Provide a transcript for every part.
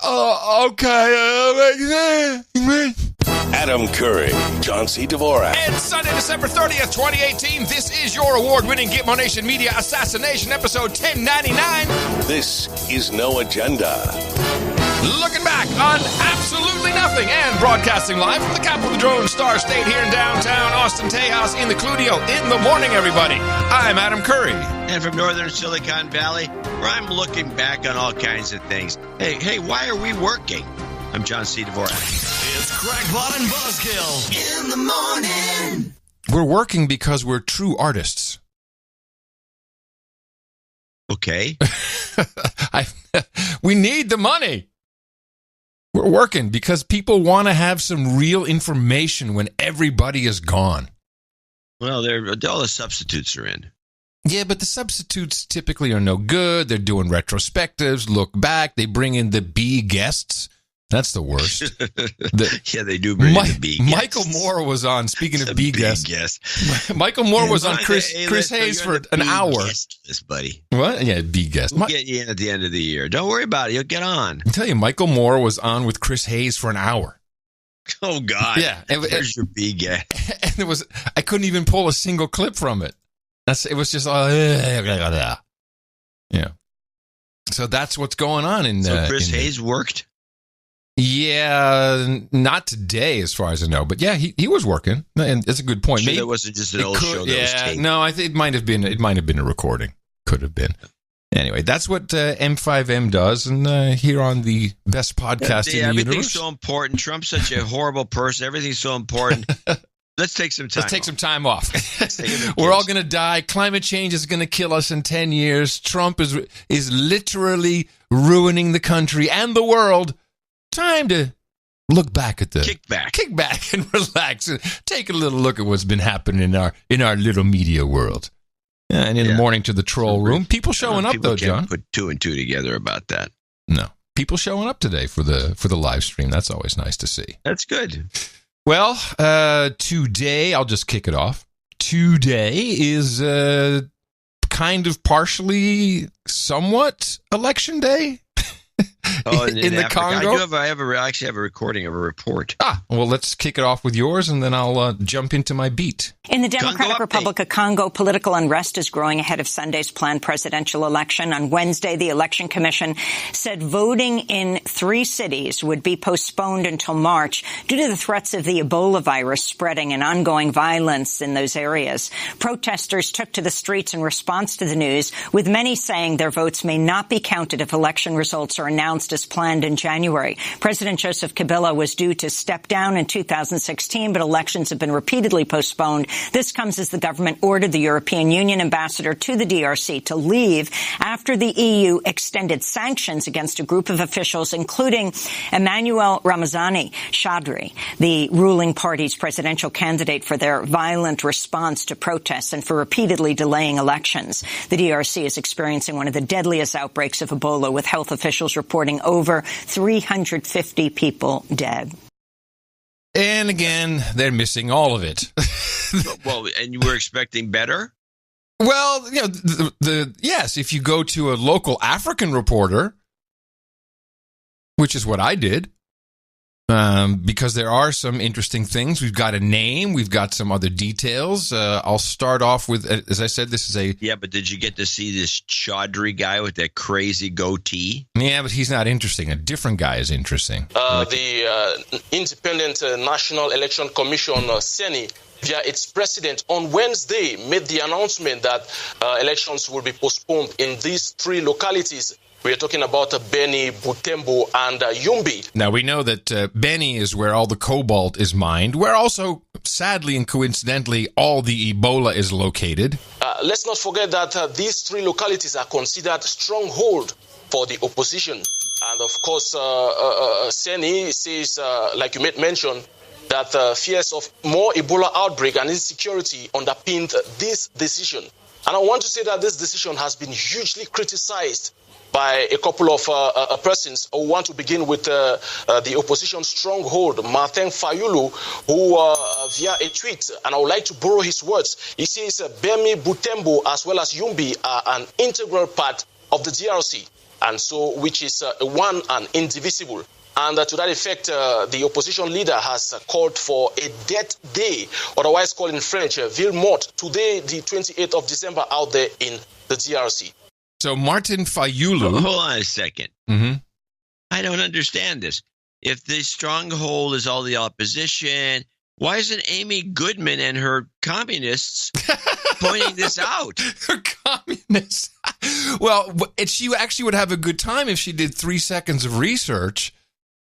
Okay. Adam Curry, John C. Dvorak. It's Sunday, December 30th, 2018. This is your award-winning Gitmo Nation Media Assassination, episode 1099. This is No Agenda. Looking back on absolutely nothing and broadcasting live from the capital of the Drone Star State here in downtown Austin Tejas in the Cludio. In the morning, everybody. I'm Adam Curry. And from northern Silicon Valley, where I'm looking back on all kinds of things. Hey, why are we working? I'm John C. Dvorak. It's Crackpot and Buzzkill in the morning. We're working because we're true artists. Okay. We need the money. We're working because people want to have some real information when everybody is gone. Well, all the substitutes are in. Yeah, but the substitutes typically are no good. They're doing retrospectives, look back. They bring in the B guests. That's the worst. Yeah, they do bring in the B guests. Michael Moore was on, speaking of B guests. Michael Moore was on Chris Hayes for an hour. This buddy. What? Yeah, B guest. We'll get you in at the end of the year. Don't worry about it. You'll get on. I tell you, Michael Moore was on with Chris Hayes for an hour. Oh, God. Yeah. There's your B guest. And I couldn't even pull a single clip from it. It was just, yeah. So that's what's going on in. So Chris Hayes worked. Yeah, not today, as far as I know. But yeah, he was working, and that's a good point. Maybe that wasn't just an old show that was taped. No, I think it might have been a recording. Could have been. Anyway, that's what M5M does, and here on the best podcast in the universe. Everything's so important. Trump's such a horrible person. Everything's so important. Let's take some time. Let's take some time off. We're all going to die. Climate change is going to kill us in 10 years. Trump is literally ruining the country and the world. Time to look back at kick back and relax and take a little look at what's been happening in our little media world. And in the morning to the troll room, people showing up though, John. Put two and two together about that. No, people showing up today for the live stream. That's always nice to see. That's good. Well, today I'll just kick it off. Today is kind of partially, somewhat election day. Oh, in the Congo? I actually have a recording of a report. Well, let's kick it off with yours, and then I'll jump into my beat. In the Democratic Republic of Congo, political unrest is growing ahead of Sunday's planned presidential election. On Wednesday, the Election Commission said voting in 3 cities would be postponed until March due to the threats of the Ebola virus spreading and ongoing violence in those areas. Protesters took to the streets in response to the news, with many saying their votes may not be counted if election results are announced as planned in January. President Joseph Kabila was due to step down in 2016, but elections have been repeatedly postponed. This comes as the government ordered the European Union ambassador to the DRC to leave after the EU extended sanctions against a group of officials, including Emmanuel Ramazani Shadri, the ruling party's presidential candidate, for their violent response to protests and for repeatedly delaying elections. The DRC is experiencing one of the deadliest outbreaks of Ebola, with health officials reporting over 350 people dead. And again, they're missing all of it. Well, and you were expecting better? Well, yes, if you go to a local African reporter, which is what I did, because there are some interesting things. We've got a name. We've got some other details. I'll start off with, as I said, this is a... Yeah, but did you get to see this Chaudhry guy with that crazy goatee? Yeah, but he's not interesting. A different guy is interesting. The Independent National Election Commission, CENI, via its president, on Wednesday made the announcement that elections will be postponed in these 3 localities. We are talking about Beni, Butembo, and Yumbi. Now, we know that Beni is where all the cobalt is mined, where also, sadly and coincidentally, all the Ebola is located. Let's not forget that these 3 localities are considered stronghold for the opposition. And, of course, CENI says, like you mentioned, that fears of more Ebola outbreak and insecurity underpinned this decision. And I want to say that this decision has been hugely criticized by a couple of persons. I want to begin with the opposition stronghold, Martin Fayulu, who via a tweet, and I would like to borrow his words, he says Bemi, Butembo, as well as Yumbi are an integral part of the DRC. and so which is one and indivisible. And to that effect, the opposition leader has called for a death day, otherwise called in French, Ville Morte, today, the 28th of December, out there in the DRC. So Martin Fayulu. Hold on a second. Mm-hmm. I don't understand this. If the stronghold is all the opposition, why isn't Amy Goodman and her communists pointing this out? Her communists. Well, she actually would have a good time if she did 3 seconds of research.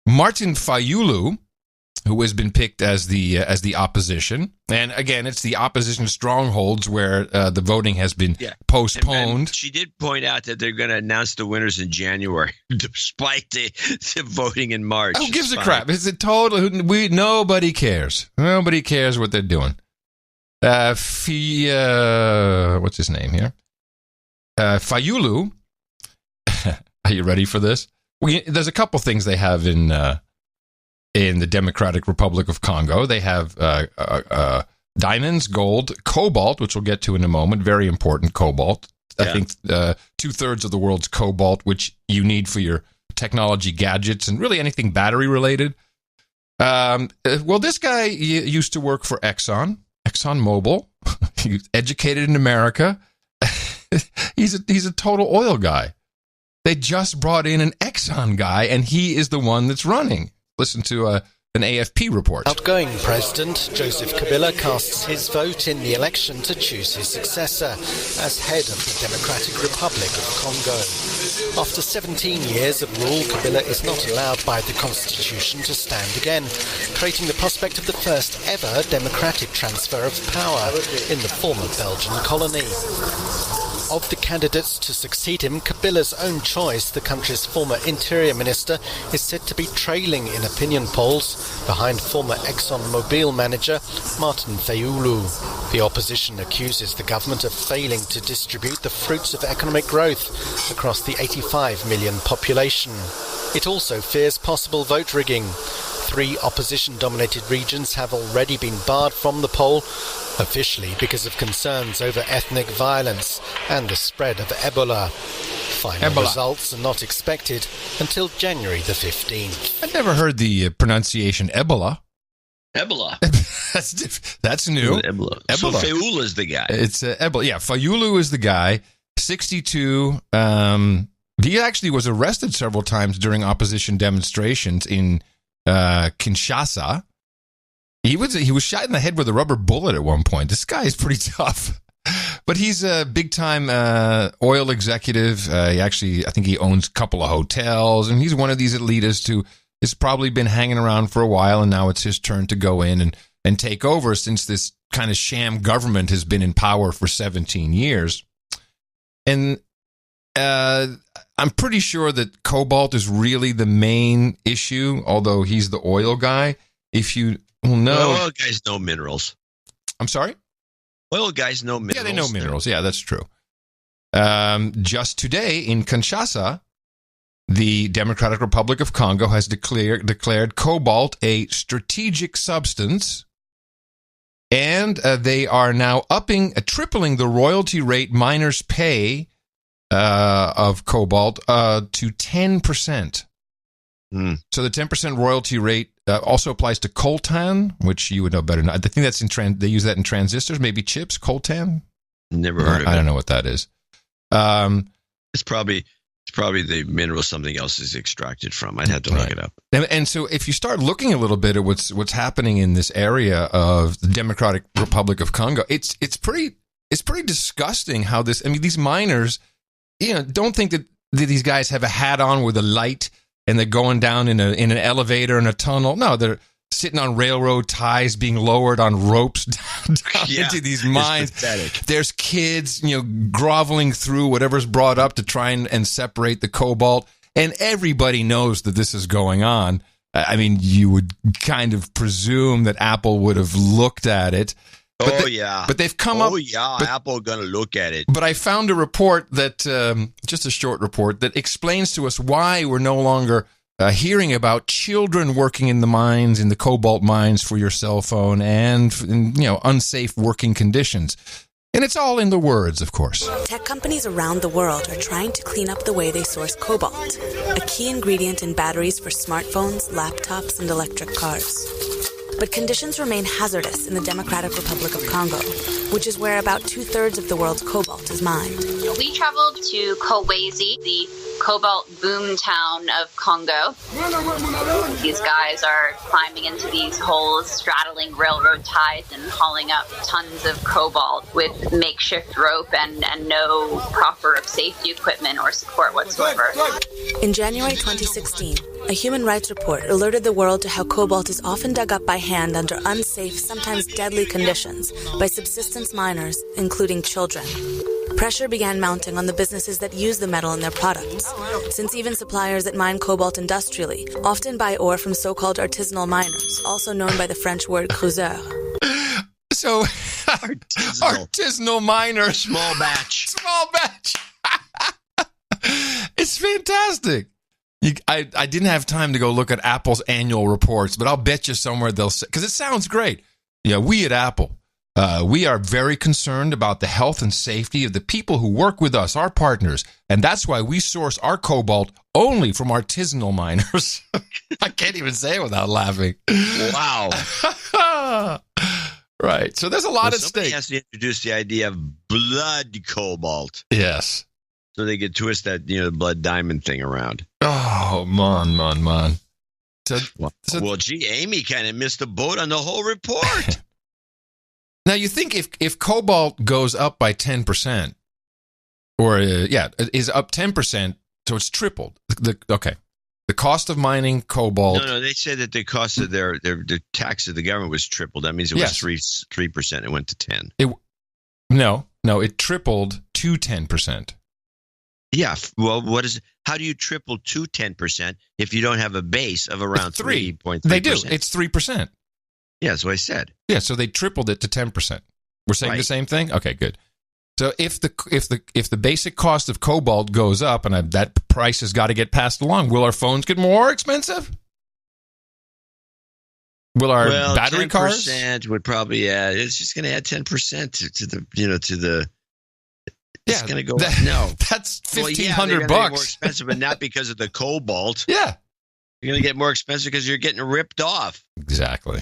Martin Fayulu, who has been picked as the opposition, and again, it's the opposition strongholds where the voting has been postponed. And she did point out that they're going to announce the winners in January, despite the voting in March. Who gives a crap? It's a total. Nobody cares. Nobody cares what they're doing. What's his name here? Fayulu. Are you ready for this? There's a couple things they have in the Democratic Republic of Congo. They have diamonds, gold, cobalt, which we'll get to in a moment. Very important cobalt. I think 2/3 of the world's cobalt, which you need for your technology gadgets and really anything battery related. Well, this guy used to work for ExxonMobil. He's educated in America. He's a total oil guy. They just brought in an Exxon guy, and he is the one that's running. Listen to an AFP report. Outgoing President Joseph Kabila casts his vote in the election to choose his successor as head of the Democratic Republic of Congo. After 17 years of rule, Kabila is not allowed by the constitution to stand again, creating the prospect of the first ever democratic transfer of power in the former Belgian colony. Of the candidates to succeed him, Kabila's own choice, the country's former interior minister, is said to be trailing in opinion polls behind former ExxonMobil manager Martin Fayulu. The opposition accuses the government of failing to distribute the fruits of economic growth across the 85 million population. It also fears possible vote rigging. 3 opposition-dominated regions have already been barred from the poll, officially because of concerns over ethnic violence and the spread of Ebola. Final results are not expected until January the 15th. I've never heard the pronunciation Ebola. Ebola. That's new. Ebola. So Fayulu is the guy. It's Ebola. Yeah, Fayulu is the guy. 62. He actually was arrested several times during opposition demonstrations in Kinshasa. He was shot in the head with a rubber bullet at one point. This guy is pretty tough. But he's a big-time oil executive. I think he owns a couple of hotels, and he's one of these elitists who has probably been hanging around for a while, and now it's his turn to go in and take over since this kind of sham government has been in power for 17 years. And I'm pretty sure that cobalt is really the main issue, although he's the oil guy. If you know... Oil guys know minerals. I'm sorry? Oil guys know minerals. Yeah, they know minerals. Yeah, that's true. Just today in Kinshasa, the Democratic Republic of Congo has declared cobalt a strategic substance, and they are now tripling the royalty rate miners pay of cobalt to 10%. So the 10% royalty rate also applies to coltan, which you would know better. I think that's they use that in transistors, maybe chips. Coltan. Never heard of it. I don't know what that is. It's probably the mineral something else is extracted from. I'd have to look it up. And so if you start looking a little bit at what's happening in this area of the Democratic Republic of Congo, it's pretty disgusting how this. I mean, these miners, don't think that these guys have a hat on with a light and they're going down in an elevator in a tunnel. No, they're sitting on railroad ties, being lowered on ropes down into these mines. There's kids, groveling through whatever's brought up to try and separate the cobalt. And everybody knows that this is going on. I mean, you would kind of presume that Apple would have looked at it. But they've come up. Apple going to look at it. But I found a report that, just a short report, that explains to us why we're no longer hearing about children working in the mines, in the cobalt mines for your cell phone, and unsafe working conditions. And it's all in the words, of course. Tech companies around the world are trying to clean up the way they source cobalt, a key ingredient in batteries for smartphones, laptops, and electric cars. But conditions remain hazardous in the Democratic Republic of Congo, which is where about 2/3 of the world's cobalt is mined. We traveled to Kolwezi, the cobalt boom town of Congo. These guys are climbing into these holes, straddling railroad ties and hauling up tons of cobalt with makeshift rope and no proper safety equipment or support whatsoever. In January 2016, a human rights report alerted the world to how cobalt is often dug up by hand under unsafe, sometimes deadly conditions by subsistence miners, including children. Pressure began mounting on the businesses that use the metal in their products, since even suppliers that mine cobalt industrially often buy ore from so-called artisanal miners, also known by the French word creuseur. So, artisanal miners. Small batch. Small batch. It's fantastic. I didn't have time to go look at Apple's annual reports, but I'll bet you somewhere they'll say, because it sounds great. Yeah, we at Apple, we are very concerned about the health and safety of the people who work with us, our partners, and that's why we source our cobalt only from artisanal miners. I can't even say it without laughing. Wow. Right. So there's a lot at somebody stake. has to introduce the idea of blood cobalt. Yes. So they could twist that, the blood diamond thing around. Oh, man. Well, gee, Amy kind of missed the boat on the whole report. Now, you think if cobalt goes up by 10%, or, is up 10%, so it's tripled. The cost of mining cobalt. No, they said that the cost of their tax of the government was tripled. That means it was 3%. It went to 10. It tripled to 10%. Yeah. Well, how do you triple to 10% if you don't have a base of around 3.3%? They do. It's 3%. Yeah, that's what I said. Yeah, so they tripled it to 10%. We're saying the same thing? Okay, good. So if the basic cost of cobalt goes up and that price has got to get passed along, will our phones get more expensive? Will our battery cars? 10% would probably add. It's just going to add 10% to the. It's going to go. No, that's $1,500 get more expensive, but not because of the cobalt. Yeah, you're going to get more expensive because you're getting ripped off. Exactly.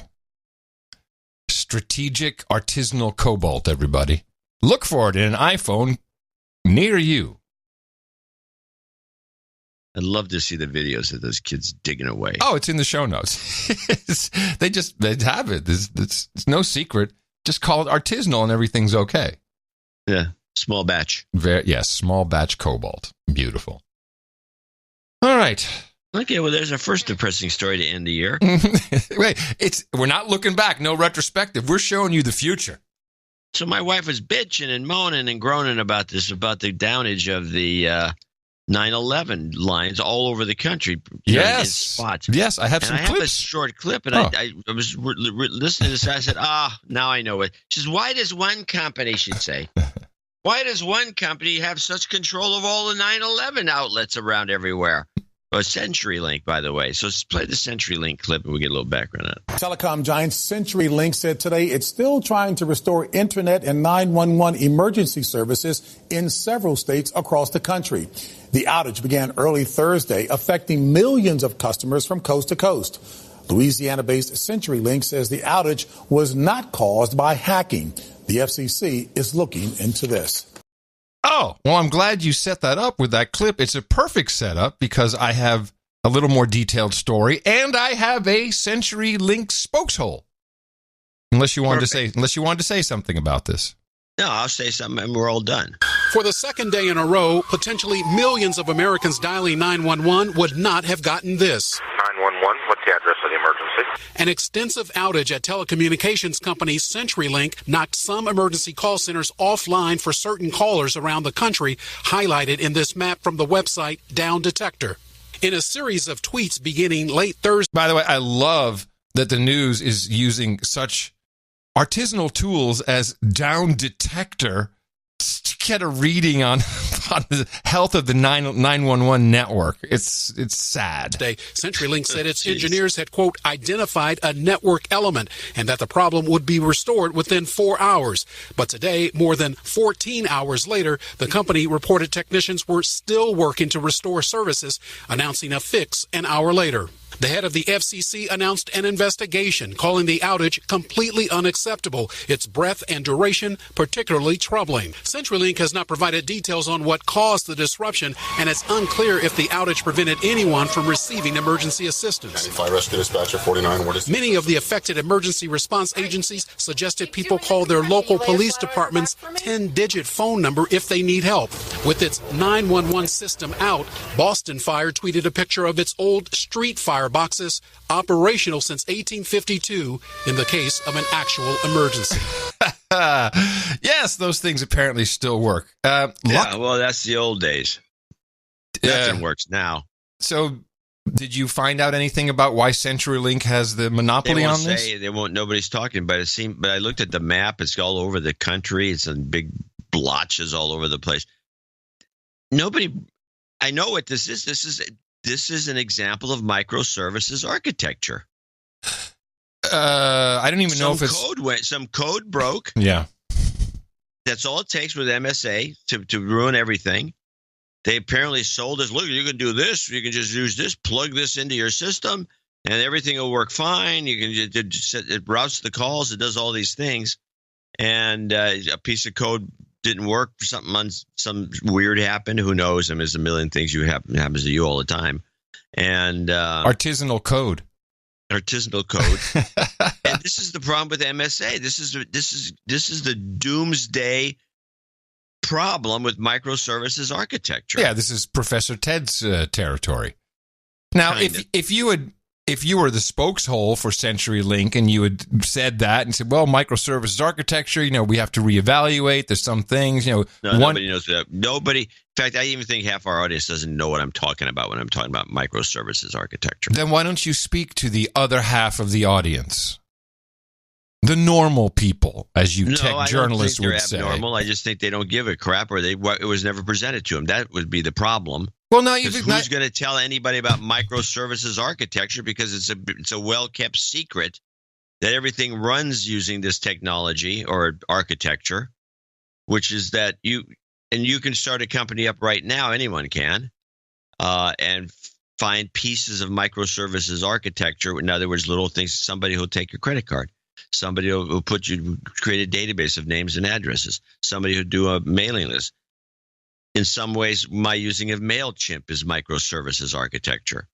Strategic artisanal cobalt, everybody. Look for it in an iPhone near you. I'd love to see the videos of those kids digging away. Oh, it's in the show notes. they have it. It's no secret. Just call it artisanal and everything's okay. Yeah, small batch. Small batch cobalt. Beautiful. All right. Okay, well, there's our first depressing story to end the year. Wait, we're not looking back. No retrospective. We're showing you the future. So my wife was bitching and moaning and groaning about the downage of the 9/11 lines all over the country. Yes. In spots. Yes, I have some clips. I have a short clip, and I was listening to this, and I said, now I know it. She says, why does one company, she'd say, why does one company have such control of all the 9/11 outlets around everywhere? A CenturyLink, by the way. So let's play the CenturyLink clip and we get a little background on it. Telecom giant CenturyLink said today it's still trying to restore internet and 911 emergency services in several states across the country. The outage began early Thursday, affecting millions of customers from coast to coast. Louisiana-based CenturyLink says the outage was not caused by hacking. The FCC is looking into this. Oh, well, I'm glad you set that up with that clip. It's a perfect setup because I have a little more detailed story and I have a CenturyLink spokeshole. Unless you wanted to say something about this. No, I'll say something and we're all done. For the second day in a row, potentially millions of Americans dialing 911 would not have gotten this. 911, what's the address of the emergency? An extensive outage at telecommunications company CenturyLink knocked some emergency call centers offline for certain callers around the country, highlighted in this map from the website Down Detector. In a series of tweets beginning late Thursday. By the way, I love that the news is using such artisanal tools as Down Detector to get a reading on the health of the 911 network. It's sad. Today, CenturyLink said its engineers had, quote, identified a network element and that the problem would be restored within 4 hours. But today, more than 14 hours later, the company reported technicians were still working to restore services, announcing a fix an hour later. The head of the FCC announced an investigation, calling the outage completely unacceptable, its breadth and duration particularly troubling. CenturyLink has not provided details on what caused the disruption, and it's unclear if the outage prevented anyone from receiving emergency assistance. 95 Rescue Dispatcher 49, what is... Many of the affected emergency response agencies suggested people call their local police department's 10-digit phone number if they need help. With its 911 system out, Boston Fire tweeted a picture of its old street fire boxes, operational since 1852 in the case of an actual emergency. Yes, those things apparently still work. Well, that's the old days. Nothing works now. So, did you find out anything about why CenturyLink has the monopoly on this? They won't. Nobody's talking, but But I looked at the map. It's all over the country. It's in big blotches all over the place. I know what this is. This is an example of microservices architecture. I don't even know if it's... Some code broke. Yeah. That's all it takes with MSA to ruin everything. They apparently sold us, look, you can do this. You can just use this, plug this into your system, and everything will work fine. You can it routes the calls. It does all these things. And a piece of code didn't work. Some weird happened. Who knows? I mean, there's a million things happens to you all the time. And artisanal code. And this is the problem with MSA. This is the doomsday problem with microservices architecture. Yeah, this is Professor Ted's territory. Now, if you were the spokeshole for CenturyLink and you had said that and said, well, microservices architecture, we have to reevaluate. There's some things, nobody knows that. Nobody. In fact, I even think half our audience doesn't know what I'm talking about when I'm talking about microservices architecture. Then why don't you speak to the other half of the audience? The normal people, as you tech journalists would say. Abnormal. I just think they don't give a crap, or it was never presented to them. That would be the problem. Well, now who's going to tell anybody about microservices architecture, because it's a well-kept secret that everything runs using this technology or architecture, which is that you can start a company up right now. Anyone can, and find pieces of microservices architecture. In other words, little things. Somebody who'll take your credit card. Somebody who'll create a database of names and addresses. Somebody who'll do a mailing list. In some ways, my using of MailChimp is microservices architecture.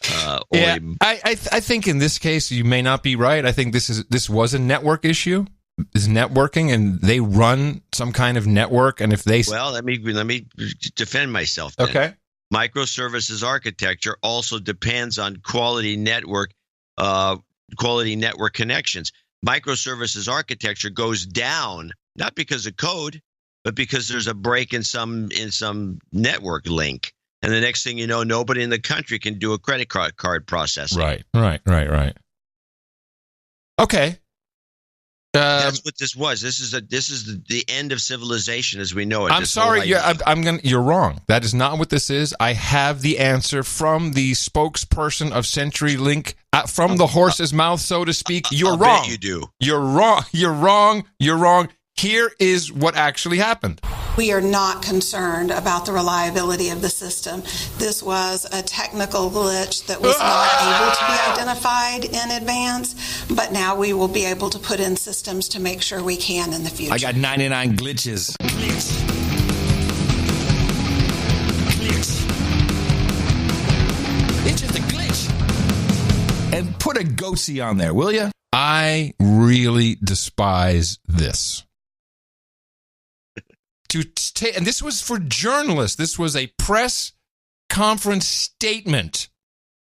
I think in this case you may not be right. I think this was a network issue. Is networking, and they run some kind of network. And if they let me defend myself then. Okay. Microservices architecture also depends on quality network connections. Microservices architecture goes down not because of code, but because there's a break in some network link, and the next thing you know, nobody in the country can do a credit card processing. Right. Okay. That's what this was. This is the end of civilization as we know it. I'm sorry, you're wrong. That is not what this is. I have the answer from the spokesperson of CenturyLink, from the horse's mouth, so to speak. You're wrong. Bet you do. You're wrong. You're wrong. You're wrong. Here is what actually happened. We are not concerned about the reliability of the system. This was a technical glitch that was not able to be identified in advance, but now we will be able to put in systems to make sure we can in the future. I got 99 glitches. It's just a glitch. And put a goatee on there, will you? I really despise this. And this was for journalists. This was a press conference statement.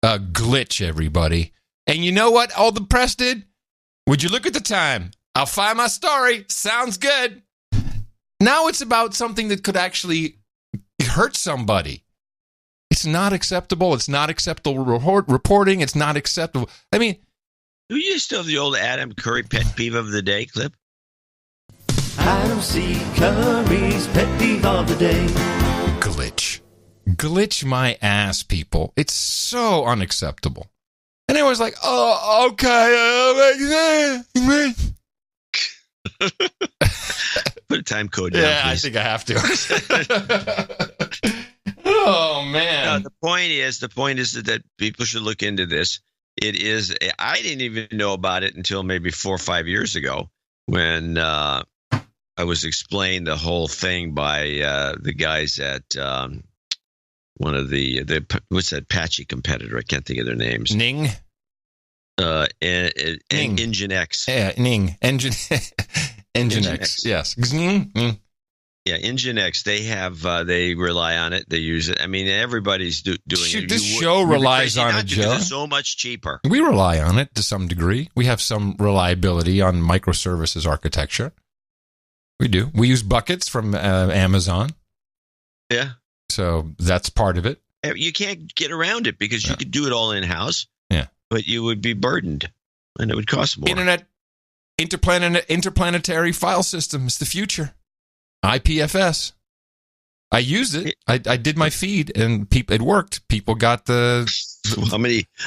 A glitch, everybody. And you know what all the press did? Would you look at the time? I'll find my story. Sounds good. Now it's about something that could actually hurt somebody. It's not acceptable. It's not acceptable reporting. It's not acceptable. I mean, do you still have the old Adam Curry pet peeve of the day clip? Adam C. Curry's pet peeve of the day. glitch. Glitch my ass, people. It's so unacceptable. And I was like, oh, okay. Put a time code down, Yeah, please. I think I have to. Oh, man. The point is that people should look into this. I didn't even know about it until maybe 4 or 5 years ago when I was explained the whole thing by the guys at one of the what's that patchy competitor? I can't think of their names. Ning? Nginx. Yeah, Ning. Nginx. Yes. Ning. Yeah, Nginx. They rely on it. They use it. I mean, everybody's doing it. This show relies on it, Joe. It's so much cheaper. We rely on it to some degree. We have some reliability on microservices architecture. We do. We use buckets from Amazon. Yeah. So that's part of it. You can't get around it because you could do it all in-house. Yeah. But you would be burdened, and it would cost more. Interplanetary file system is the future. IPFS. I used it. I did my feed, and it worked. People got the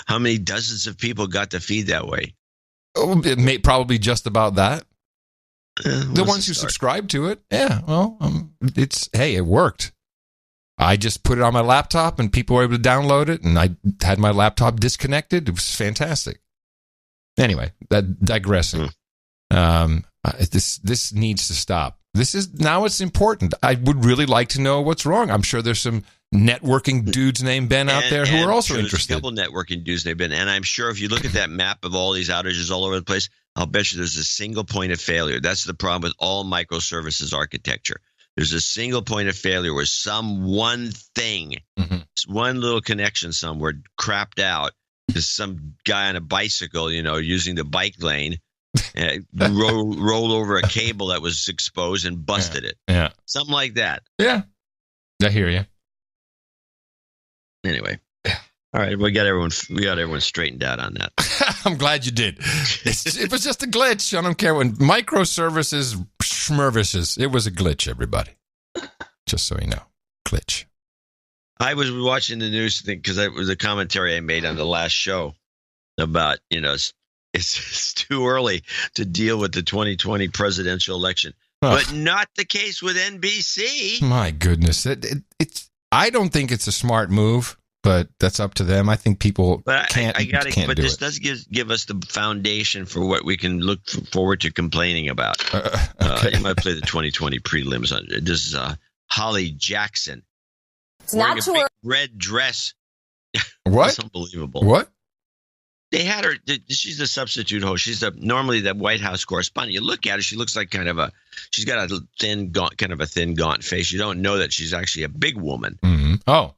how many dozens of people got the feed that way? Oh, probably just about that. The ones who subscribed to it. Yeah. Well, it worked. I just put it on my laptop, and people were able to download it, and I had my laptop disconnected. It was fantastic. Anyway, digressing. This needs to stop. Now it's important. I would really like to know what's wrong. I'm sure there's some networking dudes named Ben out there who are also interested. There's a couple networking dudes named Ben, and I'm sure if you look at that map of all these outages all over the place, I'll bet you there's a single point of failure. That's the problem with all microservices architecture. There's a single point of failure where one thing, one little connection somewhere crapped out because some guy on a bicycle, using the bike lane, rolled over a cable that was exposed and busted it. Yeah. Something like that. Yeah. I hear you. Anyway. All right, we got everyone straightened out on that. I'm glad you did. It was just a glitch. I don't care when microservices, schmervices. It was a glitch, everybody. Just so you know, glitch. I was watching the news thing because it was a commentary I made on the last show about it's too early to deal with the 2020 presidential election, but not the case with NBC. My goodness, I don't think it's a smart move. But that's up to them. I think people can't do it. But this does give us the foundation for what we can look forward to complaining about. Okay. You might play the 2020 prelims on it. This is Holly Jackson. It's not too early. Red dress. What? It's unbelievable. What? They had her. She's a substitute host. She's normally the White House correspondent. You look at her. She looks like she's got a thin, gaunt face. You don't know that she's actually a big woman. Mm-hmm. Oh.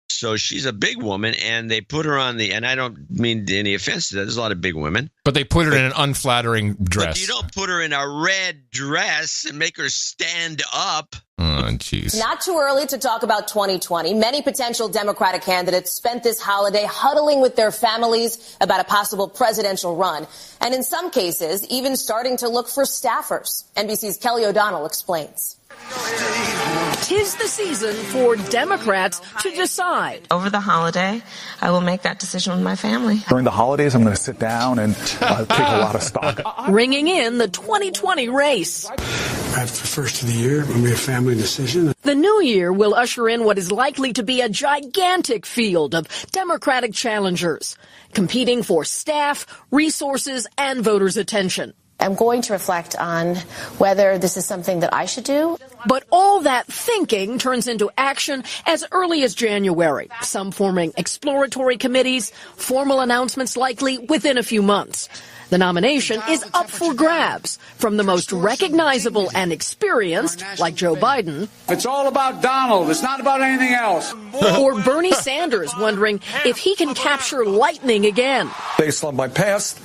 So she's a big woman, and they put her on and I don't mean any offense to that. There's a lot of big women. But they put her in an unflattering dress. But you don't put her in a red dress and make her stand up. Oh, jeez. Not too early to talk about 2020. Many potential Democratic candidates spent this holiday huddling with their families about a possible presidential run. And in some cases, even starting to look for staffers. NBC's Kelly O'Donnell explains. 'Tis the season for Democrats to decide. Over the holiday, I will make that decision with my family. During the holidays, I'm going to sit down and take a lot of stock. Ringing in the 2020 race. After the first of the year, it will be a family decision. The new year will usher in what is likely to be a gigantic field of Democratic challengers, competing for staff, resources, and voters' attention. I'm going to reflect on whether this is something that I should do. But all that thinking turns into action as early as January, some forming exploratory committees, formal announcements likely within a few months. The nomination is up for grabs from the most recognizable and experienced, like Joe Biden. It's all about Donald. It's not about anything else. Or Bernie Sanders wondering if he can capture lightning again. Based on my past.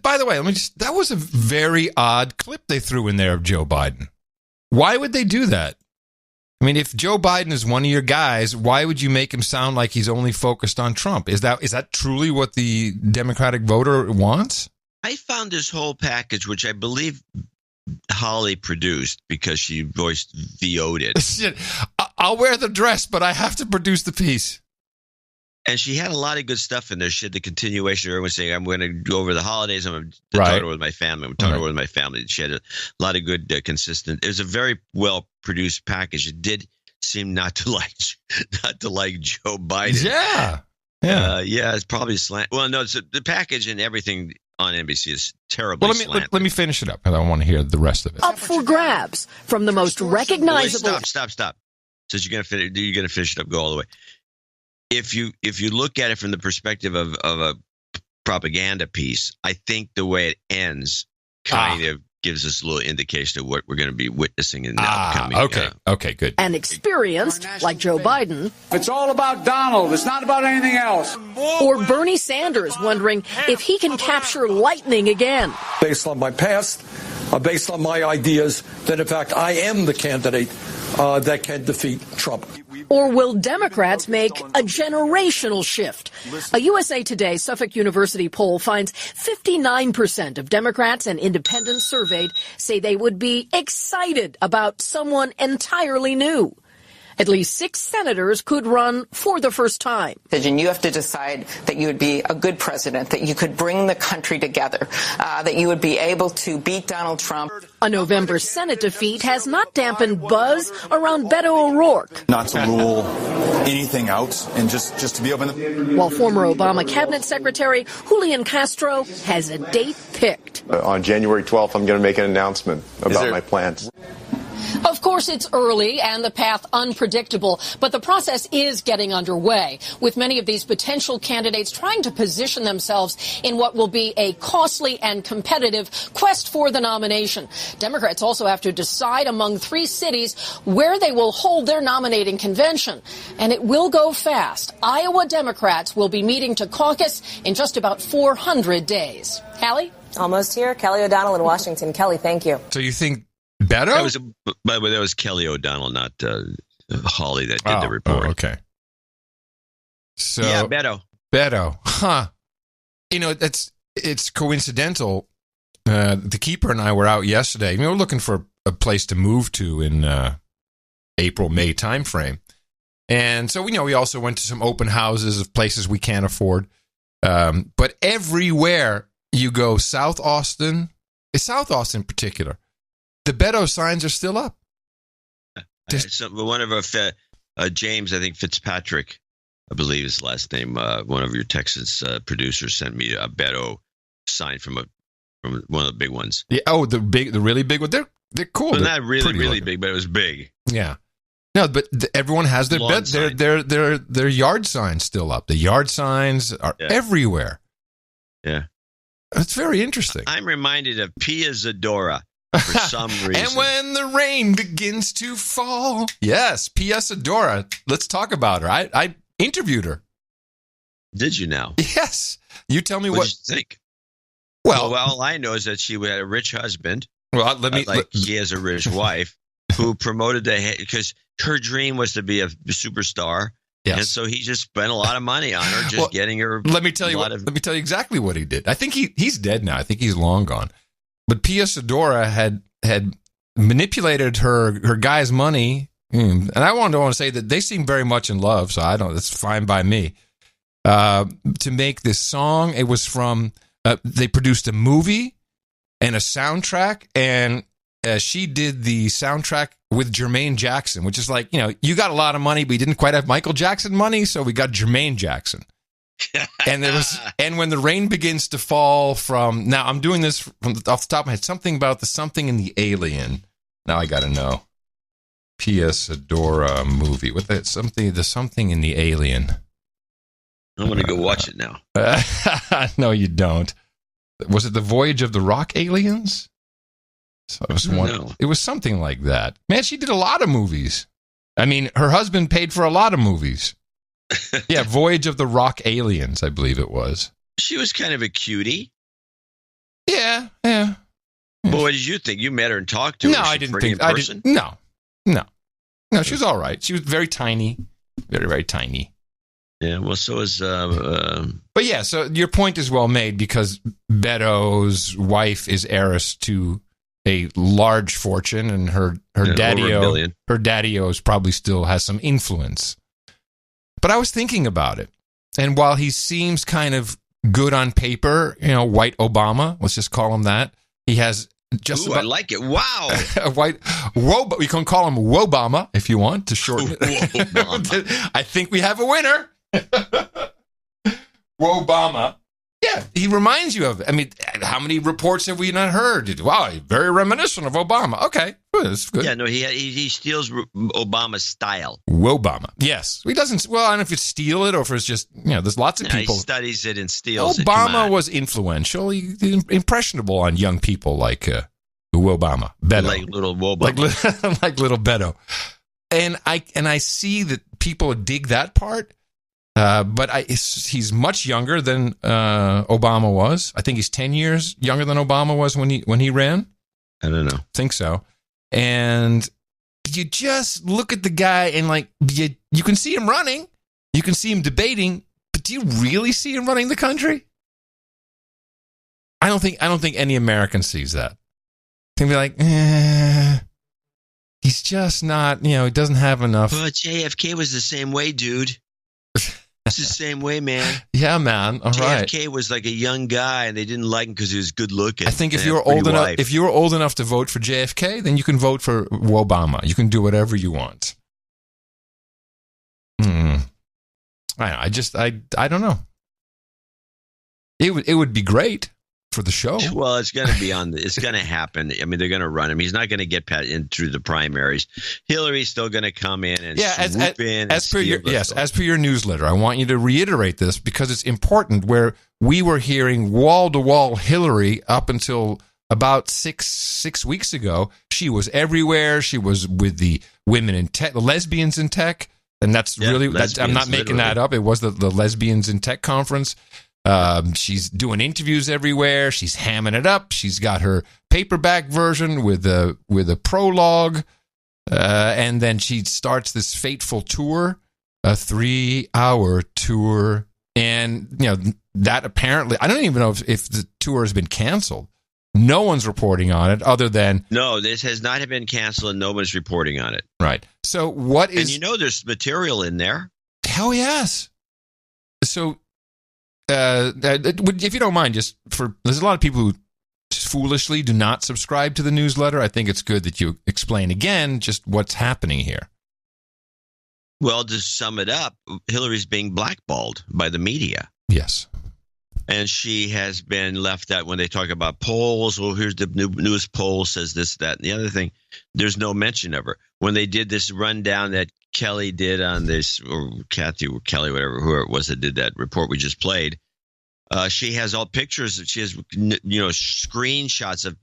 By the way, that was a very odd clip they threw in there of Joe Biden. Why would they do that? I mean, if Joe Biden is one of your guys, why would you make him sound like he's only focused on Trump? Is that truly what the Democratic voter wants? I found this whole package, which I believe Holly produced because she VO'd it. Shit. I'll wear the dress, but I have to produce the piece. And she had a lot of good stuff in there. She had the continuation of everyone saying, I'm going to go over the holidays. I'm going to talk with my family. I'm talking with my family. She had a lot of good, consistent. It was a very well-produced package. It did seem not to like Joe Biden. Yeah. Yeah, it's probably slant. Well, no, the package and everything on NBC is terribly slanted. Let me finish it up, and I want to hear the rest of it. Up for grabs from the most recognizable. Wait, stop. Since you're going to finish it up, go all the way. If you look at it from the perspective of a propaganda piece, I think the way it ends kind of gives us a little indication of what we're going to be witnessing in the upcoming. Okay, good. And experienced, like Joe Biden. It's all about Donald. It's not about anything else. Or Bernie Sanders wondering if he can capture lightning again. Based on my past, based on my ideas, that in fact I am the candidate that can defeat Trump. Or will Democrats make a generational shift? A USA Today Suffolk University poll finds 59% of Democrats and independents surveyed say they would be excited about someone entirely new. At least 6 senators could run for the first time. And you have to decide that you would be a good president, that you could bring the country together, that you would be able to beat Donald Trump. A November Senate defeat has not dampened buzz around Beto O'Rourke. Not to rule anything out and just to be open. While former Obama cabinet secretary Julian Castro has a date picked. On January 12th, I'm going to make an announcement about my plans. Of course, it's early and the path unpredictable, but the process is getting underway, with many of these potential candidates trying to position themselves in what will be a costly and competitive quest for the nomination. Democrats also have to decide among 3 cities where they will hold their nominating convention, and it will go fast. Iowa Democrats will be meeting to caucus in just about 400 days. Hallie? Almost here. Kelly O'Donnell in Washington. Kelly, thank you. So you think Beto? By the way, that was Kelly O'Donnell, not Holly, that did the report. Okay. So yeah, Beto. Huh. You know, it's coincidental. The keeper and I were out yesterday. We were looking for a place to move to in April, May timeframe. And so, we also went to some open houses of places we can't afford. But everywhere you go, South Austin in particular, the Beto signs are still up. One of our James, I think Fitzpatrick, I believe his last name. One of your Texas producers sent me a Beto sign from one of the big ones. Yeah. Oh, the really big one. They're cool. Well, not really big, but it was big. Yeah. No, but everyone has their yard signs still up. The yard signs are everywhere. Yeah. It's very interesting. I'm reminded of Pia Zadora. For some reason. And when the rain begins to fall. Yes, P.S. Adora. Let's talk about her. I interviewed her. Did you now? Yes. You tell me what what you think. Well, all I know is that she had a rich husband. Well, he has a rich wife who promoted because her dream was to be a superstar. Yes. And so he just spent a lot of money on her, getting her. Let me tell you exactly what he did. I think he's dead now. I think he's long gone. But Pia Zadora had manipulated her guy's money, and I want to say that they seem very much in love. So it's fine by me. To make this song, it was from they produced a movie and a soundtrack, and she did the soundtrack with Jermaine Jackson, which is like, you got a lot of money, but you didn't quite have Michael Jackson money, so we got Jermaine Jackson. And when the rain begins to fall from, now I'm doing this off the top of my head, something about the something in the alien. Now I got to know. P.S. Adora movie with the something in the alien. I'm going to go watch it now. No, you don't. Was it the Voyage of the Rock Aliens? So it was something like that. Man, she did a lot of movies. I mean, her husband paid for a lot of movies. Yeah, Voyage of the Rock Aliens, I believe it was. She was kind of a cutie. Yeah. Well, what did you think? You met her and talked to her. No, I didn't think. I didn't. No. She was all right. She was very tiny, very, very tiny. Yeah. Well, so is. But yeah, so your point is well made because Beto's wife is heiress to a large fortune, and her daddy-o probably still has some influence. But I was thinking about it, and while he seems kind of good on paper, white Obama, let's just call him that, he has just I like it. Wow. A white we can call him Wobama if you want to shorten it. I think we have a winner. Wobama. Yeah, he reminds you of it. I mean, how many reports have we not heard? Wow, very reminiscent of Obama. Okay, that's good. Yeah, no, he steals Obama's style. Wobama. Yes. He doesn't, well, I don't know if it's steal it or if it's just, there's lots of people. He studies it and steals Obama it. was influential. He's impressionable on young people like Wobama. Beto. Like little Wobama. Like little Beto. And I see that people dig that part. But he's much younger than Obama was. I think he's 10 years younger than Obama was when he ran. I don't know. I think so. And you just look at the guy and you can see him running. You can see him debating. But do you really see him running the country? I don't think any American sees that. They be like, he's just not, he doesn't have enough. But JFK was the same way, dude. It's the same way, man. Yeah, man. All right. JFK was like a young guy, and they didn't like him because he was good looking. I think if you were old enough to vote for JFK, then you can vote for Wobama. You can do whatever you want. I don't know. It would be great for the show. Well, it's going to be it's going to happen. I mean, they're going to run him. He's not going to get in through the primaries. Hillary's still going to come in and swoop in. As per your newsletter, I want you to reiterate this because it's important. Where we were hearing wall to wall Hillary up until about six weeks ago, she was everywhere. She was with the women in tech, the lesbians in tech, and I'm not making that up. It was the lesbians in tech conference. She's doing interviews everywhere. She's hamming it up. She's got her paperback version with a prologue, and then she starts this fateful tour, a 3-hour tour, and that apparently I don't even know if the tour has been canceled. No one's reporting on it other than no. This has not been canceled, and no one's reporting on it. Right. So what is? And there's material in there. Hell yes. So. If you don't mind, there's a lot of people who foolishly do not subscribe to the newsletter. I think it's good that you explain again just what's happening here. Well, to sum it up, Hillary's being blackballed by the media. Yes. And she has been left out when they talk about polls. Well, here's the newest poll says this, that, and the other thing. There's no mention of her. When they did this rundown that Kelly did on this, or Kathy or Kelly, whoever it was that did that report we just played, she has all pictures. She has, screenshots of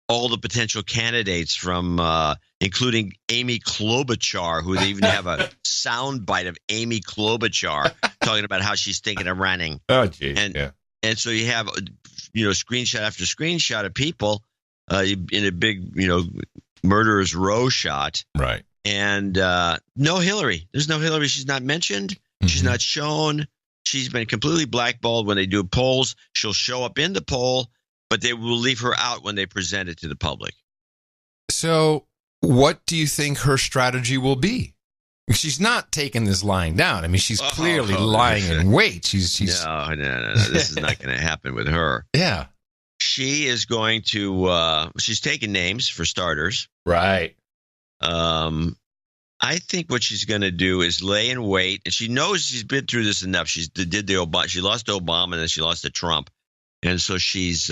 all the potential candidates from, including Amy Klobuchar, who they even have a sound bite of Amy Klobuchar talking about how she's thinking of running. Oh, geez. And so you have, screenshot after screenshot of people in a big, murderer's row shot. Right. And no Hillary. There's no Hillary. She's not mentioned. Mm-hmm. She's not shown. She's been completely blackballed. When they do polls, she'll show up in the poll, but they will leave her out when they present it to the public. So what do you think her strategy will be? She's not taking this lying down. I mean, she's clearly lying in wait. She's No. This is not going to happen with her. Yeah. She is going to she's taking names for starters. Right. I think what she's going to do is lay in wait, and she knows she's been through this enough. She lost to Obama, and then she lost to Trump, and so she's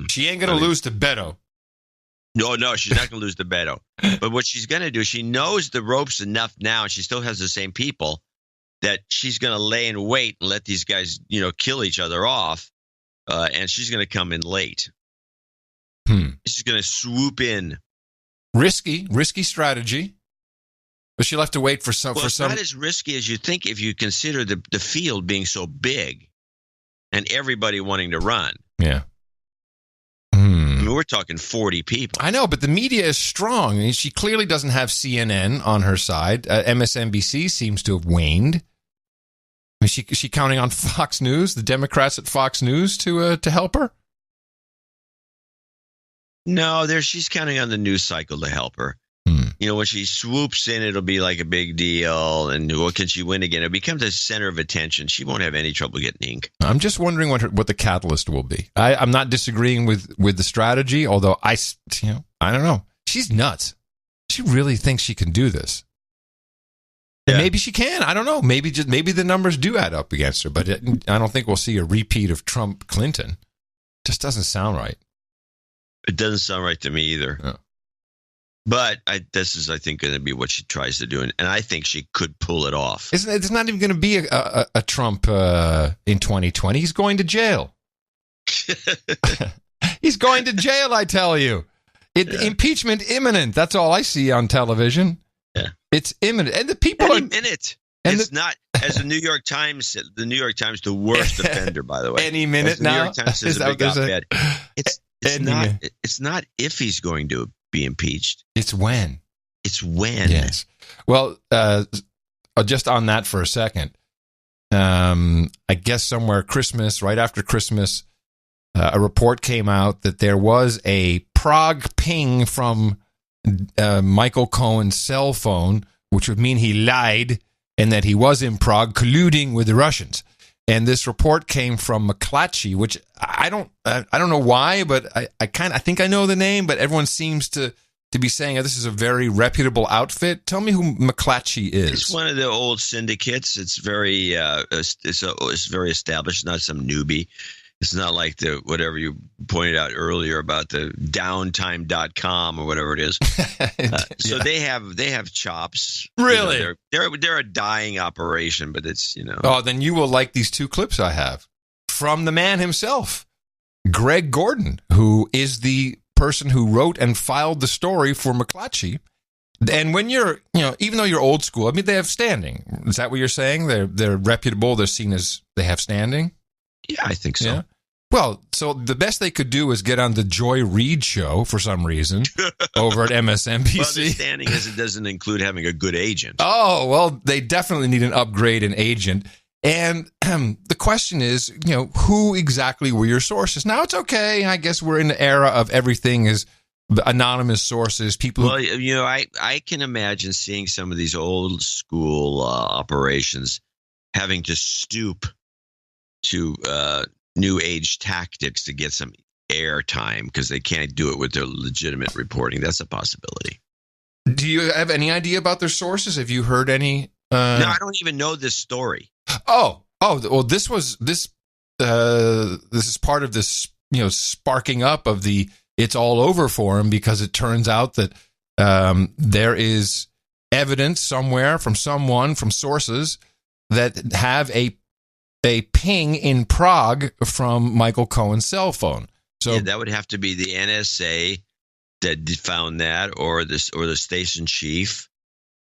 she ain't going to lose to Beto. No, she's not going to lose to Beto. But what she's going to do, she knows the ropes enough now, and she still has the same people, that she's going to lay in wait and let these guys, kill each other off, and she's going to come in late. She's going to swoop in. Risky strategy. But she'll have to wait for some. It's not as risky as you think if you consider the field being so big and everybody wanting to run. Yeah. I mean, we're talking 40 people. I know, but the media is strong. I mean, she clearly doesn't have CNN on her side. MSNBC seems to have waned. I mean, she counting on Fox News, the Democrats at Fox News, to help her? No, she's counting on the news cycle to help her. You know, when she swoops in, it'll be like a big deal. And what can she win again? It becomes a center of attention. She won't have any trouble getting ink. I'm just wondering what the catalyst will be. I'm not disagreeing with the strategy, although I don't know. She's nuts. She really thinks she can do this. And maybe she can. I don't know. Maybe the numbers do add up against her, but I don't think we'll see a repeat of Trump-Clinton. Just doesn't sound right. It doesn't sound right to me either. No. But this is, I think, going to be what she tries to do, and I think she could pull it off. It's not even going to be a Trump in 2020. He's going to jail. He's going to jail, I tell you. Impeachment imminent. That's all I see on television. Yeah, it's imminent, and the people any minute. It's not, as the New York Times, the worst offender, by the way. Any minute now. The New York Times says a big op-ed. It's not if he's going to be impeached. It's when. It's when. Yes. Well, just on that for a second. I guess somewhere right after Christmas, a report came out that there was a Prague ping from Michael Cohen's cell phone, which would mean he lied and that he was in Prague colluding with the Russians. And this report came from McClatchy, which I don't know why, but I think I know the name, but everyone seems to be saying this is a very reputable outfit. Tell me who McClatchy is. It's one of the old syndicates. It's very it's very established, not some newbie. It's not like the whatever you pointed out earlier about the downtime.com or whatever it is. So they have chops. Really? You know, they're a dying operation, but it's, you know. Oh, then you will like these two clips I have from the man himself, Greg Gordon, who is the person who wrote and filed the story for McClatchy. And when you're, even though you're old school, I mean, they have standing. Is that what you're saying? They're reputable. They're seen as they have standing. Yeah, I think so. Yeah. Well, so the best they could do is get on the Joy Reid show for some reason over at MSNBC. Well, the standing is it doesn't include having a good agent. Oh, well, they definitely need an upgrade in agent. And the question is, who exactly were your sources? Now, it's okay. I guess we're in the era of everything is anonymous sources. People. Well, I can imagine seeing some of these old school operations having to stoop to new age tactics to get some airtime because they can't do it with their legitimate reporting. That's a possibility. Do you have any idea about their sources? Have you heard any? No, I don't even know this story. Oh, well, this is part of this, sparking up of the "it's all over" for him, because it turns out that there is evidence somewhere from sources that have a ping in Prague from Michael Cohen's cell phone. So that would have to be the NSA that found that, or the station chief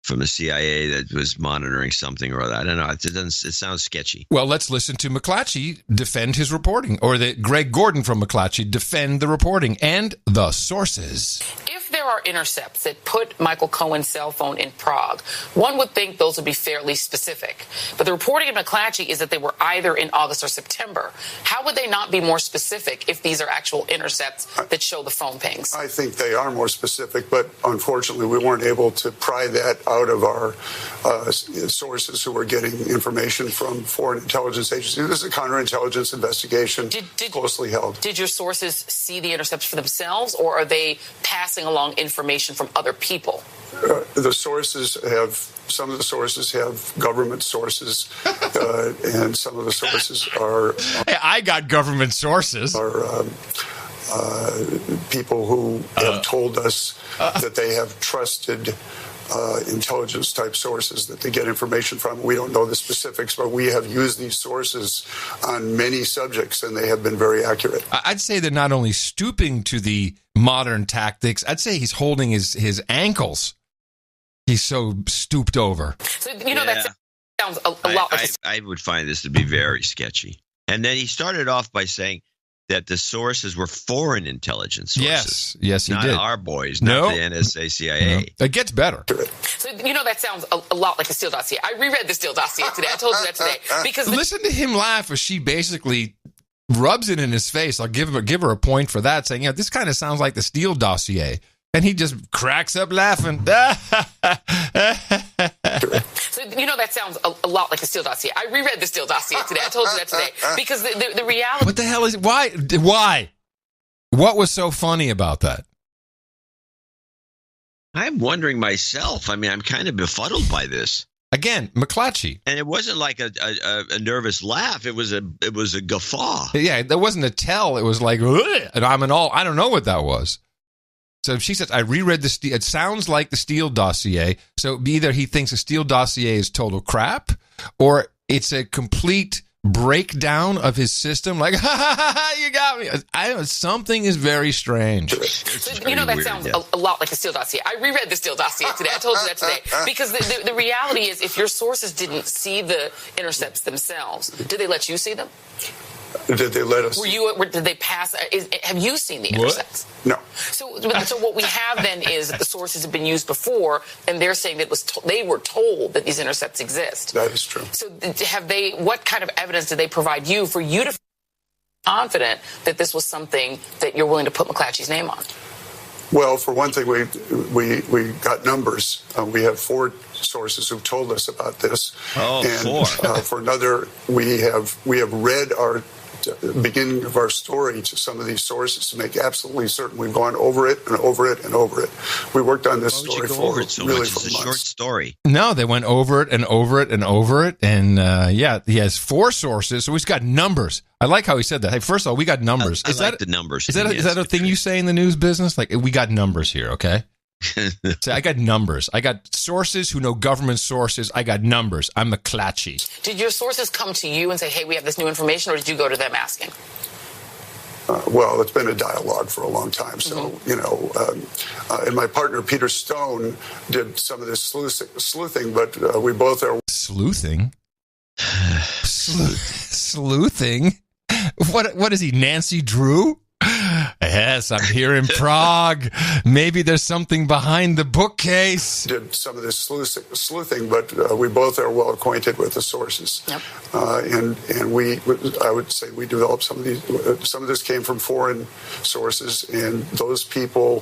from the CIA that was monitoring something or other. I don't know. It sounds sketchy. Well, let's listen to McClatchy defend his reporting, or Greg Gordon from McClatchy defend the reporting and the sources. If there are intercepts that put Michael Cohen's cell phone in Prague, one would think those would be fairly specific. But the reporting of McClatchy is that they were either in August or September. How would they not be more specific if these are actual intercepts that show the phone pings? I think they are more specific, but unfortunately we weren't able to pry that out of our sources who were getting information from foreign intelligence agencies. This is a counterintelligence investigation, closely held. Did your sources see the intercepts for themselves, or are they passing along information from other people? Some of the sources have government sources, and some of the sources are... Hey, I got government sources. Are people who have told us that they have trusted intelligence type sources that they get information from. We don't know the specifics, but we have used these sources on many subjects, and they have been very accurate. I'd say they're not only stooping to the modern tactics, I'd say he's holding his ankles. He's so stooped over. So, that sounds a lot like... I would find this to be very sketchy. And then he started off by saying that the sources were foreign intelligence sources. Yes, he not did. Not our boys, not the NSA, CIA. No. It gets better. So, that sounds a lot like the Steele dossier. I reread the Steele dossier today. I told you that today. Because listen to him laugh as she basically rubs it in his face. I'll give her a point for that, saying, this kind of sounds like the Steele dossier. And he just cracks up laughing. So, that sounds a lot like the Steele dossier. I reread the Steele dossier today. I told you that today. Because the reality... What the hell is it? Why? What was so funny about that? I'm wondering myself. I mean, I'm kind of befuddled by this. Again, McClatchy. And it wasn't like a nervous laugh. It was a guffaw. Yeah, that wasn't a tell. It was like, and I don't know what that was. So she says, I reread it sounds like the Steele dossier. So either he thinks the Steele dossier is total crap, or it's a complete breakdown of his system. Like, you got me. Something is very strange. So, that sounds a lot like the Steele dossier. I reread the Steele dossier today. I told you that today. Because the reality is, if your sources didn't see the intercepts themselves, did they let you see them? Did they let us? Did they pass? Have you seen the intercepts? No. So what we have then is that the sources have been used before, and they're saying that they were told that these intercepts exist. That is true. So what kind of evidence did they provide you for you to feel confident that this was something that you're willing to put McClatchy's name on? Well, for one thing, we got numbers. We have 4 sources who've told us about this. Oh, and 4. For another, we have read our beginning of our story to some of these sources to make absolutely certain. We've gone over it and over it and over it. We worked on this story for it's a months. short story. No, they went over it and over it and over it. And he has 4 sources, so he's got numbers. I like how he said that. Hey, first of all, we got numbers. I like the numbers. Is that a thing you say in the news business? Like, we got numbers here, okay? So I got numbers. I got sources who know government sources. I got numbers. I'm McClatchy. Did your sources come to you and say, hey, we have this new information, or did you go to them asking? Well, it's been a dialogue for a long time. So, and my partner, Peter Stone, did some of this sleuthing, but we both are... Sleuthing? Sleuthing? What is he, Nancy Drew? Yes, I'm here in Prague. Maybe there's something behind the bookcase. Did some of this sleuthing, but we both are well acquainted with the sources. Yep. And I would say we developed some of these. Some of this came from foreign sources, and those people,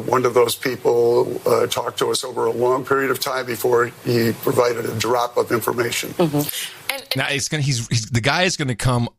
one of those people, talked to us over a long period of time before he provided a drop of information. Mm-hmm. Now the guy is going to come.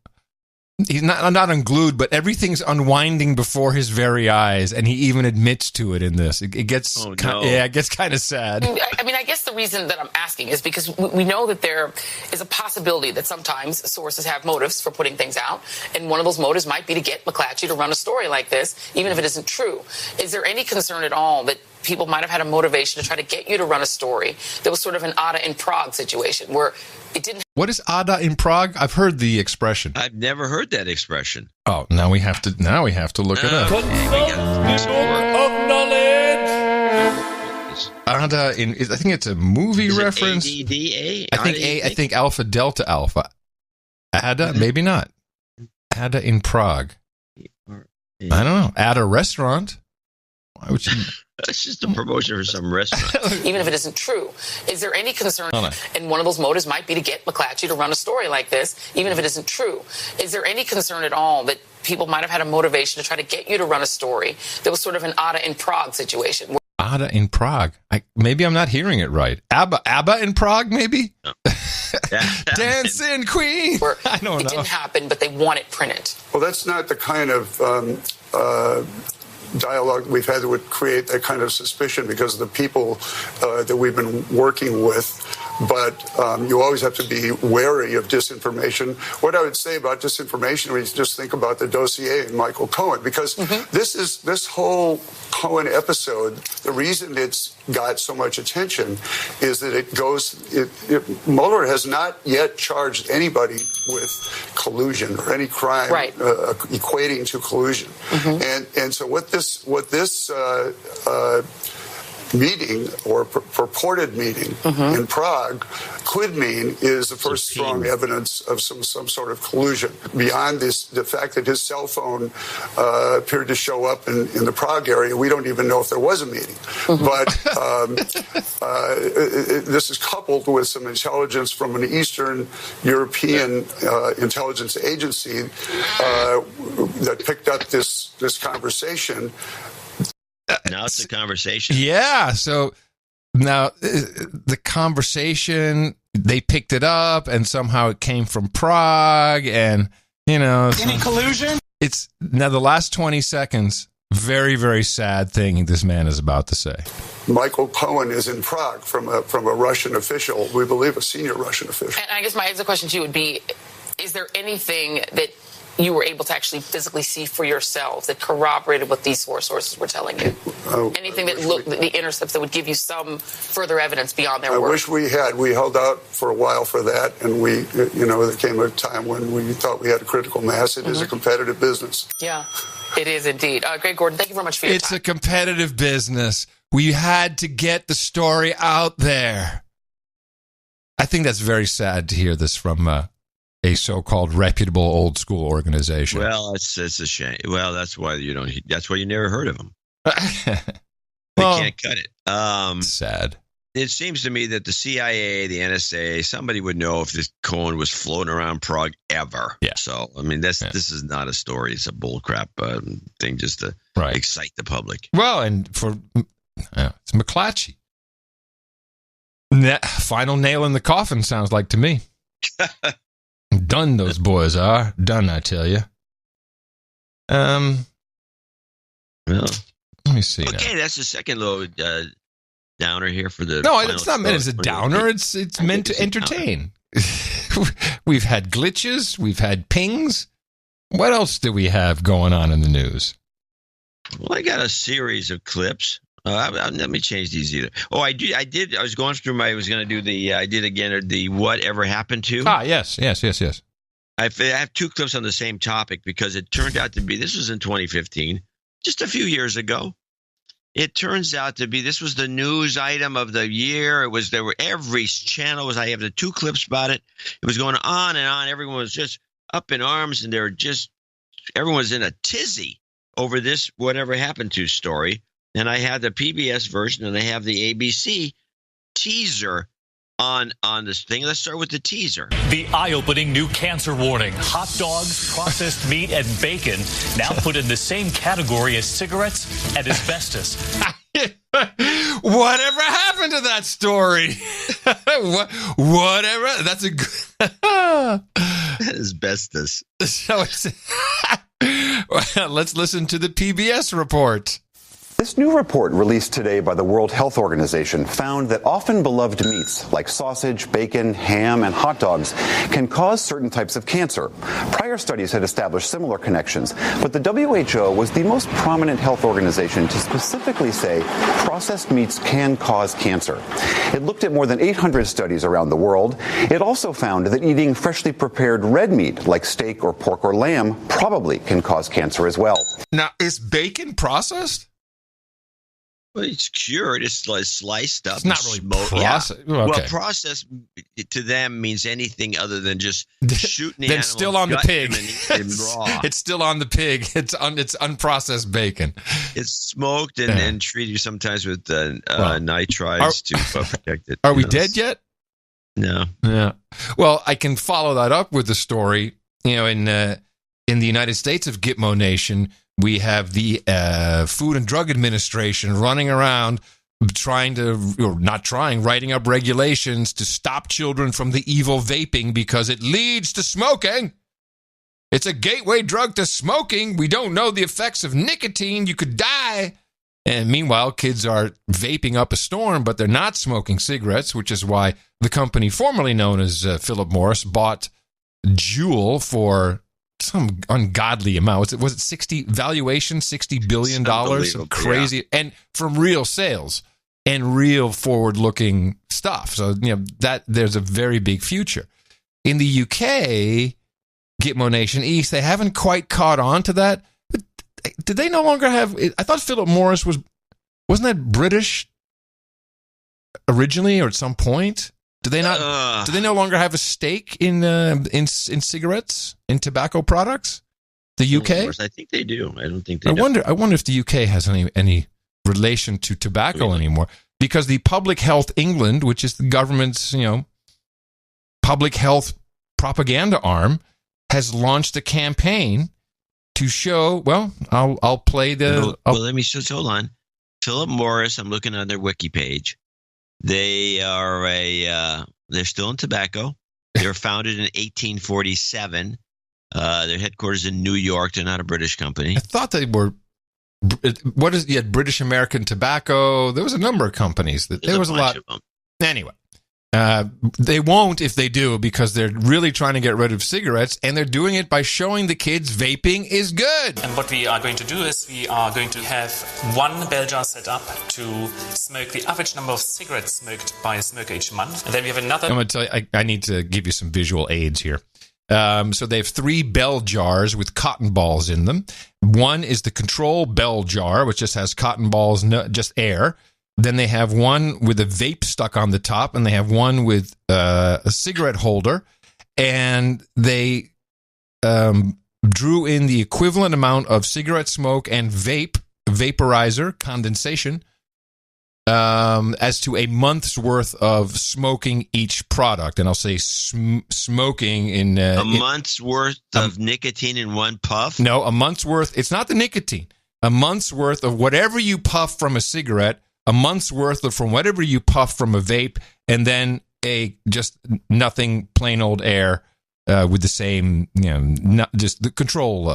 He's not unglued, but everything's unwinding before his very eyes, and he even admits to it in this. It gets, it gets kind of sad. I mean, I guess the reason that I'm asking is because we know that there is a possibility that sometimes sources have motives for putting things out, and one of those motives might be to get McClatchy to run a story like this, even if it isn't true. Is there any concern at all that people might have had a motivation to try to get you to run a story that was sort of an Ada in Prague situation, where it didn't... What is Ada in Prague? I've heard the expression. I've never heard that expression. Oh, now we have to look it up. Of knowledge. Ada in, I think it's a movie Is reference. ADDA? I think Alpha Delta Alpha. Ada, maybe not. Ada in Prague. I don't know. Ada restaurant. Why would you? That's just a promotion for some restaurant. Even if it isn't true, is there any concern? And one of those motives might be to get McClatchy to run a story like this, even if it isn't true. Is there any concern at all that people might have had a motivation to try to get you to run a story that was sort of an Ada in Prague situation? Ada in Prague. Maybe I'm not hearing it right. ABBA in Prague, maybe? No. Dancing Queen. I don't know. It didn't happen, but they want it printed. Well, that's not the kind of dialogue we've had that would create that kind of suspicion because of the people that we've been working with. But you always have to be wary of disinformation. What I would say about disinformation, we just think about the dossier and Michael Cohen, because this whole Cohen episode, the reason it's got so much attention is that Mueller has not yet charged anybody with collusion or any crime equating to collusion. And so what this meeting or purported meeting in Prague could mean is the first strong evidence of some sort of collusion. Beyond the fact that his cell phone appeared to show up in the Prague area, we don't even know if there was a meeting. But this is coupled with some intelligence from an Eastern European intelligence agency that picked up this conversation. Now it's a conversation. Yeah. So now the conversation, they picked it up and somehow it came from Prague and, any collusion? It's now the last 20 seconds. Very, very sad thing this man is about to say. Michael Cohen is in Prague from a Russian official, we believe a senior Russian official. And I guess my exit question to you would be, is there anything that you were able to actually physically see for yourselves that corroborated what these sources were telling you? Anything that looked, the intercepts that would give you some further evidence beyond their I word? wish we had. We held out for a while for that, and there came a time when we thought we had a critical mass. It is a competitive business. Yeah, it is indeed. Greg Gordon, thank you very much for your time. It's a competitive business. We had to get the story out there. I think that's very sad to hear this from a so-called reputable old school organization. Well, it's a shame. Well, that's why that's why you never heard of them. They can't cut it. Sad. It seems to me that the CIA, the NSA, somebody would know if this Cohen was floating around Prague ever. Yeah. So, I mean, this is not a story. It's a bullcrap thing just to excite the public. Well, and it's McClatchy. Final nail in the coffin, sounds like to me. Done, those boys are. Done, I tell you. Well, let me see. Okay, that's the second little downer here for the. No, it's not meant as a downer. It's meant to entertain. We've had glitches. We've had pings. What else do we have going on in the news? Well, I got a series of clips. Let me change these either. Oh, I did. I was going through I was going to do I did again the whatever happened to. Yes. I have two clips on the same topic because it turned out to be, this was in 2015, just a few years ago. It turns out to be, this was the news item of the year. Every channel I have the two clips about it. It was going on and on. Everyone was just up in arms and everyone was in a tizzy over this whatever happened to story. And I have the PBS version and I have the ABC teaser on this thing. Let's start with the teaser. The eye-opening new cancer warning. Hot dogs, processed meat, and bacon now put in the same category as cigarettes and asbestos. Whatever happened to that story? Whatever. That's a good... asbestos. So let's listen to the PBS report. This new report released today by the World Health Organization found that often beloved meats like sausage, bacon, ham, and hot dogs can cause certain types of cancer. Prior studies had established similar connections, but the WHO was the most prominent health organization to specifically say processed meats can cause cancer. It looked at more than 800 studies around the world. It also found that eating freshly prepared red meat like steak or pork or lamb probably can cause cancer as well. Now, is bacon processed? Well, it's cured. It's sliced up. It's not really processed. Yeah. Okay. Well, processed to them means anything other than just shooting the then animal. still on the pig. Raw. It's still on the pig. It's unprocessed bacon. It's smoked and treated sometimes with nitrites to protect it. Are we dead yet? No. Yeah. Well, I can follow that up with the story. In the United States of Gitmo Nation, we have the Food and Drug Administration running around writing up regulations to stop children from the evil vaping because it leads to smoking. It's a gateway drug to smoking. We don't know the effects of nicotine. You could die. And meanwhile, kids are vaping up a storm, but they're not smoking cigarettes, which is why the company formerly known as Philip Morris bought Juul for some ungodly amount. Was it $60 billion? Some crazy, yeah. And from real sales and real forward-looking stuff. So, that there's a very big future. In the UK, Gitmo Nation East, they haven't quite caught on to that. But did they no longer have, I thought Philip Morris wasn't that British? originally or at some point? Do they not? Do they no longer have a stake in cigarettes, in tobacco products? The UK? I think they do. I don't think they. I wonder if the UK has any relation to tobacco anymore, because the Public Health England, which is the government's public health propaganda arm, has launched a campaign to show. Well, I'll play the. Let me just hold on. Philip Morris. I'm looking on their wiki page. They are they're still in tobacco. They were founded in 1847. Their headquarters in New York. They're not a British company. I thought they were. You had British American Tobacco. There was a number of companies there was a lot. Of them. Anyway, they won't if they do, because they're really trying to get rid of cigarettes, and they're doing it by showing the kids vaping is good. And what we are going to do is we are going to have one bell jar set up to smoke the average number of cigarettes smoked by a smoker each month. And then we have another. I'm going to tell you, I need to give you some visual aids here. So they have 3 bell jars with cotton balls in them. One is the control bell jar, which just has cotton balls, just air. Then they have one with a vape stuck on the top, and they have one with a cigarette holder. And they drew in the equivalent amount of cigarette smoke and vaporizer, condensation, as to a month's worth of smoking each product. And I'll say smoking in... a month's worth of nicotine in one puff? No, a month's worth. It's not the nicotine. A month's worth of whatever you puff from a cigarette, a month's worth of from whatever you puff from a vape, and then just nothing, plain old air with the same, just the control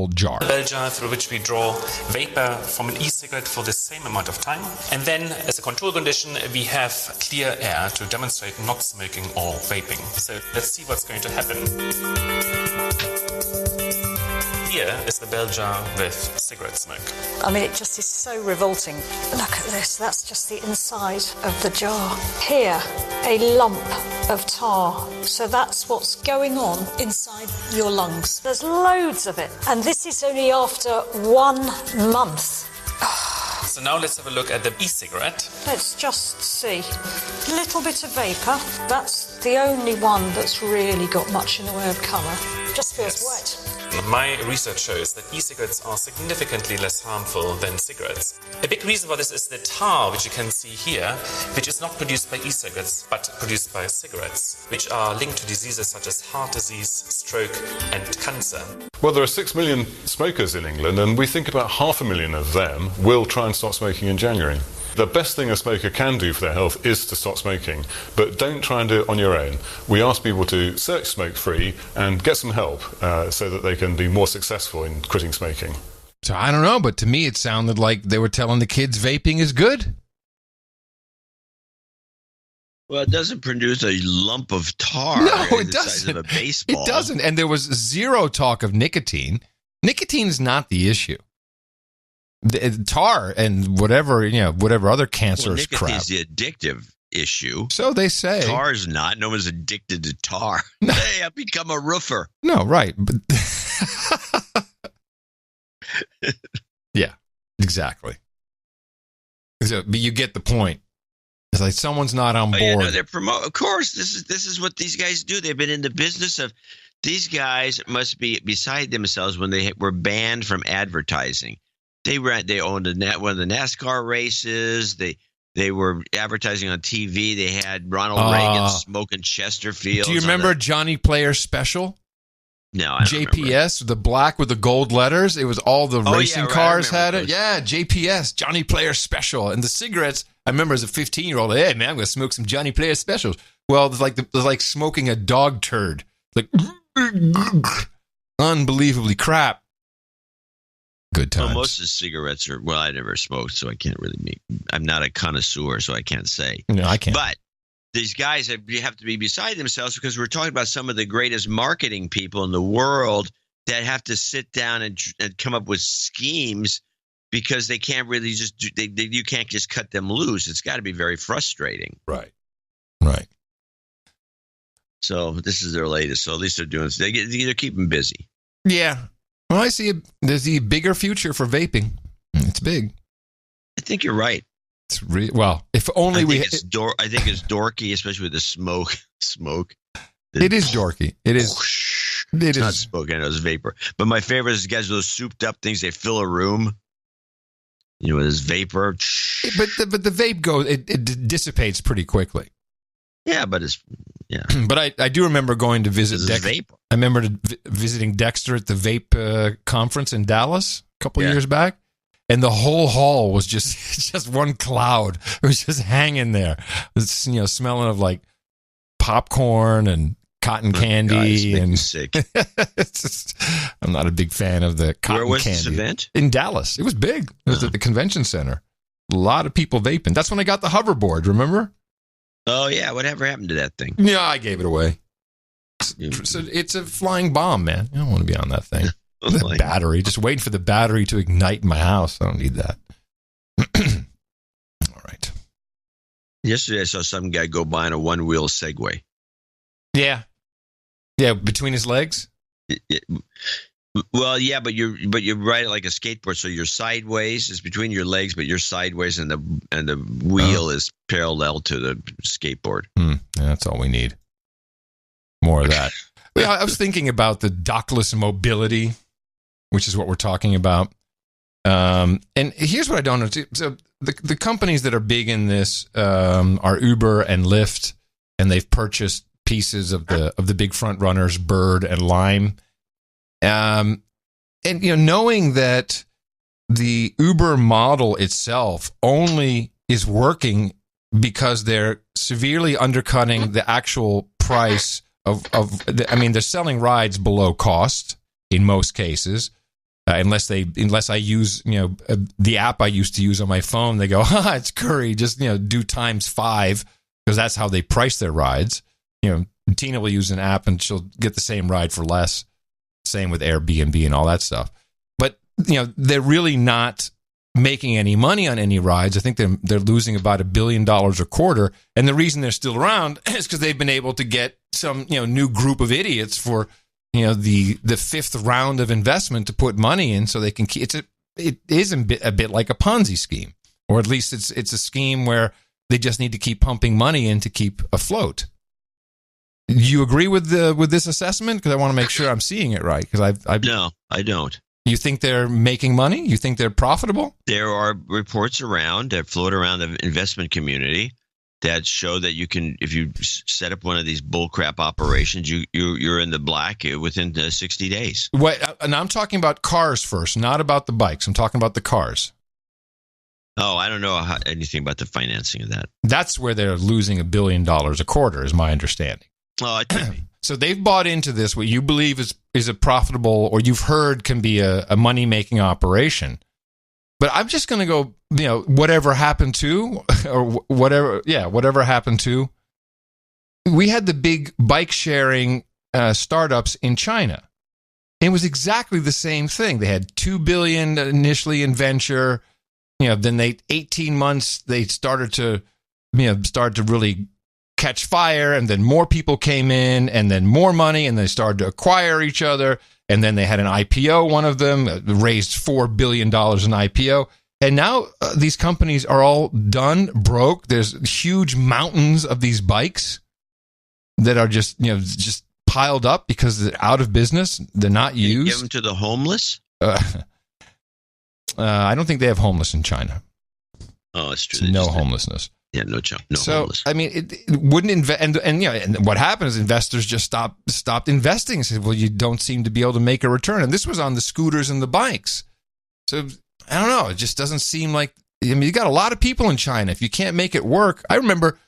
jar. The bell jar through which we draw vapor from an e-cigarette for the same amount of time. And then, as a control condition, we have clear air to demonstrate not smoking or vaping. So let's see what's going to happen. Here is the bell jar with cigarette smoke. I mean, it just is so revolting. Look at this. That's just the inside of the jar. Here, a lump of tar. So that's what's going on inside your lungs. There's loads of it. And this is only after 1 month. So now let's have a look at the e-cigarette. Let's just see. A little bit of vapour. That's the only one that's really got much in the way of colour. Just feels wet. My research shows that e-cigarettes are significantly less harmful than cigarettes. A big reason for this is the tar, which you can see here, which is not produced by e-cigarettes, but produced by cigarettes, which are linked to diseases such as heart disease, stroke, and cancer. Well, there are 6 million smokers in England, and we think about 500,000 of them will try and stop smoking in January. The best thing a smoker can do for their health is to stop smoking, but don't try and do it on your own. We ask people to search Smoke Free and get some help so that they can be more successful in quitting smoking. So I don't know, but to me it sounded like they were telling the kids vaping is good. Well, it doesn't produce a lump of tar. No, it the doesn't. Size of a baseball. It doesn't, and there was zero talk of nicotine. Nicotine is not the issue. The tar and whatever other cancerous crap. Nicotine is the addictive issue. So they say. Tar's not. No one's addicted to tar. Hey, I've become a roofer. No, right. But yeah, exactly. So, but you get the point. It's like someone's not on board. They're of course, this is what these guys do. They've been in the business of. These guys must be beside themselves when they were banned from advertising. They owned one of the NASCAR races. They were advertising on TV. They had Ronald Reagan smoking Chesterfield. Do you remember Johnny Player Special? No, I don't JPS, the black with the gold letters. It was all the racing cars had it. Yeah, JPS, Johnny Player Special. And the cigarettes, I remember as a 15-year-old, hey, man, I'm going to smoke some Johnny Player Specials. Well, it's like smoking a dog turd. Like, unbelievably crap. Good times. Well, most of the cigarettes are, I never smoked, so I can't really I'm not a connoisseur, so I can't say. No, I can't. But these guys have to be beside themselves because we're talking about some of the greatest marketing people in the world that have to sit down and come up with schemes because they can't really you can't just cut them loose. It's got to be very frustrating. Right. So this is their latest. So at least they're doing. They're keeping busy. Yeah. Well, I see there's a bigger future for vaping. It's big. I think you're right. It's well, if only I think it's dorky, especially with the smoke. It is dorky. It is. It's not smoke. I know it's vapor. But my favorite is guys with those souped up things. They fill a room. You know, there's vapor. But the vape goes. It dissipates pretty quickly. Yeah, but it's But I do remember going to visit Dexter. I remember visiting Dexter at the vape conference in Dallas a couple years back, and the whole hall was just one cloud. It was just hanging there. It's smelling of like popcorn and cotton candy. God, and sick. It's just, I'm not a big fan of the cotton candy. Where was this event? In Dallas. It was big. It was at the convention center. A lot of people vaping. That's when I got the hoverboard. Remember? Oh, yeah. Whatever happened to that thing? Yeah, I gave it away. It's a flying bomb, man. You don't want to be on that thing. The battery. Just waiting for the battery to ignite in my house. I don't need that. All right. Yesterday, I saw some guy go by on a one-wheel Segway. Yeah. Yeah, between his legs? Well, yeah, but you ride it like a skateboard, so you're sideways. It's between your legs, but you're sideways, and the wheel is parallel to the skateboard. Yeah, that's all we need. More of that. Yeah, I was thinking about the dockless mobility, which is what we're talking about. And here's what I don't know. So the companies that are big in this are Uber and Lyft, and they've purchased pieces of the big front runners, Bird and Lime. And knowing that the Uber model itself only is working because they're severely undercutting the actual price they're selling rides below cost in most cases, unless I use the app I used to use on my phone. They go, it's Curry, just do times 5, because that's how they price their rides. Tina will use an app and she'll get the same ride for less. Same with Airbnb and all that stuff. But they're really not making any money on any rides. I think they're losing about $1 billion a quarter. And the reason they're still around is because they've been able to get some new group of idiots for the fifth round of investment to put money in, so they can keep it is a bit like a Ponzi scheme, or at least it's a scheme where they just need to keep pumping money in to keep afloat. Do you agree with this assessment? Because I want to make sure I'm seeing it right. Because No, I don't. You think they're making money? You think they're profitable? There are reports around that float around the investment community that show that you can, if you set up one of these bullcrap operations, you're in the black within 60 days. Wait, and I'm talking about cars first, not about the bikes. I'm talking about the cars. Oh, I don't know anything about the financing of that. That's where they're losing $1 billion a quarter, is my understanding. Oh, it could be. So they've bought into this, what you believe is a profitable, or you've heard can be a money-making operation. But I'm just going to go, whatever happened to, or whatever happened to. We had the big bike sharing startups in China. It was exactly the same thing. They had $2 billion initially in venture. Then 18 months, they started to really catch fire, and then more people came in, and then more money, and they started to acquire each other, and then they had an IPO. One of them raised $4 billion in IPO, and now these companies are all done, broke. There's huge mountains of these bikes that are just piled up because they're out of business. They're not used. You give them to the homeless? I don't think they have homeless in China. Oh, it's true. No homelessness. Yeah, no homeless. I mean, it wouldn't invest, and what happened is investors just stopped investing. Said, well, you don't seem to be able to make a return, and this was on the scooters and the bikes. So I don't know. It just doesn't seem like. I mean, you got a lot of people in China. If you can't make it work, I remember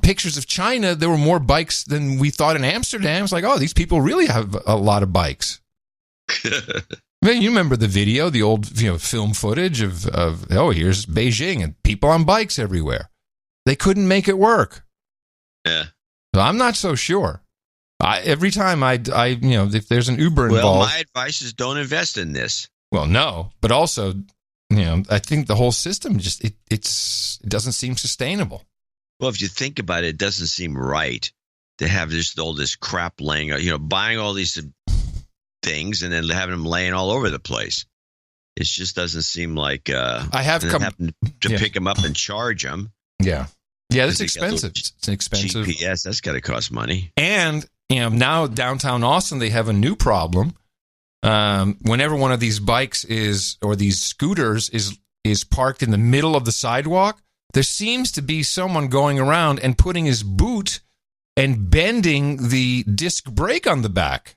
pictures of China. There were more bikes than we thought in Amsterdam. It's like, oh, these people really have a lot of bikes. Man, you remember the video, the old film footage of here's Beijing and people on bikes everywhere. They couldn't make it work. Yeah. So I'm not so sure. Every time I if there's an Uber involved. Well, my advice is don't invest in this. Well, no, but also, I think the whole system just it doesn't seem sustainable. Well, if you think about it, it doesn't seem right to have all this crap laying out. Buying all these things and then having them laying all over the place. It just doesn't seem like I have come to pick them up and charge them. Yeah. Yeah, it's expensive. It's expensive. GPS, that's got to cost money. And, now downtown Austin, they have a new problem. Whenever one of these bikes or these scooters is parked in the middle of the sidewalk, there seems to be someone going around and putting his boot and bending the disc brake on the back.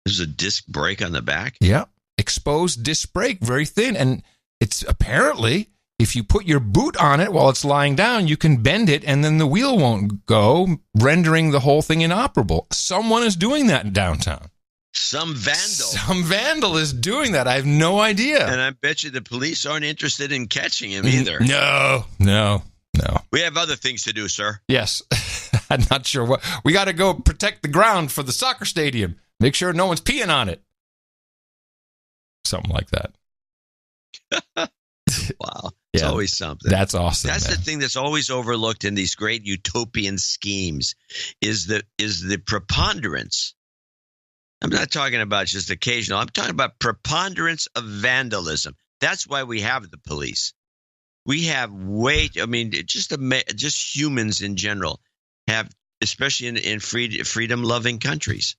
There's a disc brake on the back? Yeah. Exposed disc brake, very thin. And it's apparently, if you put your boot on it while it's lying down, you can bend it and then the wheel won't go, rendering the whole thing inoperable. Someone is doing that in downtown. Some vandal is doing that. I have no idea. And I bet you the police aren't interested in catching him either. No. We have other things to do, sir. Yes. I'm not sure what. We got to go protect the ground for the soccer stadium. Make sure no one's peeing on it. Something like that. Wow. It's always something. That's awesome. That's the thing that's always overlooked in these great utopian schemes is the preponderance. I'm not talking about just occasional. I'm talking about preponderance of vandalism. That's why we have the police. We have just humans in general have, especially in freedom-loving countries,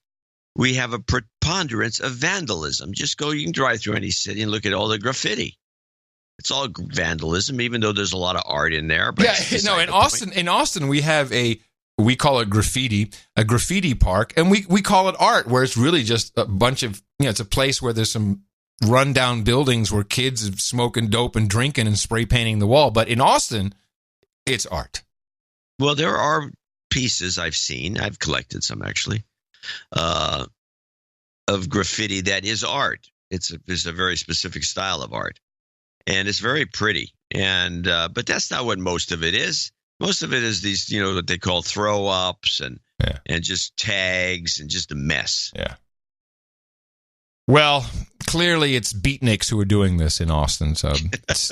we have a preponderance of vandalism. You can drive through any city and look at all the graffiti. It's all vandalism, even though there's a lot of art in there. But in Austin, we have we call it a graffiti park, and we call it art, where it's really just a bunch of, it's a place where there's some rundown buildings where kids are smoking dope and drinking and spray painting the wall. But in Austin, it's art. Well, there are pieces I've collected some actually, of graffiti that is art. It's a very specific style of art, and it's very pretty. And but that's not what most of it is. Most of it is these, what they call throw ups and just tags and just a mess. Yeah. Well, clearly it's beatniks who are doing this in Austin, so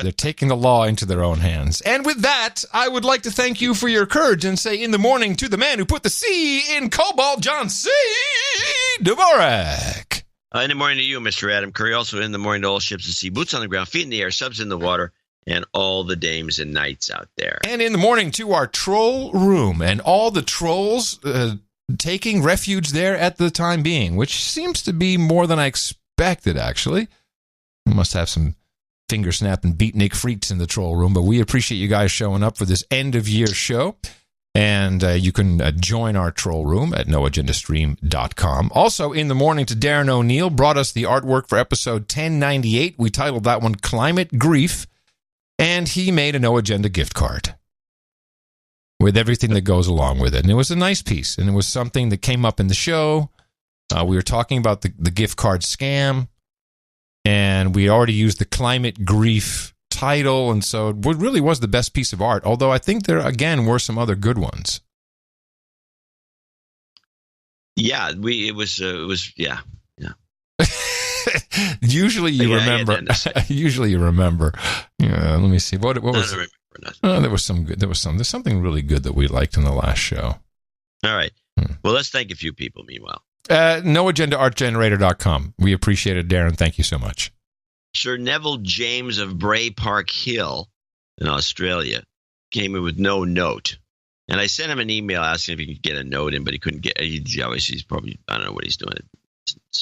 they're taking the law into their own hands. And with that, I would like to thank you for your courage and say in the morning to the man who put the C in cobalt, John C. Dvorak. In the morning to you, Mr. Adam Curry. Also in the morning to all ships at sea, boots on the ground, feet in the air, subs in the water, and all the dames and knights out there. And in the morning to our troll room and all the trolls taking refuge there at the time being, which seems to be more than I expected, actually. We must have some finger-snapping beatnik freaks in the troll room, but we appreciate you guys showing up for this end-of-year show. And you can join our troll room at noagendastream.com. Also, in the morning to Darren O'Neill, brought us the artwork for episode 1098. We titled that one Climate Grief. And he made a No Agenda gift card with everything that goes along with it. And it was a nice piece. And it was something that came up in the show. We were talking about the gift card scam. And we already used the Climate Grief title. And so it really was the best piece of art. Although I think there, again, were some other good ones. Yeah, it was. Usually you remember. Usually you remember. Let me see. What was? I don't remember. There was some good. There's something really good that we liked in the last show. All right. Well, let's thank a few people. Meanwhile, NoAgendaArtGenerator.com. We appreciate it, Darren. Thank you so much. Sir Neville James of Bray Park Hill in Australia came in with no note, and I sent him an email asking if he could get a note in, but he couldn't get. He's probably, I don't know what he's doing.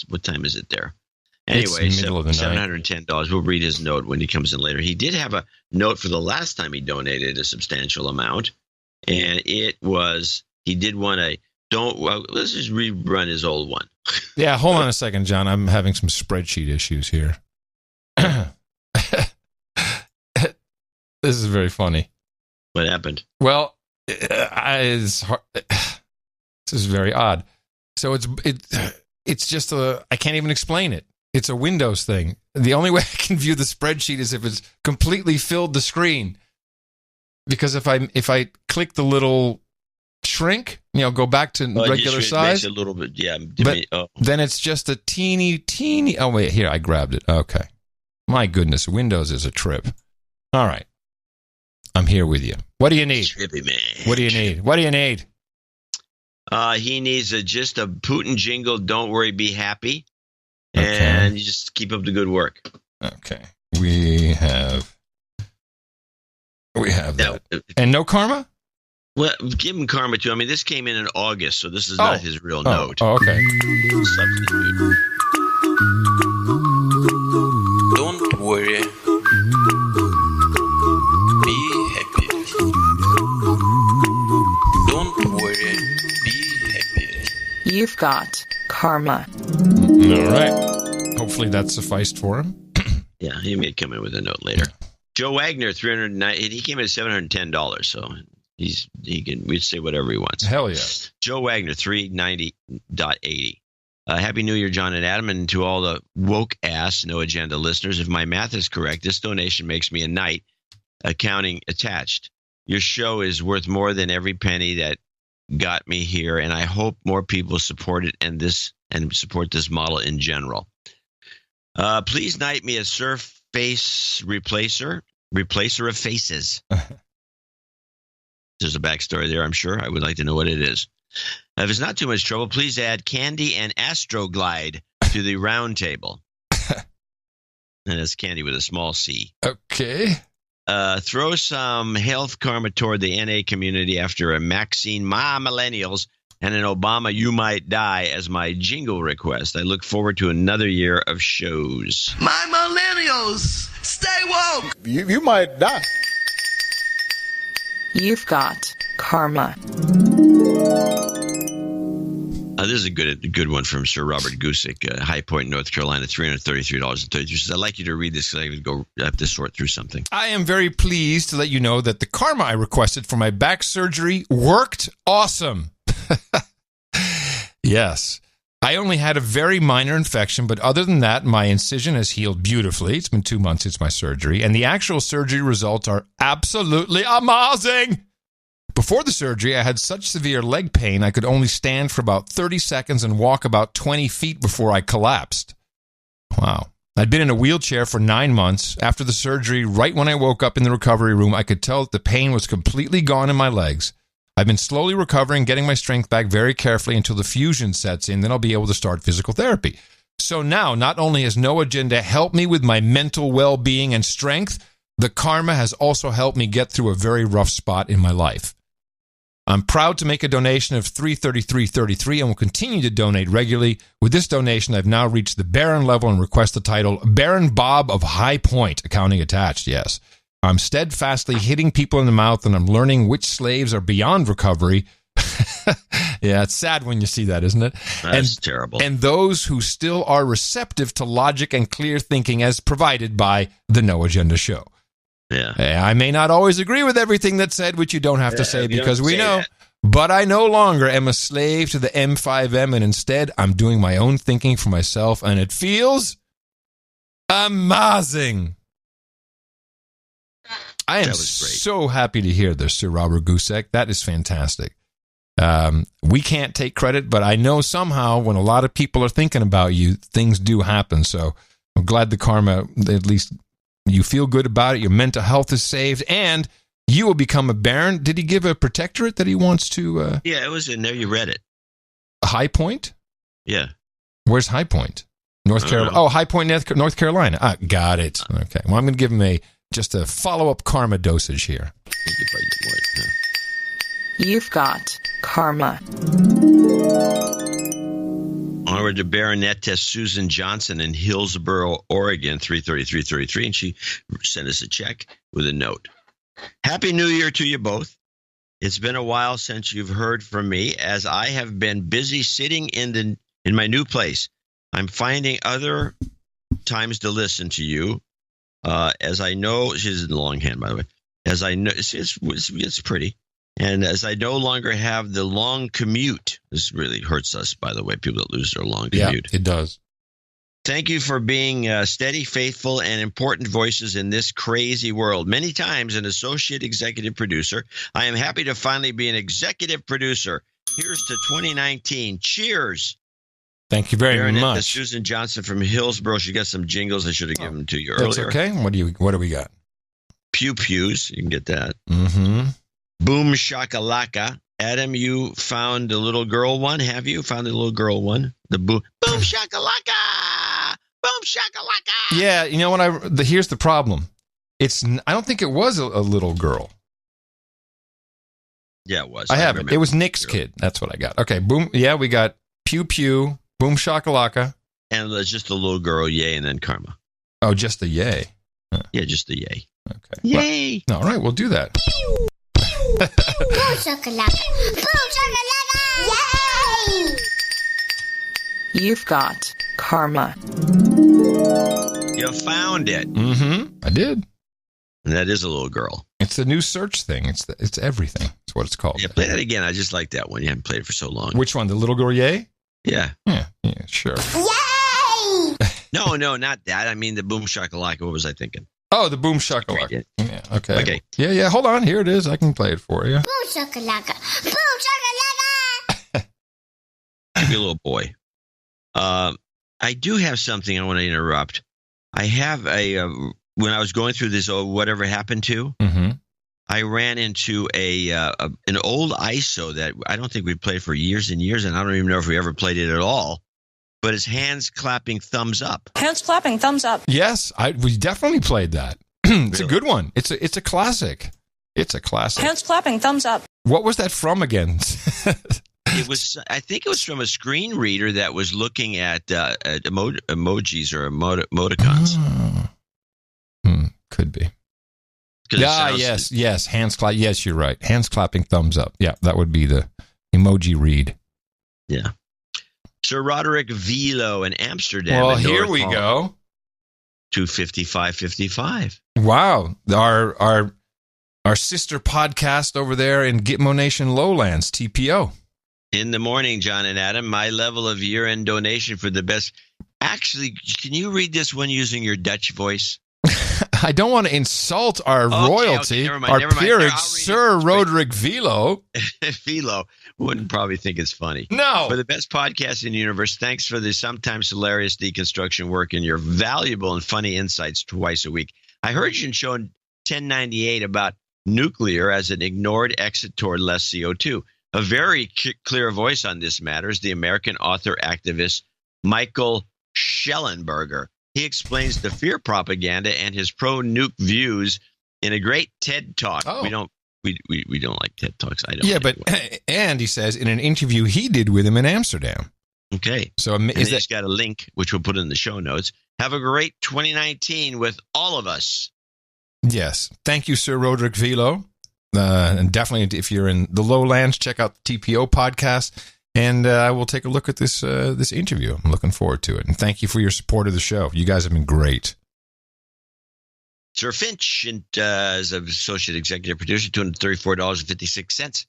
What time is it there? Anyway, $710. We'll read his note when he comes in later. He did have a note for the last time he donated a substantial amount, and it was he did want to let's just rerun his old one. Yeah, hold on a second, John. I'm having some spreadsheet issues here. This is very funny. What happened? Well, this is very odd. So it's just I can't even explain it. It's a Windows thing. The only way I can view the spreadsheet is if it's completely filled the screen. Because if I click the little shrink, go back to regular size. A little bit, yeah. Then it's just a teeny. Oh wait, here I grabbed it. Okay. My goodness, Windows is a trip. All right, I'm here with you. What do you need? Trippy man. What do you need? What do you need? He needs just a Putin jingle. Don't worry, be happy. And you just keep up the good work. Okay. We have that. And no karma? Well, give him karma, too. I mean, this came in August, so this is not his real note. Oh, okay. Substitute. Don't worry. Be happy. Don't worry. Be happy. You've got karma. All right. Hopefully that sufficed for him. Yeah, he may come in with a note later. Joe Wagner, $309. He came in at $710, so we'd say whatever he wants. Hell yeah. Joe Wagner, $390.80. Happy New Year, John and Adam, and to all the woke ass no agenda listeners. If my math is correct, this donation makes me a knight, accounting attached. Your show is worth more than every penny that got me here, and I hope more people support it and support this model in general. Please knight me a surface replacer of faces. There's a backstory there, I'm sure. I would like to know what it is. If it's not too much trouble, please add Candy and Astroglide to the round table. And it's Candy with a small C. Okay. Throw some health karma toward the NA community after a Maxine Ma Millennials and an Obama You Might Die as my jingle request. I look forward to another year of shows. My millennials, stay woke. You might die. You've got karma. This is a good one from Sir Robert Gusick, High Point, North Carolina, $333.33. I'd like you to read this because I have to sort through something. I am very pleased to let you know that the karma I requested for my back surgery worked awesome. Yes. I only had a very minor infection, but other than that, my incision has healed beautifully. It's been 2 months since my surgery, and the actual surgery results are absolutely amazing. Before the surgery, I had such severe leg pain, I could only stand for about 30 seconds and walk about 20 feet before I collapsed. Wow. I'd been in a wheelchair for 9 months. After the surgery, right when I woke up in the recovery room, I could tell that the pain was completely gone in my legs. I've been slowly recovering, getting my strength back very carefully until the fusion sets in. Then I'll be able to start physical therapy. So now, not only has No Agenda helped me with my mental well-being and strength, the karma has also helped me get through a very rough spot in my life. I'm proud to make a donation of $333.33 and will continue to donate regularly. With this donation, I've now reached the Baron level and request the title Baron Bob of High Point, accounting attached, yes. I'm steadfastly hitting people in the mouth, and I'm learning which slaves are beyond recovery. Yeah, it's sad when you see that, isn't it? That's terrible. And those who still are receptive to logic and clear thinking as provided by the No Agenda Show. Yeah. I may not always agree with everything that's said, which you don't have to say because we know. That. But I no longer am a slave to the M5M, and instead I'm doing my own thinking for myself, and it feels amazing. I am so happy to hear this, Sir Robert Gusick. That is fantastic. We can't take credit, but I know somehow when a lot of people are thinking about you, things do happen. So I'm glad the karma, at least you feel good about it. Your mental health is saved, and you will become a baron. Did he give a protectorate that he wants to? Yeah, it was in there. You read it. High Point? Yeah. Where's High Point? North Carolina. Oh, High Point, North Carolina. Got it. Okay. Well, I'm going to give him just a follow-up karma dosage here. You've got karma. Onward to Baronetess Susan Johnson in Hillsboro, Oregon, $333.33, and she sent us a check with a note. Happy New Year to you both. It's been a while since you've heard from me, as I have been busy sitting in my new place. I'm finding other times to listen to you. As I know, she's in the longhand, by the way. As I know, it's pretty. And as I no longer have the long commute, this really hurts us, by the way, people that lose their long commute. Yeah, it does. Thank you for being steady, faithful, and important voices in this crazy world. Many times an associate executive producer. I am happy to finally be an executive producer. Here's to 2019. Cheers. Thank you very much. Susan Johnson from Hillsboro. She got some jingles. I should have given them to you earlier. That's okay. What do we got? Pew Pews. You can get that. Mm-hmm. Boom Shakalaka. Adam, you found the little girl one, have you? Found the little girl one? The boom Shakalaka. shakalaka. Yeah, you know what? Here's the problem. I don't think it was a little girl. Yeah, it was. I have it. It was Nick's kid. That's what I got. Okay, boom. Yeah, we got pew pew, boom shakalaka. And there's just a little girl, yay, and then karma. Oh, just a yay. Huh. Yeah, just a yay. Okay. Yay. Well, all right, we'll do that. Boom shakalaka. Boom shakalaka. Yay! You've got karma. You found it. Mm-hmm. I did. And that is a little girl. It's the new search thing. It's everything. It's what it's called. Yeah, play that again. I just like that one. You haven't played it for so long. Which one? The little girl yay? Yeah. Yeah, sure. Yay! No, not that. I mean the boom shakalaka. What was I thinking? Oh, the boom shakalaka. Yeah, okay. Okay. Yeah, hold on. Here it is. I can play it for you. Boom shakalaka. Boom shakalaka. Give me a little boy. I do have something I want to interrupt. I have when I was going through this whatever happened to, I ran into an old ISO that I don't think we played for years and years, and I don't even know if we ever played it at all. But it's hands clapping thumbs up. Hands clapping thumbs up. Yes, we definitely played that. It's a good one. It's a classic. It's a classic. Hands clapping thumbs up. What was that from again? It was. I think it was from a screen reader that was looking at emojis or emoticons. Could be. Yeah. Yes. Hands clap. Yes, you're right. Hands clapping thumbs up. Yeah, that would be the emoji read. Yeah. Sir Roderick Velo in Amsterdam. Well, here we go. 255.55. Wow. Our sister podcast over there in Gitmo Nation Lowlands, TPO. In the morning, John and Adam, my level of year-end donation for the best. Actually, can you read this one using your Dutch voice? I don't want to insult our royalty, our peerage, Sir Roderick Velo. Velo wouldn't probably think it's funny. No. For the best podcast in the universe, thanks for the sometimes hilarious deconstruction work and your valuable and funny insights twice a week. I heard you in show 1098 about nuclear as an ignored exit toward less CO2. A very clear voice on this matter is the American author-activist Michael Schellenberger. He explains the fear propaganda and his pro-nuke views in a great TED Talk. Oh. We don't like TED Talks. I don't. Yeah, but and he says in an interview he did with him in Amsterdam. Okay. So he's got a link which we'll put in the show notes. Have a great 2019 with all of us. Yes, thank you, Sir Roderick Velo, and definitely if you're in the Lowlands, check out the TPO podcast. And I will take a look at this interview. I'm looking forward to it. And thank you for your support of the show. You guys have been great. Sir Finch, as an associate executive producer, $234.56.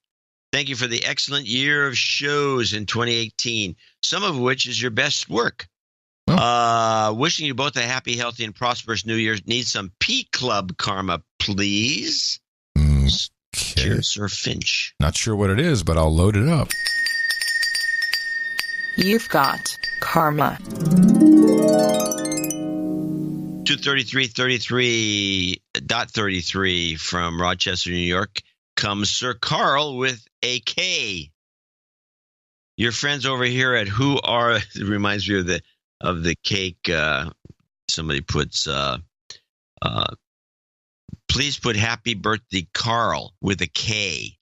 Thank you for the excellent year of shows in 2018, some of which is your best work. Wishing you both a happy, healthy, and prosperous New Year. Need some P Club karma, please. Okay. Sir Finch. Not sure what it is, but I'll load it up. You've got karma. 233.33 from Rochester, New York comes Sir Carl with a K. Your friends over here at Who Are, it reminds me of the cake. Somebody puts, please put happy birthday Carl with a K.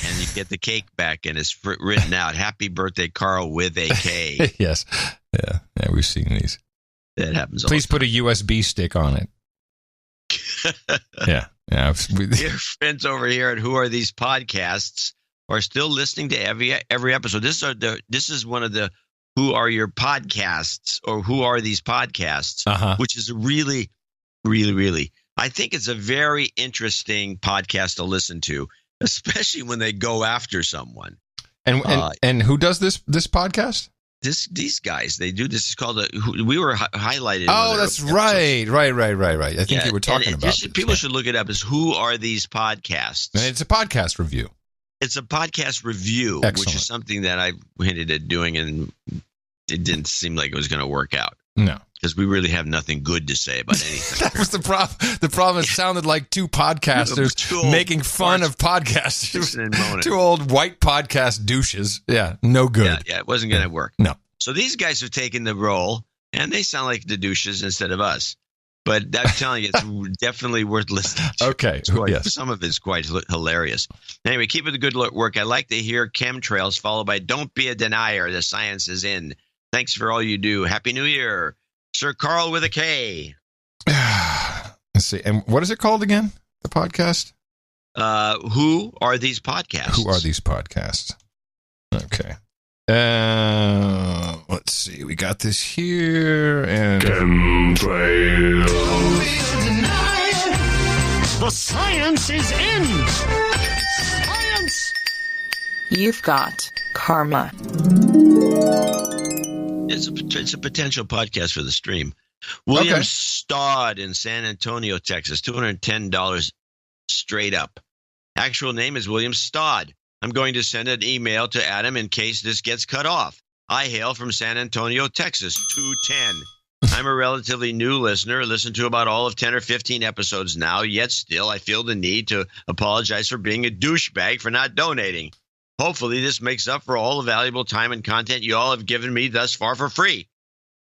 And you get the cake back, and it's written out, happy birthday, Carl, with a K. Yes. Yeah, we've seen these. That happens all Please the time. put a USB stick on it. Yeah. Your friends over here at Who Are These Podcasts are still listening to every episode. This is one of the Who Are Your Podcasts, or Who Are These Podcasts, which is really, really, really, I think it's a very interesting podcast to listen to, especially when they go after someone. And who does this podcast? These guys, they do this. It's called we were highlighted. Oh, that's right. I think you were talking about this. People should look it up. Is Who Are These Podcasts? And it's a podcast review. It's a podcast review, which is something that I hinted at doing, and it didn't seem like it was going to work out. No. Because we really have nothing good to say about anything. That was the problem. The problem, it sounded like two podcasters making fun of podcasters. Two old white podcast douches. Yeah, no good. Yeah, it wasn't going to work. No. So these guys have taken the role And they sound like the douches instead of us. But I'm telling you, it's definitely worth listening to. Okay. Yes. Some of it's quite hilarious. Anyway, keep up the good work. I like to hear chemtrails followed by don't be a denier. The science is in. Thanks for all you do. Happy New Year. Sir Carl with a K. Let's see. And what is it called again? The podcast? Who are these podcasts? Who are these podcasts? Okay. Let's see. We got this here and chemtrail. The science is in. Science. You've got karma. It's a potential podcast for the stream. William Stodd in San Antonio, Texas, $210 straight up. Actual name is William Stodd. I'm going to send an email to Adam in case this gets cut off. I hail from San Antonio, Texas, 210. I'm a relatively new listener. Listen to about all of 10 or 15 episodes now, yet still I feel the need to apologize for being a douchebag for not donating. Hopefully this makes up for all the valuable time and content you all have given me thus far for free.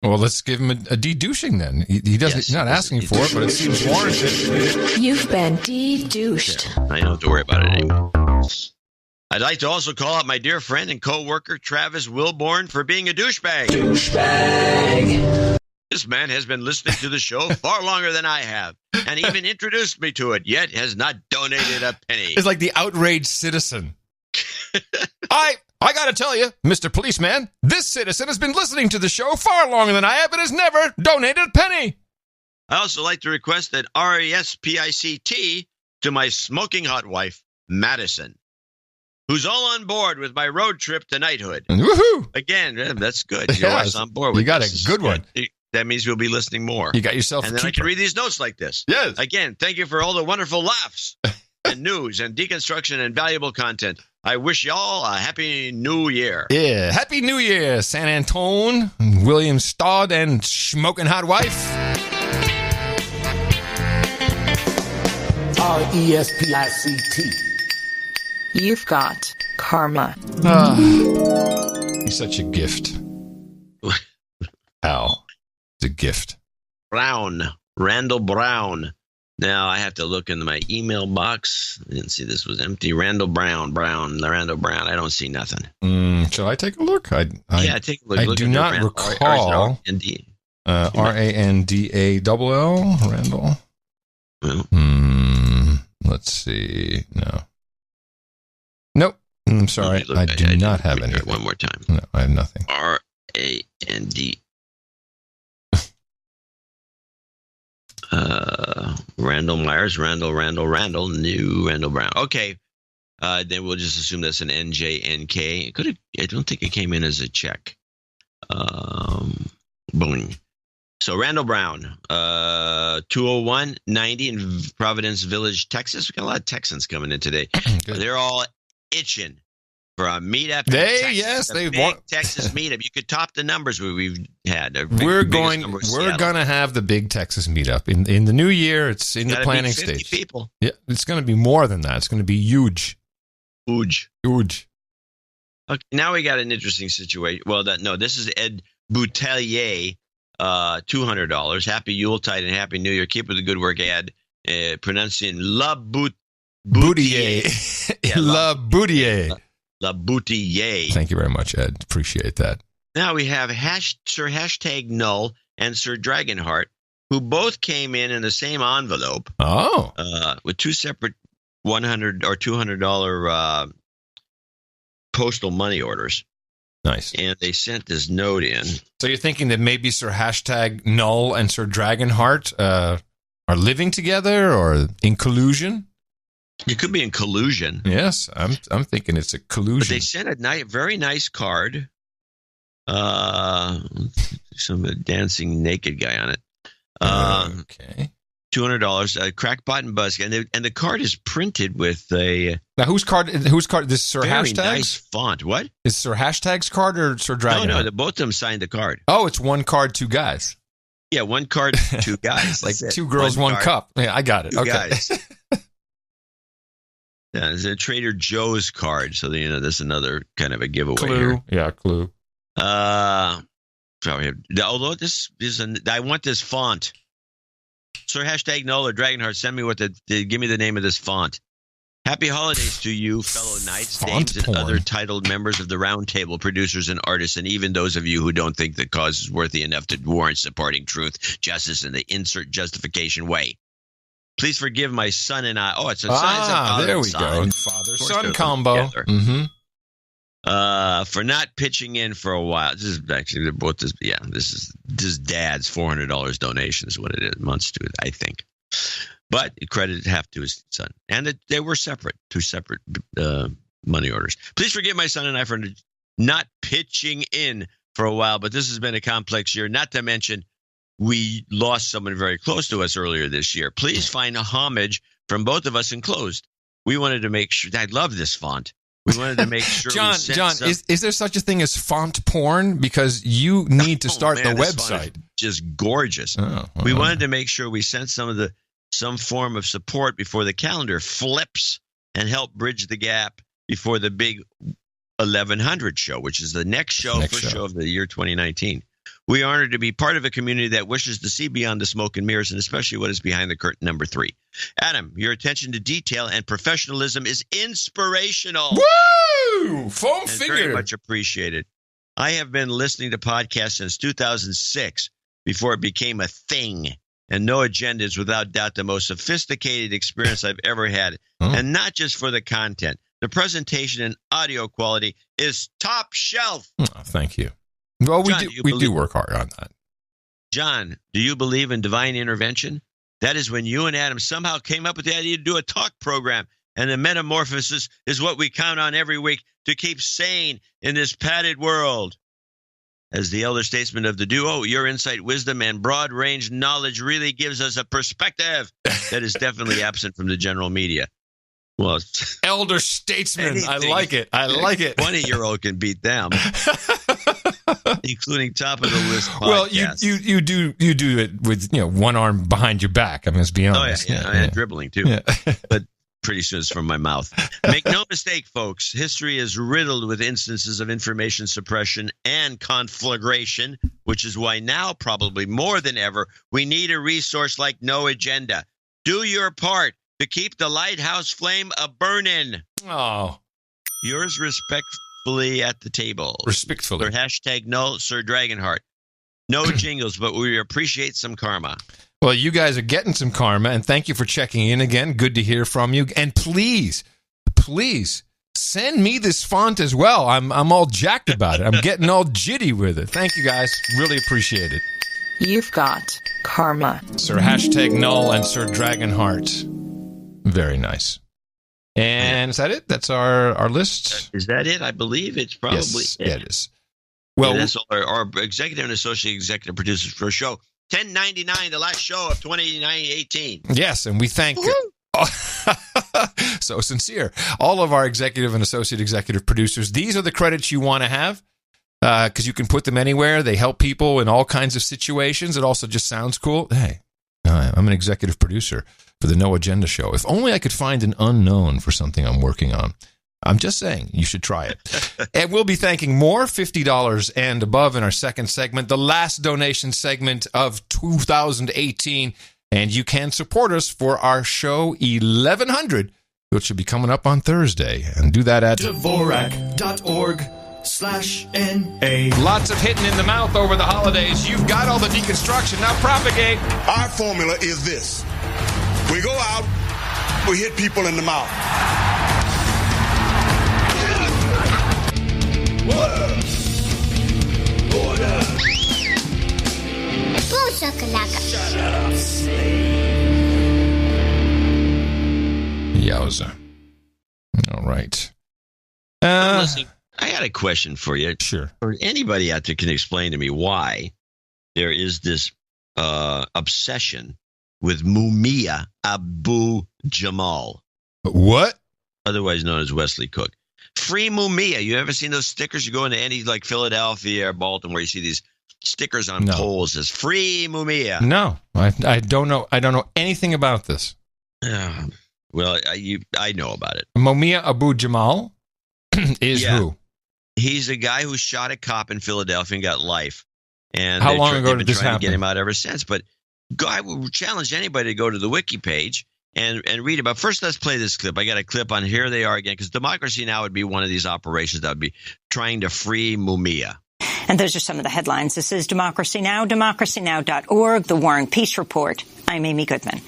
Well, let's give him a de-douching then. He doesn't. He's not asking for it, but it seems warranted. You've been de-douched. I don't have to worry about it anymore. I'd like to also call out my dear friend and co-worker Travis Wilborn for being a douchebag. Douchebag. This man has been listening to the show far longer than I have, and even introduced me to it, yet has not donated a penny. It's like the outraged citizen. I got to tell you, Mr. Policeman, this citizen has been listening to the show far longer than I have and has never donated a penny. I also like to request that RESPICT to my smoking hot wife, Madison, who's all on board with my road trip to knighthood. Woohoo! Again, that's good. You're Yes. on board with You got this. a good one. That means we'll be listening more. You got yourself and a then I keeper. can read these notes like this. Yes. Again, thank you for all the wonderful laughs and news and deconstruction and valuable content. I wish y'all a happy new year. Yeah, happy New Year, San Antone, William Stodd, and smoking hot wife. RESPICT. You've got karma. He's such a gift. Al, it's a gift. Randall Brown. Now I have to look into my email box. I didn't see this was empty. Randall Brown. I don't see nothing. Shall I take a look? Take a look. I Look do into not Randall. recall. Randall. Randall. Let's see. No. Nope. I'm sorry. I do not have anything. One more time. No, I have nothing. RAND. Randall Myers, Randall, new Randall Brown. Okay. Then we'll just assume that's an NJNK. I don't think it came in as a check. Boom. So Randall Brown, 201-90 in Providence Village, Texas. We got a lot of Texans coming in today. They're all itching for a meetup. Texas meetup. You could top the numbers we've had. We're gonna have the big Texas meetup in the new year. It's in the planning 50 stage. People. Yeah, it's going to be more than that. It's going to be huge. Huge. Okay, now we got an interesting situation. Well, this is Ed Boutelier, $200. Happy Yuletide and Happy New Year. Keep up the good work, Ed. Pronouncing La Boutier. La Boutier. La Boutier. Thank you very much, Ed. Appreciate that. Now we have Sir Hashtag Null and Sir Dragonheart, who both came in the same envelope. Oh. With two separate $100 or $200 postal money orders. Nice. And they sent this note in. So you're thinking that maybe Sir Hashtag Null and Sir Dragonheart are living together or in collusion? It could be in collusion. Yes, I'm thinking it's a collusion. But they sent a very nice card. Some dancing naked guy on it. Okay. $200. Crackpot and Buzz, and the card is printed with a. Now whose card? This Sir very Hashtag's nice font. What is Sir Hashtag's card or Sir Dragon? No, both of them signed the card. Oh, it's one card, two guys. Yeah, one card, two guys. Like two girls, one cup. Yeah, I got it. Two okay. guys. Yeah, it's a Trader Joe's card, so that's another kind of a giveaway Clue. here. Yeah, clue. Although this is I want this font. Sir #Noel or Dragonheart, send me give me the name of this font. Happy holidays to you, fellow knights, dames, and other titled members of the round table, producers and artists, and even those of you who don't think the cause is worthy enough to warrant supporting truth, justice, and the insert justification way. Please forgive my son and I. Oh, it's a son. There we go. Father-son combo. For not pitching in for a while. This is actually both. This is Dad's $400 donation is what it amounts to, I think. But credit half to his son, and they were two separate money orders. Please forgive my son and I for not pitching in for a while, but this has been a complex year. Not to mention, we lost someone very close to us earlier this year. Please find a homage from both of us enclosed. We wanted to make sure. I love this font. We wanted to make sure. John, is there such a thing as font porn? Because you need to start the website. Just gorgeous. We wanted to make sure we sent some form of support before the calendar flips and help bridge the gap before the big 1100 show, which is the next show of the year 2019. We are honored to be part of a community that wishes to see beyond the smoke and mirrors, and especially what is behind the curtain, number 3. Adam, your attention to detail and professionalism is inspirational. Woo! Foam figure. Very much appreciated. I have been listening to podcasts since 2006, before it became a thing. And No Agenda is without doubt the most sophisticated experience I've ever had. And not just for the content. The presentation and audio quality is top shelf. Thank you. Well, John, we do work hard on that. John, do you believe in divine intervention? That is when you and Adam somehow came up with the idea to do a talk program. And the metamorphosis is what we count on every week to keep sane in this padded world. As the elder statesman of the duo, your insight, wisdom, and broad-range knowledge really gives us a perspective that is definitely absent from the general media. Well, elder statesman, I like it. 20-year-old can beat them, including top of the list podcasts. Well, you do it with one arm behind your back. I mean, let's be honest. And dribbling too. Yeah. But pretty soon it's from my mouth. Make no mistake, folks. History is riddled with instances of information suppression and conflagration, which is why now, probably more than ever, we need a resource like No Agenda. Do your part to keep the lighthouse flame a-burning. Oh. Yours respectfully at the table. Respectfully. For #Null, Sir Dragonheart. No jingles, but we appreciate some karma. Well, you guys are getting some karma, and thank you for checking in again. Good to hear from you. And please send me this font as well. I'm all jacked about it. I'm getting all jitty with it. Thank you, guys. Really appreciate it. You've got karma. Sir #Null and Sir Dragonheart. Very nice. And is that it? That's our list? Is that it? I believe it's probably it. Yeah, it is. Well, that's our executive and associate executive producers for a show. 1099, the last show of 2018. Yes, and we thank so sincere. All of our executive and associate executive producers. These are the credits you want to have because you can put them anywhere. They help people in all kinds of situations. It also just sounds cool. Hey, I'm an executive producer for the No Agenda show. If only I could find an unknown for something I'm working on. I'm just saying, you should try it. And we'll be thanking more $50 and above in our second segment, the last donation segment of 2018. And you can support us for our show 1100, which should be coming up on Thursday. And do that at Dvorak.org/NA. Lots of hitting in the mouth over the holidays. You've got all the deconstruction. Now propagate. Our formula is this. We go out, we hit people in the mouth. Order! Boom shakalaka. Shut up, slave. Yowza. All right. Listen, I got a question for you. Sure. Or anybody out there can explain to me why there is this obsession with Mumia Abu Jamal. What? Otherwise known as Wesley Cook. Free Mumia. You ever seen those stickers? You go into any like Philadelphia or Baltimore, you see these stickers on poles as free Mumia. No, I don't know. I don't know anything about this. Well, I know about it. Mumia Abu Jamal is who? He's a guy who shot a cop in Philadelphia and got life. And how long ago they've did been this trying to get happen? him out ever since. But I would challenge anybody to go to the wiki page and read about. First, let's play this clip. I got a clip on Here They Are Again, because Democracy Now! Would be one of these operations that would be trying to free Mumia. And those are some of the headlines. This is Democracy Now!, democracynow.org, The War and Peace Report. I'm Amy Goodman.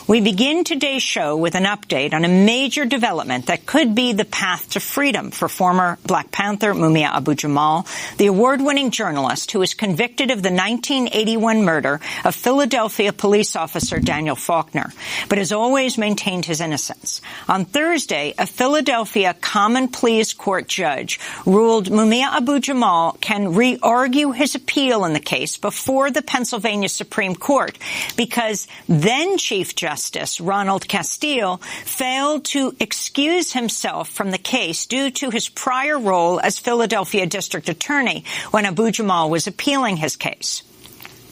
We begin today's show with an update on a major development that could be the path to freedom for former Black Panther Mumia Abu-Jamal, the award-winning journalist who was convicted of the 1981 murder of Philadelphia police officer Daniel Faulkner, but has always maintained his innocence. On Thursday, a Philadelphia Common Pleas Court judge ruled Mumia Abu-Jamal can re-argue his appeal in the case before the Pennsylvania Supreme Court because then Chief Justice Ronald Castile failed to excuse himself from the case due to his prior role as Philadelphia District Attorney when Abu-Jamal was appealing his case.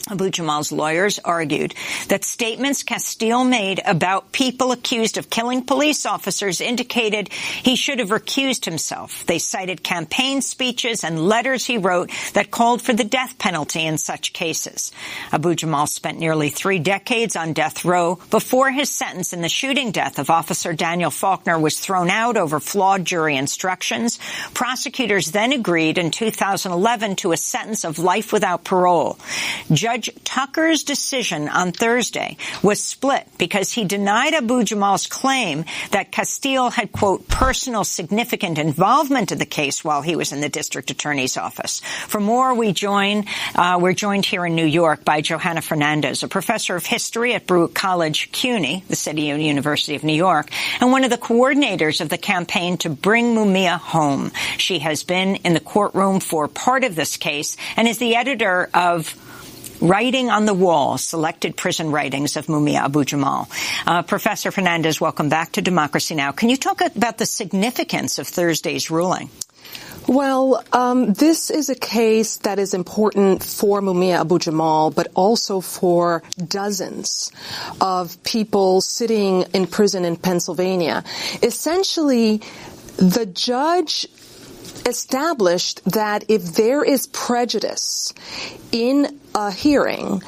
Abu-Jamal's lawyers argued that statements Castile made about people accused of killing police officers indicated he should have recused himself. They cited campaign speeches and letters he wrote that called for the death penalty in such cases. Abu-Jamal spent nearly 3 decades on death row before his sentence in the shooting death of Officer Daniel Faulkner was thrown out over flawed jury instructions. Prosecutors then agreed in 2011 to a sentence of life without parole. Judge Tucker's decision on Thursday was split because he denied Abu-Jamal's claim that Castile had, quote, personal significant involvement in the case while he was in the district attorney's office. For more, we're joined here in New York by Johanna Fernandez, a professor of history at Baruch College, CUNY, the City and University of New York, and one of the coordinators of the campaign to bring Mumia home. She has been in the courtroom for part of this case and is the editor of Writing on the Wall, Selected Prison Writings of Mumia Abu-Jamal. Professor Fernandez, welcome back to Democracy Now! Can you talk about the significance of Thursday's ruling? Well, this is a case that is important for Mumia Abu-Jamal, but also for dozens of people sitting in prison in Pennsylvania. Essentially, the judge established that if there is prejudice in a hearing,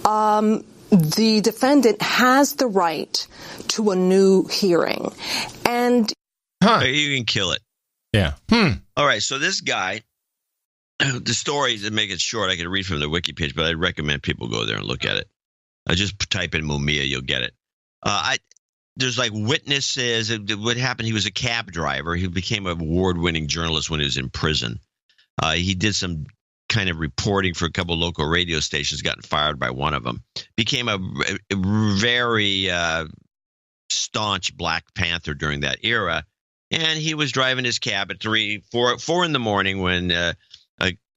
the defendant has the right to a new hearing. And you can kill it. Yeah. All right. So this guy, the story, to make it short, I could read from the wiki page, but I'd recommend people go there and look at it. Just type in Mumia, you'll get it. There's like witnesses. What happened? He was a cab driver. He became an award-winning journalist when he was in prison. He did some kind of reporting for a couple of local radio stations, gotten fired by one of them. Became a very staunch Black Panther during that era. And he was driving his cab at 4 in the morning when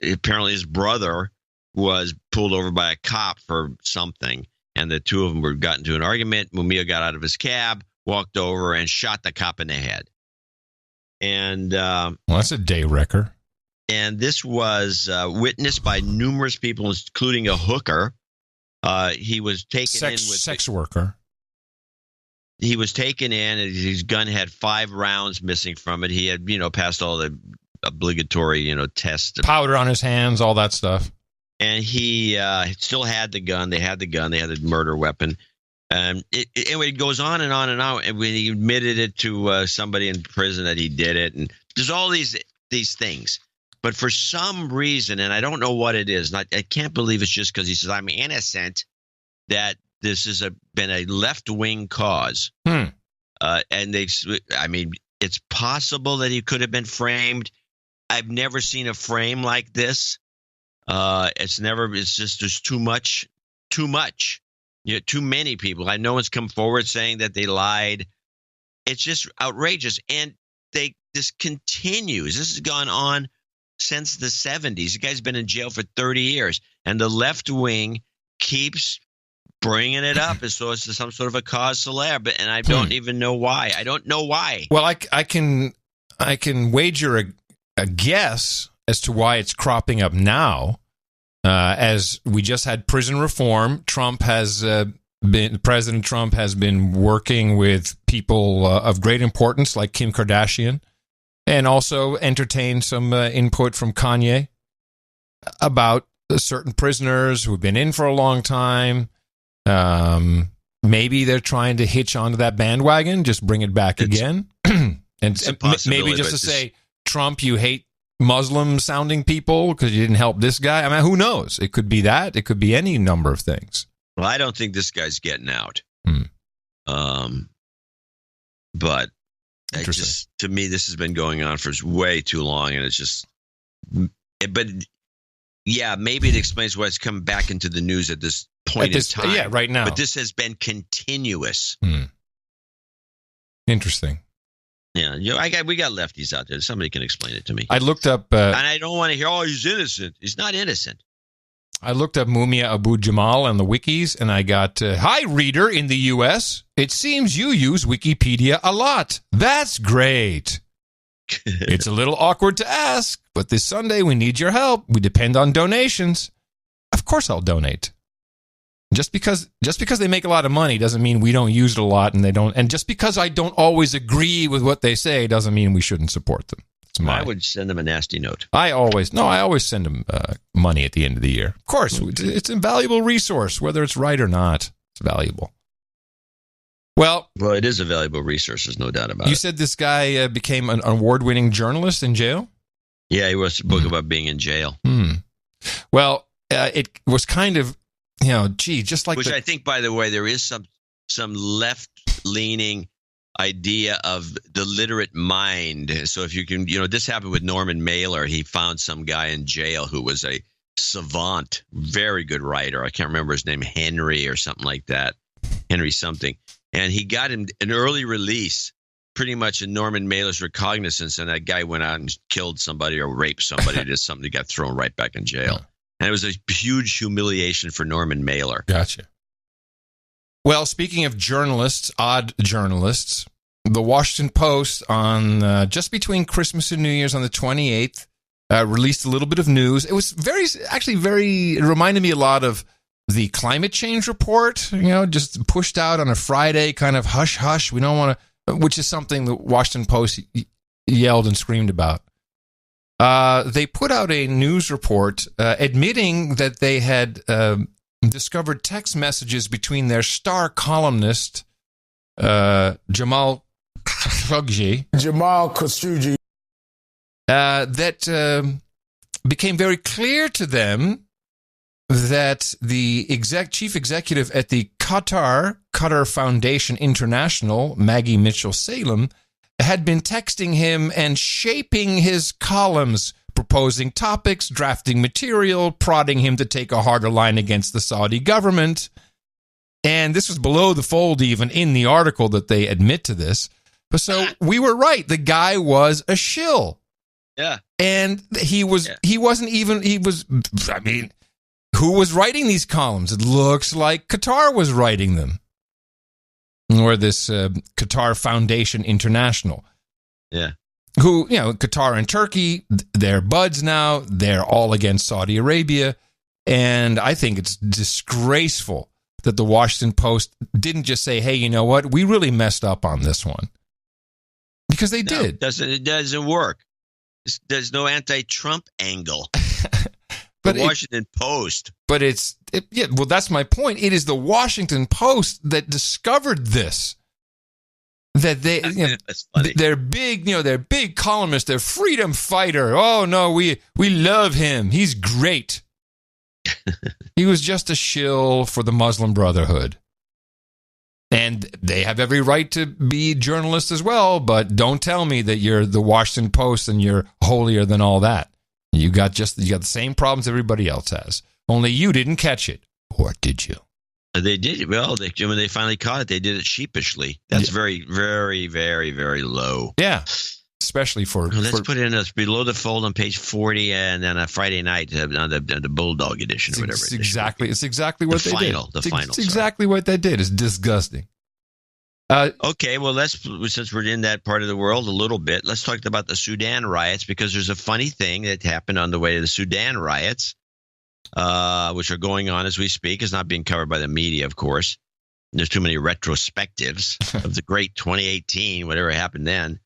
apparently his brother was pulled over by a cop for something. And the two of them got into an argument. Mumia got out of his cab, walked over, and shot the cop in the head. And well, that's a day wrecker. And this was witnessed by numerous people, including a hooker. He was taken in with sex worker. He was taken in, and his gun had 5 rounds missing from it. He had, passed all the obligatory, tests. Powder on his hands, all that stuff. And he still had the gun. They had the gun. They had the murder weapon. Anyway, it goes on and on and on. And when he admitted it to somebody in prison that he did it, and there's all these things. But for some reason, and I don't know what it is, and I can't believe it's just because he says I'm innocent, that this has been a left-wing cause. And it's possible that he could have been framed. I've never seen a frame like this. It's just there's too much. Too many people. No one's come forward saying that they lied. It's just outrageous. And this continues. This has gone on since the 70s. The guy's been in jail for 30 years. And the left wing keeps bringing it up as though it's some sort of a cause célèbre. And I don't even know why. I don't know why. Well, I can wager a guess as to why it's cropping up now. As we just had prison reform, President Trump has been working with people of great importance like Kim Kardashian, and also entertained some input from Kanye about certain prisoners who've been in for a long time. Maybe they're trying to hitch onto that bandwagon, just bring it back again. And maybe just to say, Trump, you hate Muslim-sounding people because you didn't help this guy. I mean, who knows? It could be that. It could be any number of things. Well, I don't think this guy's getting out. But to me, this has been going on for way too long, and it's just. But yeah, maybe it explains why it's come back into the news at this point in time. Yeah, right now. But this has been continuous. Interesting. Yeah, we got lefties out there. Somebody can explain it to me. I looked up, and I don't want to hear, "Oh, he's innocent." He's not innocent. I looked up Mumia Abu-Jamal on the wikis, and I got, "Hi, reader in the U.S. It seems you use Wikipedia a lot. That's great. It's a little awkward to ask, but this Sunday we need your help. We depend on donations." Of course, I'll donate. Just because they make a lot of money doesn't mean we don't use it a lot, and they don't. And just because I don't always agree with what they say doesn't mean we shouldn't support them. I would send them a nasty note. I always send them money at the end of the year. Of course, it's a valuable resource, whether it's right or not. It's valuable. Well, it is a valuable resource. There's no doubt about it. You said this guy became an award-winning journalist in jail? Yeah, he wrote a book about being in jail. Well, it was kind of, just like I think, by the way, there is some left-leaning idea of the literate mind. So if you can, this happened with Norman Mailer. He found some guy in jail who was a savant, very good writer. I can't remember his name, Henry or something like that. Henry something. And he got him an early release, pretty much in Norman Mailer's recognizance, and that guy went out and killed somebody or raped somebody or did something that got thrown right back in jail. And it was a huge humiliation for Norman Mailer. Gotcha. Well, speaking of journalists, odd journalists, the Washington Post on just between Christmas and New Year's on the 28th released a little bit of news. It was it reminded me a lot of the climate change report, just pushed out on a Friday, kind of hush, hush. We don't want to, which is something the Washington Post yelled and screamed about. They put out a news report admitting that they had discovered text messages between their star columnist, Jamal Khashoggi. That became very clear to them that the chief executive at the Qatar Foundation International, Maggie Mitchell-Salem, had been texting him and shaping his columns, proposing topics, drafting material, prodding him to take a harder line against the Saudi government. And this was below the fold even in the article that they admit to this. But so we were right. The guy was a shill. Yeah. And he was who was writing these columns? It looks like Qatar was writing them. Or this Qatar Foundation International. Yeah. Who, Qatar and Turkey, they're buds now. They're all against Saudi Arabia. And I think it's disgraceful that the Washington Post didn't just say, hey, you know what? We really messed up on this one. Because they did. It doesn't work. There's no anti-Trump angle. But the Washington Post. But that's my point. It is the Washington Post that discovered this. That they're big, they're big columnists, they're freedom fighter. Oh no, we love him. He's great. He was just a shill for the Muslim Brotherhood. And they have every right to be journalists as well, but don't tell me that you're the Washington Post and you're holier than all that. You got the same problems everybody else has. Only you didn't catch it. Or did you? They did. Well, when they finally caught it, they did it sheepishly. That's very, very, very, very low. Yeah. Especially let's put it in below the fold on page 40 and then a Friday night on the Bulldog edition or whatever. It's exactly what they did. It's exactly what they did. It's disgusting. Okay, well, since we're in that part of the world a little bit, let's talk about the Sudan riots, because there's a funny thing that happened on the way to the Sudan riots, which are going on as we speak. It's not being covered by the media, of course. There's too many retrospectives of the great 2018, whatever happened then.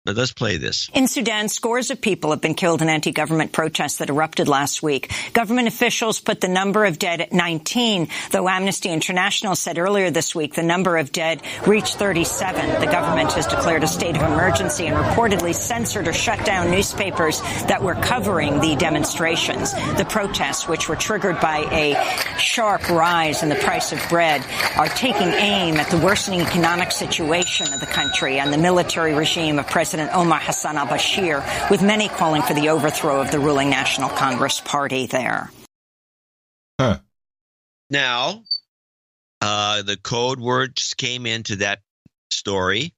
But let's play this. In Sudan, scores of people have been killed in anti-government protests that erupted last week. Government officials put the number of dead at 19, though Amnesty International said earlier this week the number of dead reached 37. The government has declared a state of emergency and reportedly censored or shut down newspapers that were covering the demonstrations. The protests, which were triggered by a sharp rise in the price of bread, are taking aim at the worsening economic situation of the country and the military regime of President Omar Hassan al-Bashir, with many calling for the overthrow of the ruling National Congress Party there. Huh. Now, the code words came into that story,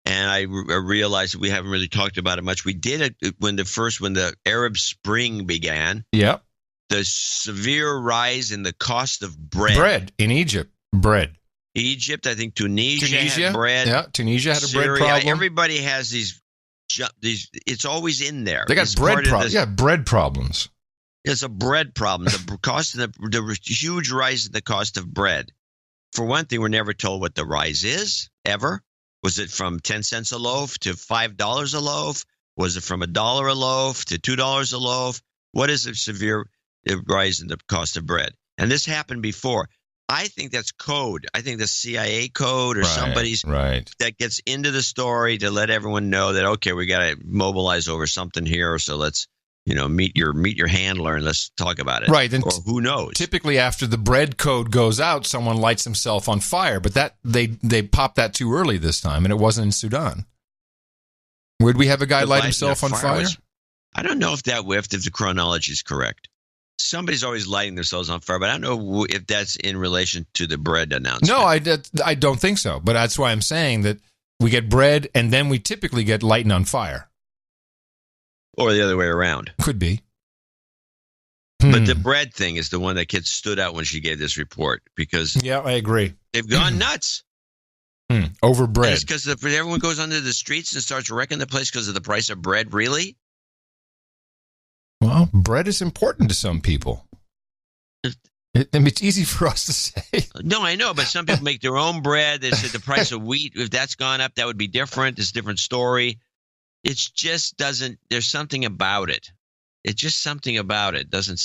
and I realized that we haven't really talked about it much. We did it when the Arab Spring began. Yep. The severe rise in the cost of bread. Bread in Egypt. Bread. Egypt, I think Tunisia had bread. Yeah, Tunisia had a Syria, bread problem. Everybody has these. It's always in there. They got it's bread problems. Yeah, bread problems. It's a bread problem. The cost of the huge rise in the cost of bread. For one thing, we're never told what the rise is ever. Was it from 10 cents a loaf to $5 a loaf? Was it from $1 a loaf to $2 a loaf? What is a severe rise in the cost of bread? And this happened before. I think that's code. I think the CIA code or somebody's that gets into the story to let everyone know that, okay, we got to mobilize over something here. So let's, meet your handler and let's talk about it. Right. And or who knows? Typically after the bread code goes out, someone lights himself on fire. But that they popped that too early this time, and it wasn't in Sudan. Would we have a guy light himself on fire? I don't know if the chronology is correct. Somebody's always lighting themselves on fire, but I don't know if that's in relation to the bread announcement. No, I don't think so. But that's why I'm saying that we get bread, and then we typically get lighting on fire. Or the other way around. Could be. But the bread thing is the one that gets stood out when she gave this report, because yeah, I agree. They've gone nuts. Over bread. It's because everyone goes onto the streets and starts wrecking the place because of the price of bread, really? Well, bread is important to some people. It's easy for us to say. No, I know, but some people make their own bread. They say the price of wheat, if that's gone up, that would be different. It's a different story. It just doesn't, there's something about it. It's just something about it. Doesn't,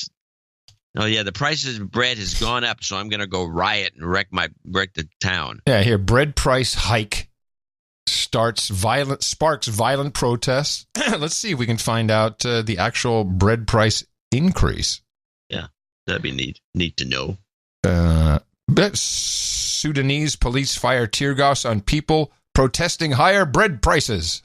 oh yeah, the price of bread has gone up, so I'm going to go riot and wreck the town. Yeah, here, bread price hike. Sparks violent protests. Let's see if we can find out the actual bread price increase. Yeah, that'd be neat to know. Sudanese police fire tear gas on people protesting higher bread prices.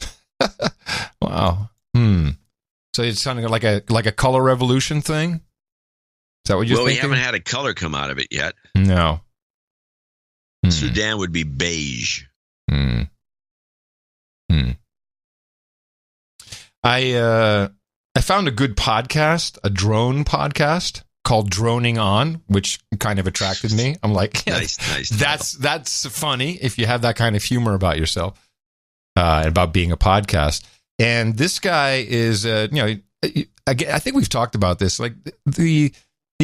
Wow. So it's sounding like a color revolution thing. Is that what you're thinking? Well, we haven't had a color come out of it yet. No. Sudan would be beige. I found a good podcast, a drone podcast called Droning On, which kind of attracted me. I'm like, yeah, nice. That's funny if you have that kind of humor about yourself, about being a podcast. And this guy is, I think we've talked about this. Like the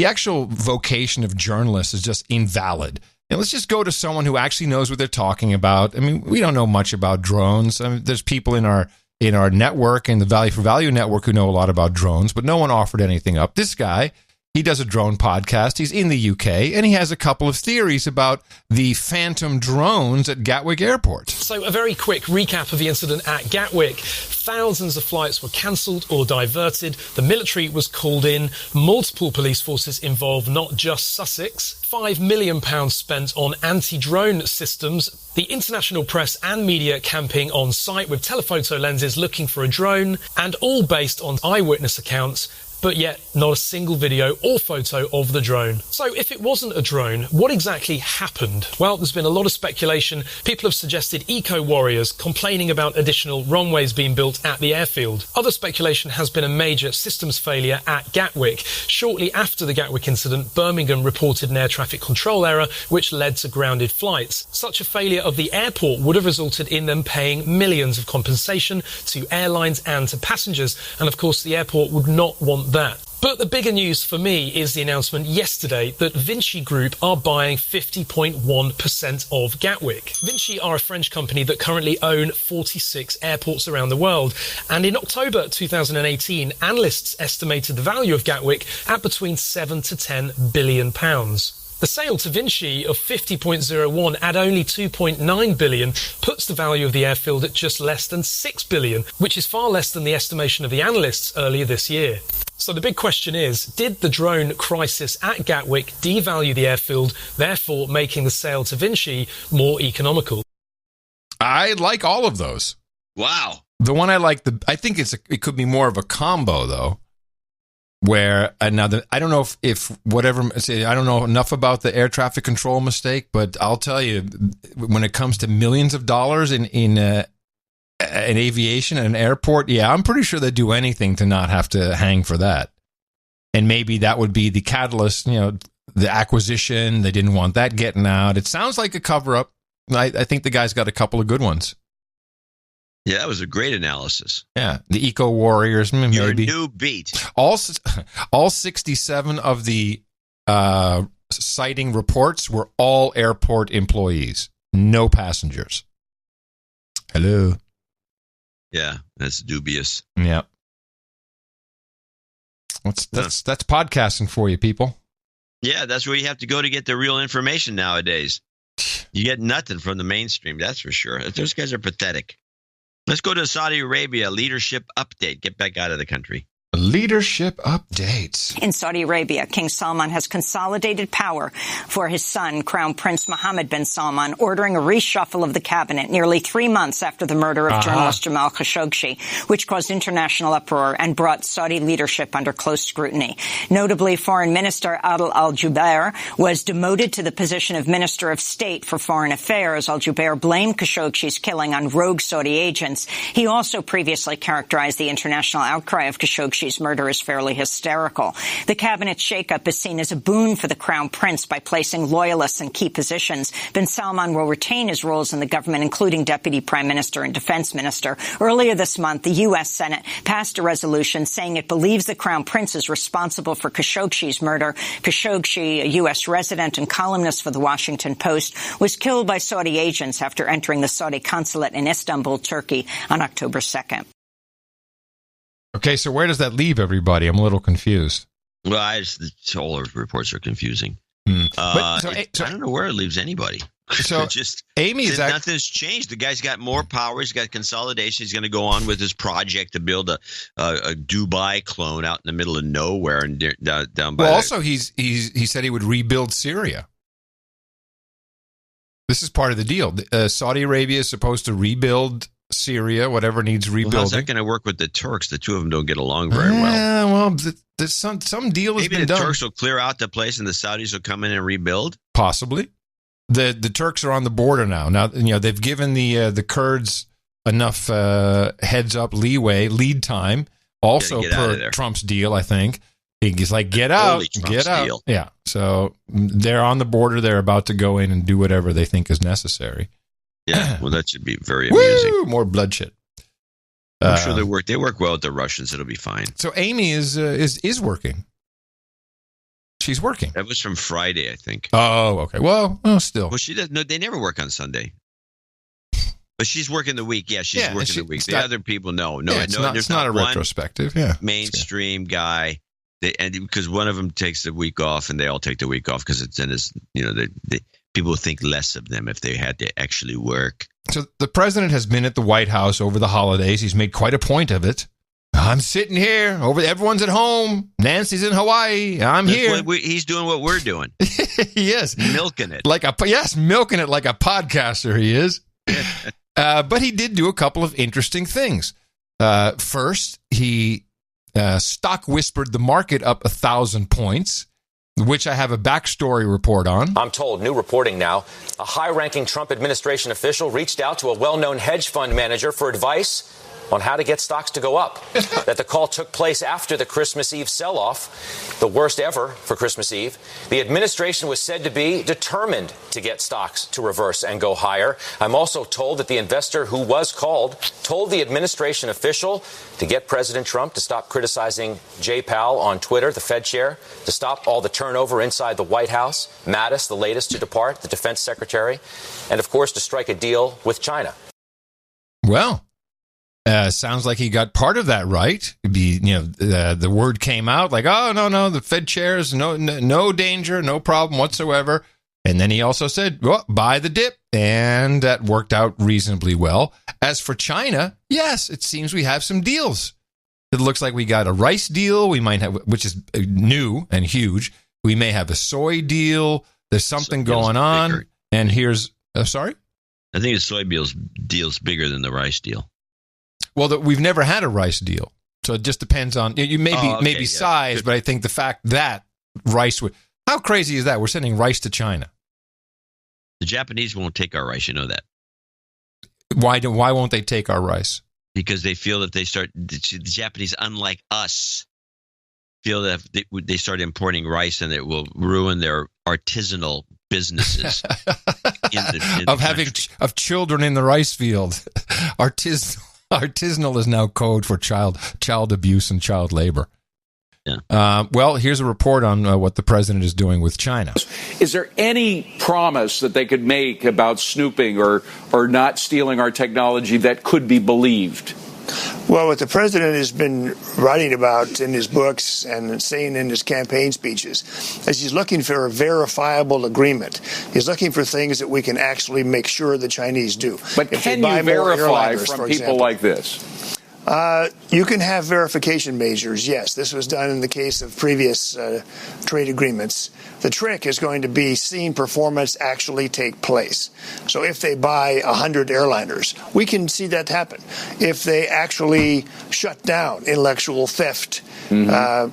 actual vocation of journalists is just invalid. And let's just go to someone who actually knows what they're talking about. I mean, we don't know much about drones. I mean, there's people in our network and the Value for Value network who know a lot about drones, but no one offered anything up. This guy, he does a drone podcast. He's in the UK, and he has a couple of theories about the phantom drones at Gatwick Airport. So a very quick recap of the incident at Gatwick. Thousands of flights were cancelled or diverted. The military was called in. Multiple police forces involved, not just Sussex. £5 million spent on anti-drone systems. The international press and media camping on site with telephoto lenses looking for a drone, and all based on eyewitness accounts. But yet not a single video or photo of the drone. So if it wasn't a drone, what exactly happened? Well, there's been a lot of speculation. People have suggested eco-warriors complaining about additional runways being built at the airfield. Other speculation has been a major systems failure at Gatwick. Shortly after the Gatwick incident, Birmingham reported an air traffic control error which led to grounded flights. Such a failure of the airport would have resulted in them paying millions of compensation to airlines and to passengers. And of course, the airport would not want that. But the bigger news for me is the announcement yesterday that Vinci Group are buying 50.1% of Gatwick. Vinci are a French company that currently own 46 airports around the world. And in October 2018, analysts estimated the value of Gatwick at between 7 to 10 billion pounds. The sale to Vinci of 50.01 at only 2.9 billion puts the value of the airfield at just less than 6 billion, which is far less than the estimation of the analysts earlier this year. So the big question is, did the drone crisis at Gatwick devalue the airfield, therefore making the sale to Vinci more economical? I like all of those. Wow. The one I like, I think it could be more of a combo, though, where another, I don't know if whatever, I don't know enough about the air traffic control mistake, but I'll tell you, when it comes to millions of dollars in aviation and an airport, yeah, I'm pretty sure they'd do anything to not have to hang for that. And maybe that would be the catalyst, the acquisition. They didn't want that getting out. It sounds like a cover-up. I think the guy's got a couple of good ones. Yeah, that was a great analysis. Yeah, the Eco Warriors, maybe. Your new beat. All 67 of the sighting reports were all airport employees, no passengers. Hello. Yeah, that's dubious. Yeah. That's podcasting for you, people. Yeah, that's where you have to go to get the real information nowadays. You get nothing from the mainstream, that's for sure. Those guys are pathetic. Let's go to Saudi Arabia. Leadership update. Get back out of the country. Leadership updates. In Saudi Arabia, King Salman has consolidated power for his son, Crown Prince Mohammed bin Salman, ordering a reshuffle of the cabinet nearly 3 months after the murder of journalist Jamal Khashoggi, which caused international uproar and brought Saudi leadership under close scrutiny. Notably, Foreign Minister Adel al-Jubeir was demoted to the position of Minister of State for Foreign Affairs. Al-Jubeir blamed Khashoggi's killing on rogue Saudi agents. He also previously characterized the international outcry of Khashoggi's murder as fairly hysterical. The cabinet shakeup is seen as a boon for the Crown Prince by placing loyalists in key positions. Bin Salman will retain his roles in the government, including Deputy Prime Minister and Defense Minister. Earlier this month, the U.S. Senate passed a resolution saying it believes the Crown Prince is responsible for Khashoggi's murder. Khashoggi, a U.S. resident and columnist for the Washington Post, was killed by Saudi agents after entering the Saudi consulate in Istanbul, Turkey, on October 2nd. Okay, so where does that leave everybody? I'm a little confused. Well, all those reports are confusing. So I don't know where it leaves anybody. So just Amy's nothing's changed. The guy's got more power. He's got consolidation. He's going to go on with his project to build a Dubai clone out in the middle of nowhere and down by. Well, also he said he would rebuild Syria. This is part of the deal. Saudi Arabia is supposed to rebuild Syria, whatever needs rebuilding. Well, how's that going to work with the Turks? The two of them don't get along very well. Yeah, well, there's some deal has been done. Maybe the Turks will clear out the place and the Saudis will come in and rebuild? Possibly. The Turks are on the border now. Now, they've given the Kurds enough heads up lead time. Also per Trump's deal, I think. He's like, get out. Deal. Yeah. So they're on the border. They're about to go in and do whatever they think is necessary. Yeah, well, that should be very amusing. Woo, more bloodshed. I'm sure they work well with the Russians. It'll be fine. So Amy is working. She's working. That was from Friday, I think. Oh, okay. Well, still. Well, she does. No, they never work on Sunday. But she's working the week. Yeah, she's working the week. The other people, no. It's not a retrospective. Yeah, mainstream guy. Because one of them takes the week off, and they all take the week off because people think less of them if they had to actually work. So the president has been at the White House over the holidays. He's made quite a point of it. I'm sitting here. Everyone's at home. Nancy's in Hawaii. I'm here. He's doing what we're doing. Yes. Milking it. Milking it like a podcaster he is. But he did do a couple of interesting things. First, he stock whispered the market up 1,000 points, which I have a backstory report on. I'm told, new reporting now, a high-ranking Trump administration official reached out to a well-known hedge fund manager for advice on how to get stocks to go up. That the call took place after the Christmas Eve sell-off, the worst ever for Christmas Eve. The administration was said to be determined to get stocks to reverse and go higher. I'm also told that the investor who was called told the administration official to get President Trump to stop criticizing Jay Powell on Twitter, the Fed chair, to stop all the turnover inside the White House, Mattis, the latest to depart, the defense secretary, and, of course, to strike a deal with China. Well, sounds like he got part of that right. The word came out like, oh, no, the Fed chairs, no danger, no problem whatsoever. And then he also said, well, buy the dip. And that worked out reasonably well. As for China, yes, it seems we have some deals. It looks like we got a rice deal. We might have, which is new and huge. We may have a soy deal. There's something going on. Bigger. And here's, sorry? I think the soy deal's bigger than the rice deal. Well, we've never had a rice deal. So it just depends on, maybe size, good. But I think the fact that rice would, how crazy is that? We're sending rice to China. The Japanese won't take our rice. You know that. Why won't they take our rice? Because they feel that the Japanese, unlike us, feel that if they start importing rice and it will ruin their artisanal businesses of children in the rice field. Artisanal is now code for child abuse and child labor. Yeah. Well, here's a report on what the president is doing with China. Is there any promise that they could make about snooping or not stealing our technology that could be believed? Well, what the president has been writing about in his books and saying in his campaign speeches is he's looking for a verifiable agreement. He's looking for things that we can actually make sure the Chinese do. But if can you verify from people like this? You can have verification measures, yes. This was done in the case of previous trade agreements. The trick is going to be seeing performance actually take place. So if they buy 100 airliners, we can see that happen. If they actually shut down intellectual theft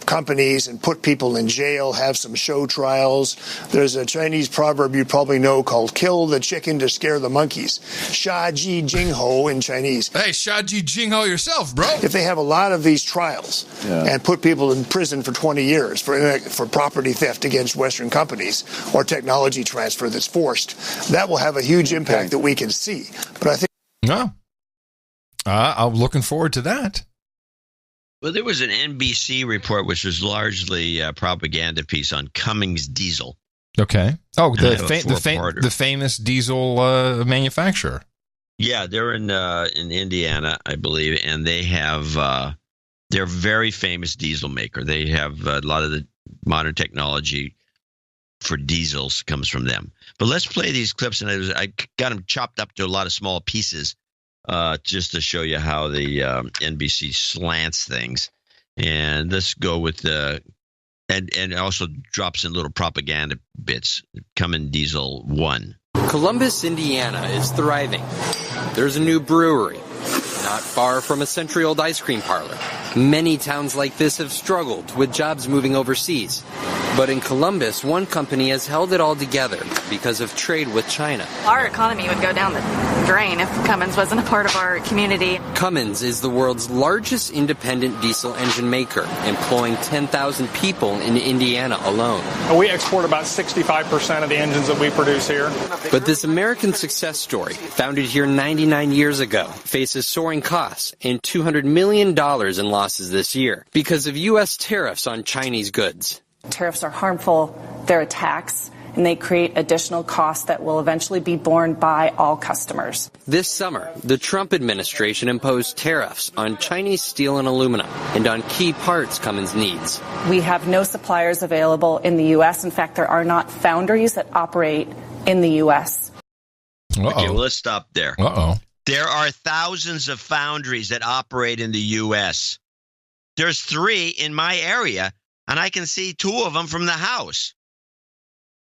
companies and put people in jail, have some show trials. There's a Chinese proverb you probably know called kill the chicken to scare the monkeys. Sha ji jing ho in Chinese. Hey, Sha ji jing ho yourself, bro. If they have a lot of these trials and put people in prison for 20 years for property theft against Western companies or technology transfer that's forced, that will have a huge impact that we can see. But I think... No. I'm looking forward to that. Well, there was an NBC report, which was largely a propaganda piece on Cummins Diesel. Okay. Oh, the famous diesel manufacturer. Yeah, they're in Indiana, I believe, and they have they're a very famous diesel maker. They have a lot of the modern technology for diesels comes from them. But let's play these clips, and I got them chopped up to a lot of small pieces. Just to show you how the NBC slants things. And let's go with and also drops in little propaganda bits. Cummins Diesel 1. Columbus, Indiana is thriving. There's a new brewery, not far from a century-old ice cream parlor. Many towns like this have struggled with jobs moving overseas. But in Columbus, one company has held it all together because of trade with China. Our economy would go down the drain if Cummins wasn't a part of our community. Cummins is the world's largest independent diesel engine maker, employing 10,000 people in Indiana alone. We export about 65% of the engines that we produce here. But this American success story, founded here 99 years ago, faces soaring costs and $200 million in losses this year because of U.S. tariffs on Chinese goods. Tariffs are harmful, they're a tax, and they create additional costs that will eventually be borne by all customers. This summer, the Trump administration imposed tariffs on Chinese steel and aluminum and on key parts Cummins needs. We have no suppliers available in the U.S. In fact, there are not foundries that operate in the U.S. Okay, well, let's stop there. Uh-oh. There are thousands of foundries that operate in the U.S. There's 3 in my area, and I can see 2 of them from the house.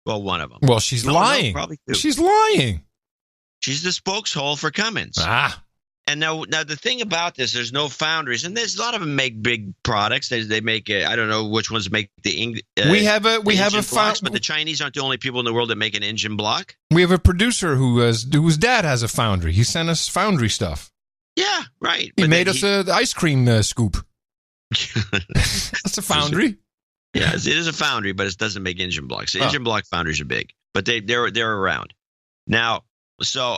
Well, one of them. Well, she's lying. No, probably 2. She's lying. She's the spokeshole for Cummins. And now the thing about this, there's no foundries, and there's a lot of them make big products. They make I don't know which ones make the we have a blocks, but the Chinese aren't the only people in the world that make an engine block. We have a producer whose dad has a foundry. He sent us foundry stuff. Yeah, right. He But made then us an ice cream scoop. That's a foundry. Yeah, it is a foundry, but it doesn't make engine blocks. The engine block foundries are big, but they're around. Now, so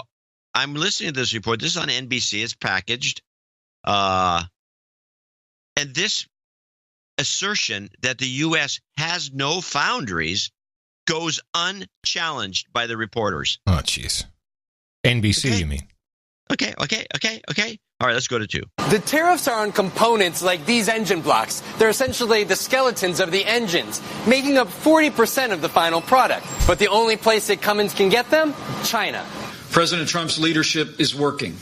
I'm listening to this report. This is on NBC. It's packaged. And this assertion that the U.S. has no foundries goes unchallenged by the reporters. Oh, jeez. NBC, you mean? Okay. All right, let's go to 2. The tariffs are on components like these engine blocks. They're essentially the skeletons of the engines, making up 40% of the final product. But the only place that Cummins can get them? China. President Trump's leadership is working,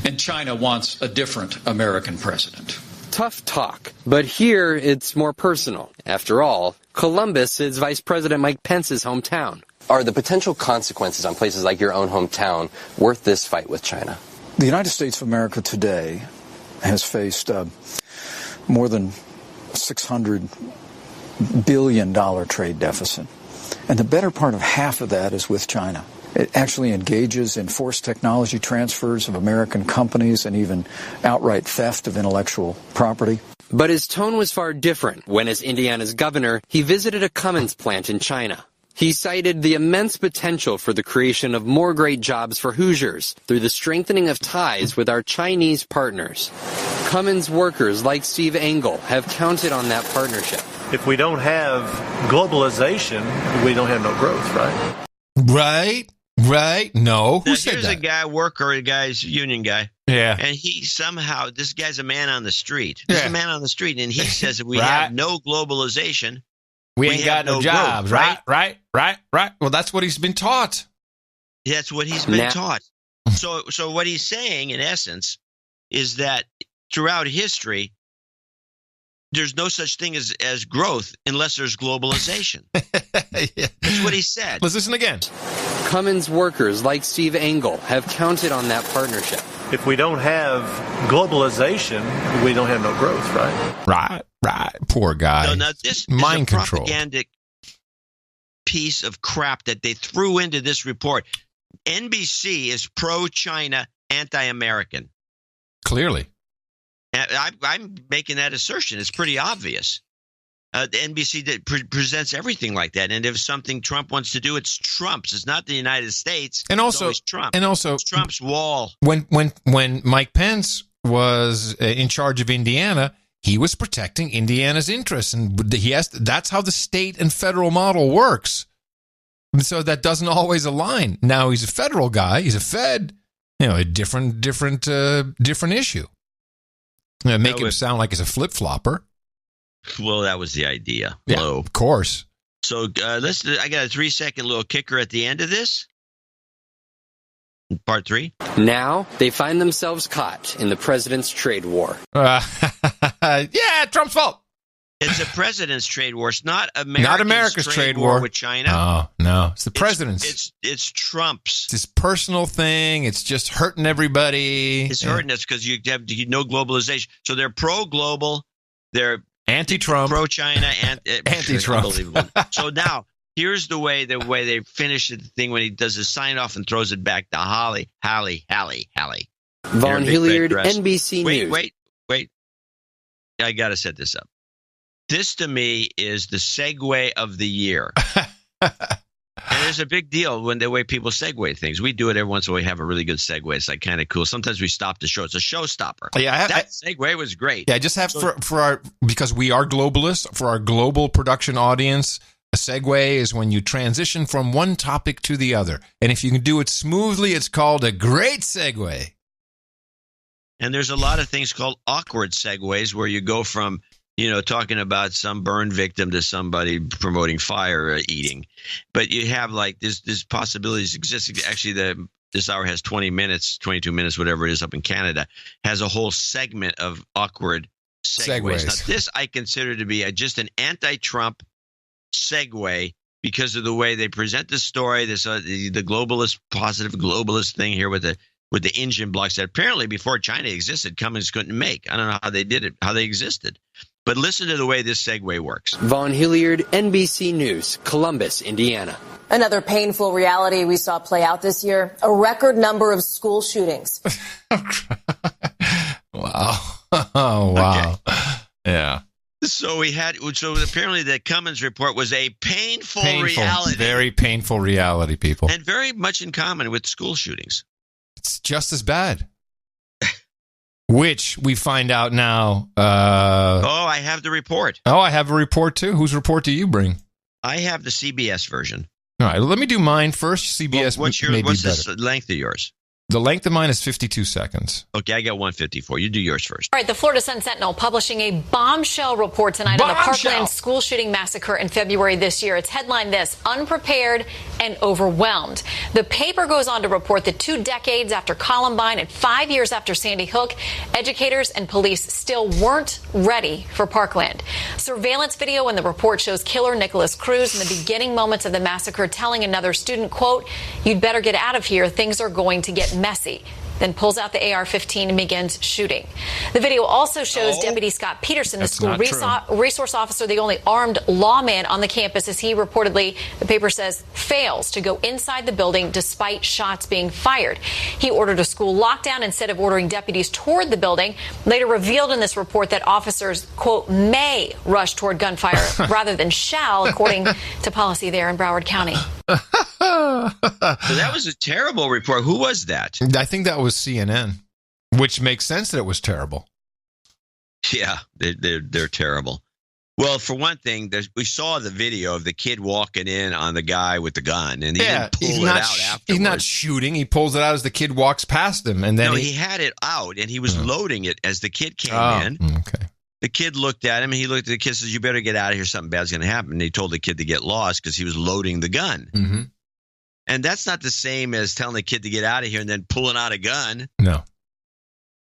and China wants a different American president. Tough talk. But here, it's more personal. After all, Columbus is Vice President Mike Pence's hometown. Are the potential consequences on places like your own hometown worth this fight with China? The United States of America today has faced more than $600 billion trade deficit. And the better part of half of that is with China. It actually engages in forced technology transfers of American companies and even outright theft of intellectual property. But his tone was far different when, as Indiana's governor, he visited a Cummins plant in China. He cited the immense potential for the creation of more great jobs for Hoosiers through the strengthening of ties with our Chinese partners. Cummins workers like Steve Engel have counted on that partnership. If we don't have globalization, we don't have no growth, right? Right. No. Who said here's that? a guy, worker, a guy's union guy. Yeah. And he somehow, this guy's a man on the street. This is a man on the street, and he says that we have no globalization. We ain't got no jobs, growth, right? Well, that's what he's been taught. That's what he's been taught. So what he's saying, in essence, is that throughout history, there's no such thing as growth unless there's globalization. That's what he said. Let's listen again. Cummins workers like Steve Engel have counted on that partnership. If we don't have globalization, we don't have no growth, right? Right. Poor guy. So now this mind is a control. propagandic piece of crap that they threw into this report. NBC is pro-China, anti-American. Clearly. I'm making that assertion. It's pretty obvious. The NBC presents everything like that. And if something Trump wants to do, it's Trump's. It's not the United States. And also, it's Trump. It's Trump's wall. When Mike Pence was in charge of Indiana, he was protecting Indiana's interests, and that's how the state and federal model works. And so that doesn't always align. Now he's a federal guy. He's a Fed. A different issue. Make him sound like he's a flip-flopper. Well, that was the idea. Yeah, Hello. Of course. So I got a 3-second little kicker at the end of this. Part 3. Now they find themselves caught in the president's trade war. Yeah, Trump's fault. It's a president's trade war. It's not America's trade war with China. Oh, no. It's the president's. It's Trump's. It's his personal thing. It's just hurting everybody. It's hurting us because you have no globalization. So they're pro-global. They're anti-Trump. Pro-China. Anti-Trump. Unbelievable. So now, here's the way they finish the thing when he does his sign-off and throws it back to Hallie. Von Hilliard, NBC News. Wait. I got to set this up. This, to me, is the segue of the year. And there's a big deal when the way people segue things. We do it every once in a while. We have a really good segue. It's like kind of cool. Sometimes we stop the show. It's a showstopper. Yeah, that segue was great. Yeah, I just have for our, because we are globalists, for our global production audience, a segue is when you transition from one topic to the other. And if you can do it smoothly, it's called a great segue. And there's a lot of things called awkward segues where you go from talking about some burn victim to somebody promoting fire eating. But you have like this possibilities exist. Actually, this hour has 20 minutes, 22 minutes, whatever it is up in Canada, has a whole segment of awkward segues. Now, this I consider to be just an anti-Trump segue because of the way they present the story, the globalist, positive globalist thing here with the engine blocks that apparently before China existed, Cummins couldn't make. I don't know how they did it, how they existed. But listen to the way this segue works. Von Hilliard, NBC News, Columbus, Indiana. Another painful reality we saw play out this year, a record number of school shootings. Wow. Oh, wow. Okay. Yeah. So apparently the Cummins report was a painful reality. Very painful reality, people. And very much in common with school shootings. It's just as bad. Which we find out now. I have the report. Oh, I have a report too. Whose report do you bring? I have the CBS version. All right, let me do mine first. CBS what's the length of yours? The length of mine is 52 seconds. Okay, I got 154. You do yours first. All right, the Florida Sun-Sentinel publishing a bombshell report tonight on the Parkland school shooting massacre in February this year. It's headlined this: unprepared and overwhelmed. The paper goes on to report that 2 decades after Columbine and 5 years after Sandy Hook, educators and police still weren't ready for Parkland. Surveillance video in the report shows killer Nicholas Cruz in the beginning moments of the massacre telling another student, quote, "You'd better get out of here. Things are going to get messy." Then pulls out the AR-15 and begins shooting. The video also shows Deputy Scott Peterson, the school resource officer, the only armed lawman on the campus, as he reportedly, the paper says, fails to go inside the building despite shots being fired. He ordered a school lockdown instead of ordering deputies toward the building. Later revealed in this report that officers, quote, may rush toward gunfire rather than shall, according to policy there in Broward County. So that was a terrible report. Who was that? I think that was CNN, which makes sense that it was terrible. Yeah, they're terrible. Well, for one thing, we saw the video of the kid walking in on the guy with the gun, and he didn't pull it out afterwards. He's not shooting. He pulls it out as the kid walks past him, and then he had it out, and he was loading it as the kid came in. Okay. The kid looked at him, and he looked at the kid and says, "You better get out of here. Something bad's going to happen." And he told the kid to get lost because he was loading the gun. Mm-hmm. And that's not the same as telling the kid to get out of here and then pulling out a gun. No.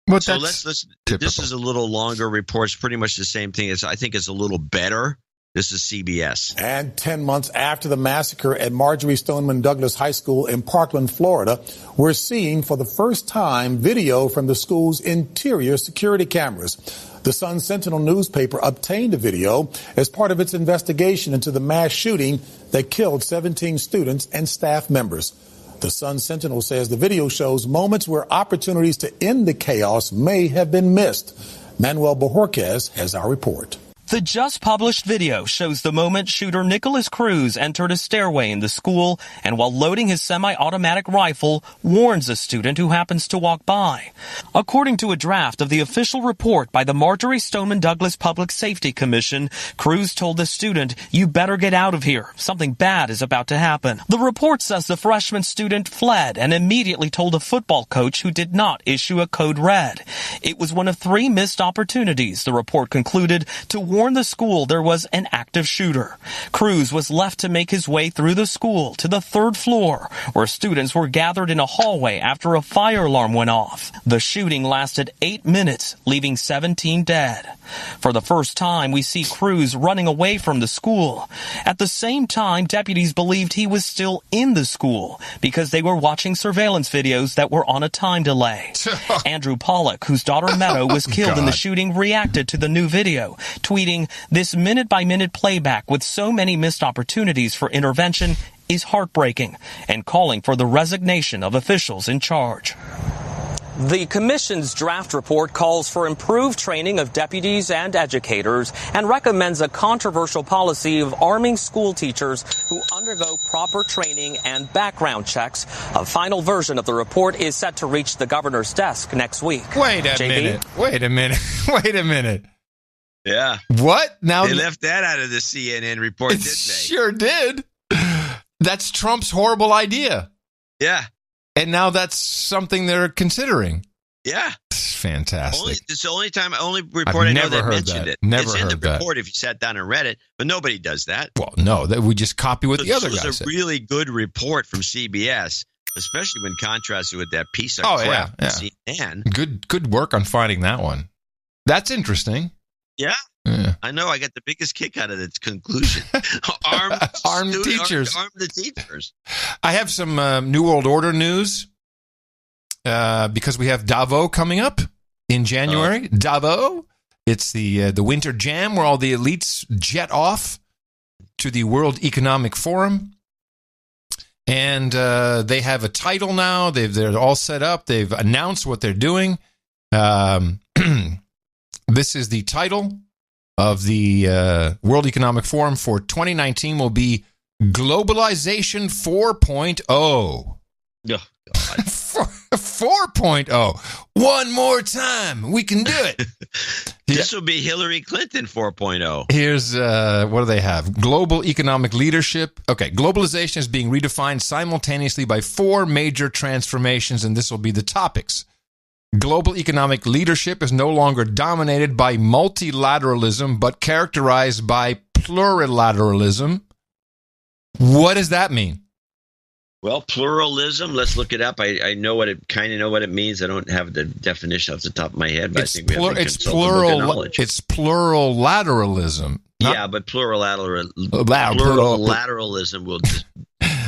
But so let's this is a little longer report. It's pretty much the same thing. I think it's a little better. This is CBS. And 10 months after the massacre at Marjory Stoneman Douglas High School in Parkland, Florida, we're seeing for the first time video from the school's interior security cameras. The Sun-Sentinel newspaper obtained a video as part of its investigation into the mass shooting that killed 17 students and staff members. The Sun-Sentinel says the video shows moments where opportunities to end the chaos may have been missed. Manuel Bojorquez has our report. The just published video shows the moment shooter Nicholas Cruz entered a stairway in the school and while loading his semi-automatic rifle, warns a student who happens to walk by. According to a draft of the official report by the Marjory Stoneman Douglas Public Safety Commission, Cruz told the student, "You better get out of here. Something bad is about to happen." The report says the freshman student fled and immediately told a football coach who did not issue a code red. It was one of 3 missed opportunities, the report concluded, to warn the school there was an active shooter. Cruz was left to make his way through the school to the 3rd floor, where students were gathered in a hallway after a fire alarm went off. The shooting lasted 8 minutes, leaving 17 dead. For the first time, we see Cruz running away from the school. At the same time, deputies believed he was still in the school because they were watching surveillance videos that were on a time delay. Andrew Pollock, whose daughter Meadow was killed in the shooting, reacted to the new video, tweeting, "This minute-by-minute playback with so many missed opportunities for intervention is heartbreaking," and calling for the resignation of officials in charge. The commission's draft report calls for improved training of deputies and educators and recommends a controversial policy of arming school teachers who undergo proper training and background checks. A final version of the report is set to reach the governor's desk next week. Wait a minute. Yeah. What? Now they left that out of the CNN report, didn't they? Sure did. That's Trump's horrible idea. Yeah. And now that's something they're considering. Yeah. It's fantastic. It's the only report I know that mentioned it. Never it's in the heard that. report if you sat down and read it, but nobody does that. Well, no, we just copy what the other guy said. This was a really good report from CBS, especially when contrasted with that piece of crap from CNN. Good work on finding that one. That's interesting. Yeah. I know. I got the biggest kick out of its conclusion. Armed teachers. Arm the teachers. I have some New World Order news because we have Davos coming up in January. Davos. It's the winter jam where all the elites jet off to the World Economic Forum. And they have a title now. They're all set up. They've announced what they're doing. This is the title of the World Economic Forum for 2019 will be Globalization 4.0. Oh, God. 4.0. One more time. We can do it. This will be Hillary Clinton 4.0. Here's, what do they have? Global economic leadership. Okay, globalization is being redefined simultaneously by 4 major transformations, and this will be the topics. Global economic leadership is no longer dominated by multilateralism, but characterized by plurilateralism. What does that mean? Well, pluralism, let's look it up. I know what it kind of know what it means. I don't have the definition off the top of my head, but I think we have to consult the book of knowledge. It's plurilateralism. Yeah, but plurilateralism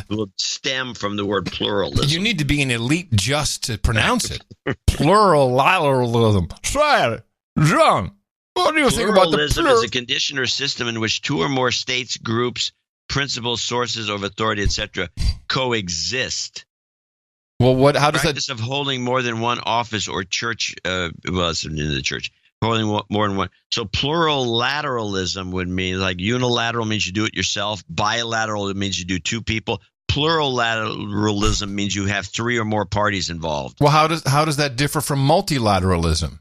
will stem from the word pluralism. You need to be an elite just to pronounce it. Plurilateralism. Try it. John, what do you think about the pluralism? Is a condition or system in which 2 or more states, groups, principles, sources of authority, etc., coexist. Well, how does practice of holding more than one office or church? It's in the church. Holding more than one. So plurilateralism would mean like unilateral means you do it yourself. Bilateral it means you do 2 people. Plurilateralism means you have 3 or more parties involved. Well, how does that differ from multilateralism?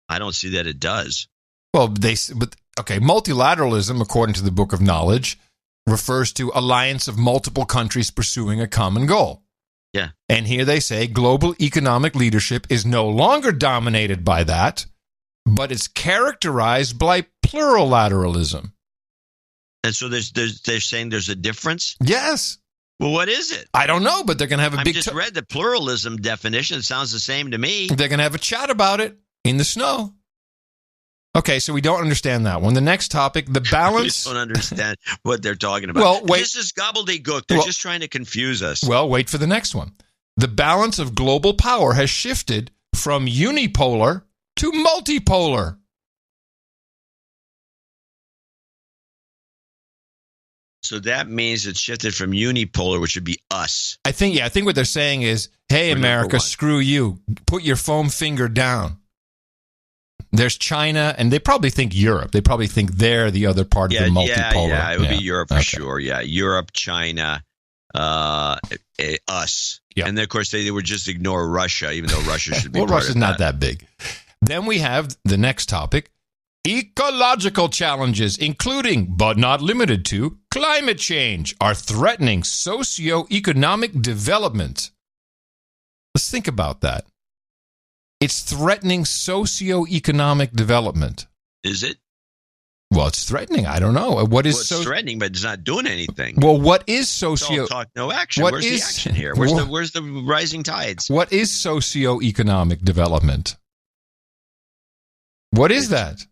I don't see that it does. Well, multilateralism, according to the Book of Knowledge, refers to alliance of multiple countries pursuing a common goal. Yeah. And here they say global economic leadership is no longer dominated by that, but it's characterized by plurilateralism. And so they're saying there's a difference? Yes. Well, what is it? I don't know, but they're going to have a I big... just read the pluralism definition. It sounds the same to me. They're going to have a chat about it in the snow. Okay, so we don't understand that one. The next topic, the balance... We don't understand what they're talking about. Well, wait. This is gobbledygook. They're just trying to confuse us. Well, wait for the next one. The balance of global power has shifted from unipolar to multipolar. So that means it shifted from unipolar, which would be us. I think what they're saying is, hey, America, screw you. Put your foam finger down. There's China, and they probably think Europe. They probably think they're the other part of the multipolar. Yeah, it would be Europe for sure. Yeah, Europe, China, us. Yeah. And then, of course, they would just ignore Russia, even though Russia should be well, part Russia's of not that big. Then we have the next topic, ecological challenges, including, but not limited to, climate change, are threatening socioeconomic development. Let's think about that. It's threatening socioeconomic development. Is it? Well, it's threatening. I don't know. It's threatening, but it's not doing anything. Well, what is socio? All talk, no action. Where's the action here? Where's the rising tides? What is socioeconomic development? What is that?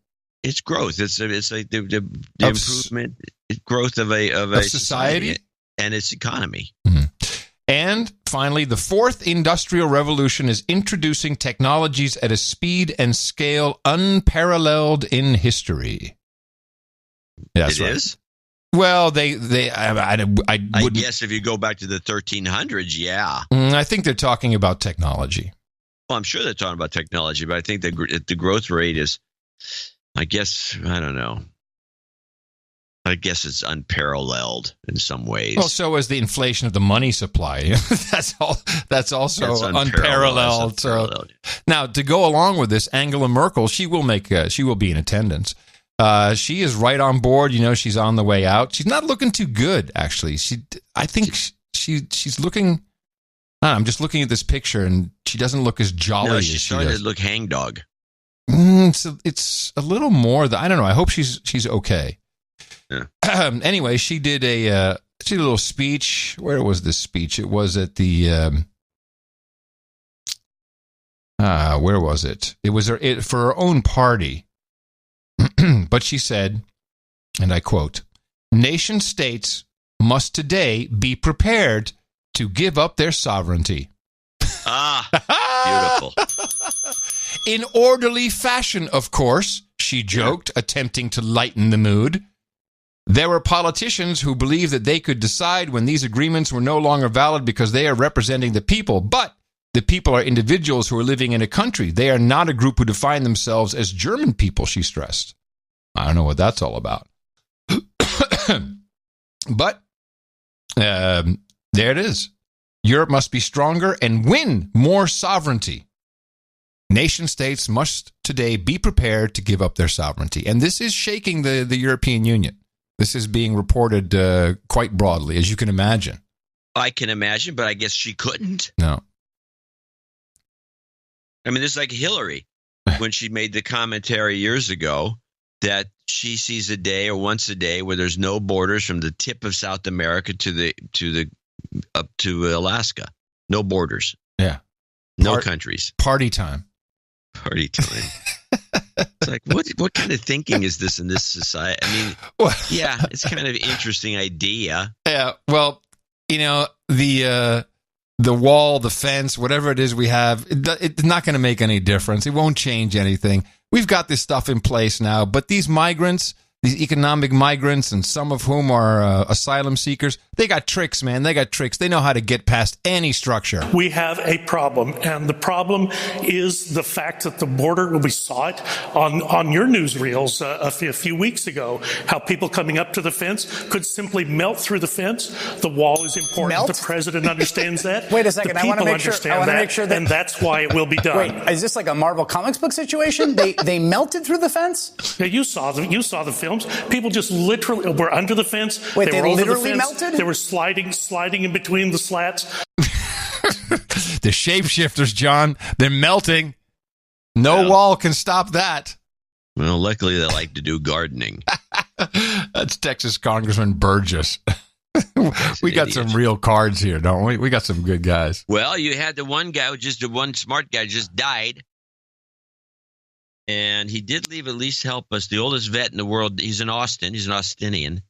It's growth. It's like the improvement, growth of a society and its economy. Mm-hmm. And finally, the 4th industrial revolution is introducing technologies at a speed and scale unparalleled in history. That's right. Is? Well, I guess if you go back to the 1300s, yeah. I think they're talking about technology. Well, I'm sure they're talking about technology, but I think the growth rate is, I guess, I don't know. I guess it's unparalleled in some ways. Well, so is the inflation of the money supply. That's also unparalleled. So now, to go along with this, Angela Merkel, she will be in attendance. She is right on board. You know, she's on the way out. She's not looking too good, actually. I think she's looking. I'm just looking at this picture, and she doesn't look as jolly as she does. She's starting to look hangdog. It's a little more. I don't know. I hope she's okay. Yeah. Anyway, she did a little speech. Where was this speech? It was at the. Where was it? It was for her own party. But she said, and I quote, "Nation states must today be prepared to give up their sovereignty." Beautiful. In orderly fashion, of course, she joked, attempting to lighten the mood. There were politicians who believed that they could decide when these agreements were no longer valid because they are representing the people. But the people are individuals who are living in a country. They are not a group who define themselves as German people, she stressed. I don't know what that's all about. But there it is. Europe must be stronger and win more sovereignty. Nation states must today be prepared to give up their sovereignty. And this is shaking the European Union. This is being reported quite broadly, as you can imagine. I can imagine, but I guess she couldn't. No. I mean, it's like Hillary when she made the commentary years ago that she sees a day or once a day where there's no borders from the tip of South America up to Alaska. No borders. Yeah. No countries. Party time. Party time. It's like, what kind of thinking is this in this society? I mean, yeah, it's kind of an interesting idea. Yeah, well, the wall, the fence, whatever it is we have, it's not going to make any difference. It won't change anything. We've got this stuff in place now, but these migrants, these economic migrants, and some of whom are asylum seekers, they got tricks, man. They got tricks. They know how to get past any structure. We have a problem, and the problem is the fact that the border, we saw it on your newsreels a few weeks ago, how people coming up to the fence could simply melt through the fence. The wall is important. Melt? The president understands that. Wait a second. I want to make sure that, and that's why it will be done. Wait, is this like a Marvel Comics book situation? They melted through the fence? Yeah, you saw the films. People just literally were under the fence. Wait, they were over literally the fence. melted? They were sliding in between the slats. The shapeshifters, John, they're melting. No wall can stop that. Well, luckily they like to do gardening. That's Texas Congressman Burgess. We got some real cards here, don't we? We got some good guys. Well, you had the one guy, the one smart guy just died. And he did leave at least help us. The oldest vet in the world. He's in Austin. He's an Austinian.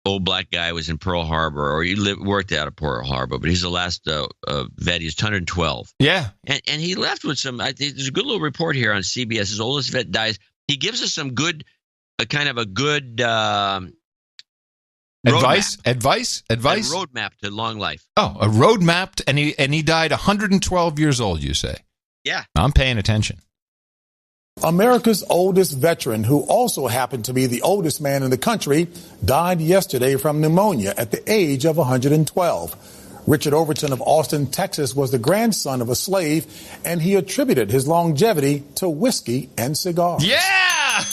Old black guy was in Pearl Harbor, or he worked out of Pearl Harbor, but he's the last vet. He's 112. Yeah. And he left with some, there's a good little report here on CBS. His oldest vet dies. He gives us some good, kind of a good advice. A roadmap to long life. Oh, a roadmap, and he died 112 years old, you say? Yeah. I'm paying attention. America's oldest veteran, who also happened to be the oldest man in the country, died yesterday from pneumonia at the age of 112. Richard Overton of Austin, Texas, was the grandson of a slave, and he attributed his longevity to whiskey and cigars. Yeah!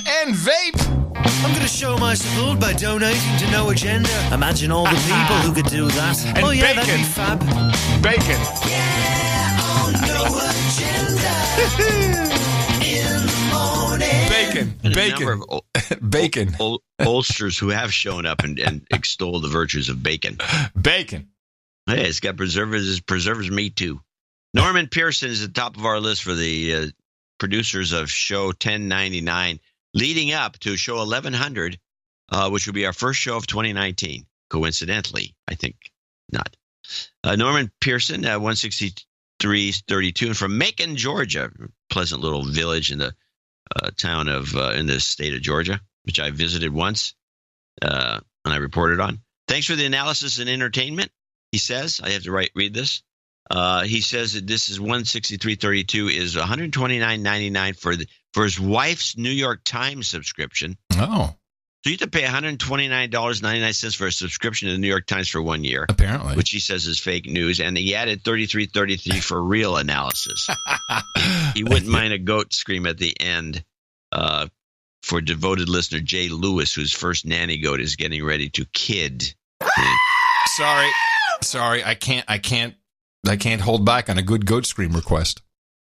And vape! I'm going to show my support by donating to No Agenda. Imagine all the people who could do that. And oh, yeah, bacon. That'd be fab. Bacon. Yeah, on No Agenda. In the morning. Bacon. Oldsters who have shown up and extol the virtues of bacon. Bacon. Hey, it's got preserves meat too. Norman Pearson is at the top of our list for the producers of show 1099, leading up to show 1100, which will be our first show of 2019. Coincidentally, I think not. Norman Pearson, 163.32, and from Macon, Georgia, pleasant little village in the town of in the state of Georgia, which I visited once and I reported on. Thanks for the analysis and entertainment. He says, I have to read this. He says that this is 163.32 is $129.99 for his wife's New York Times subscription. Oh. So you have to pay $129.99 for a subscription to the New York Times for 1 year. Apparently. Which he says is fake news. And he added $33.33 for real analysis. He wouldn't mind a goat scream at the end for devoted listener Jay Lewis, whose first nanny goat is getting ready to kid. Sorry, I can't hold back on a good goat scream request.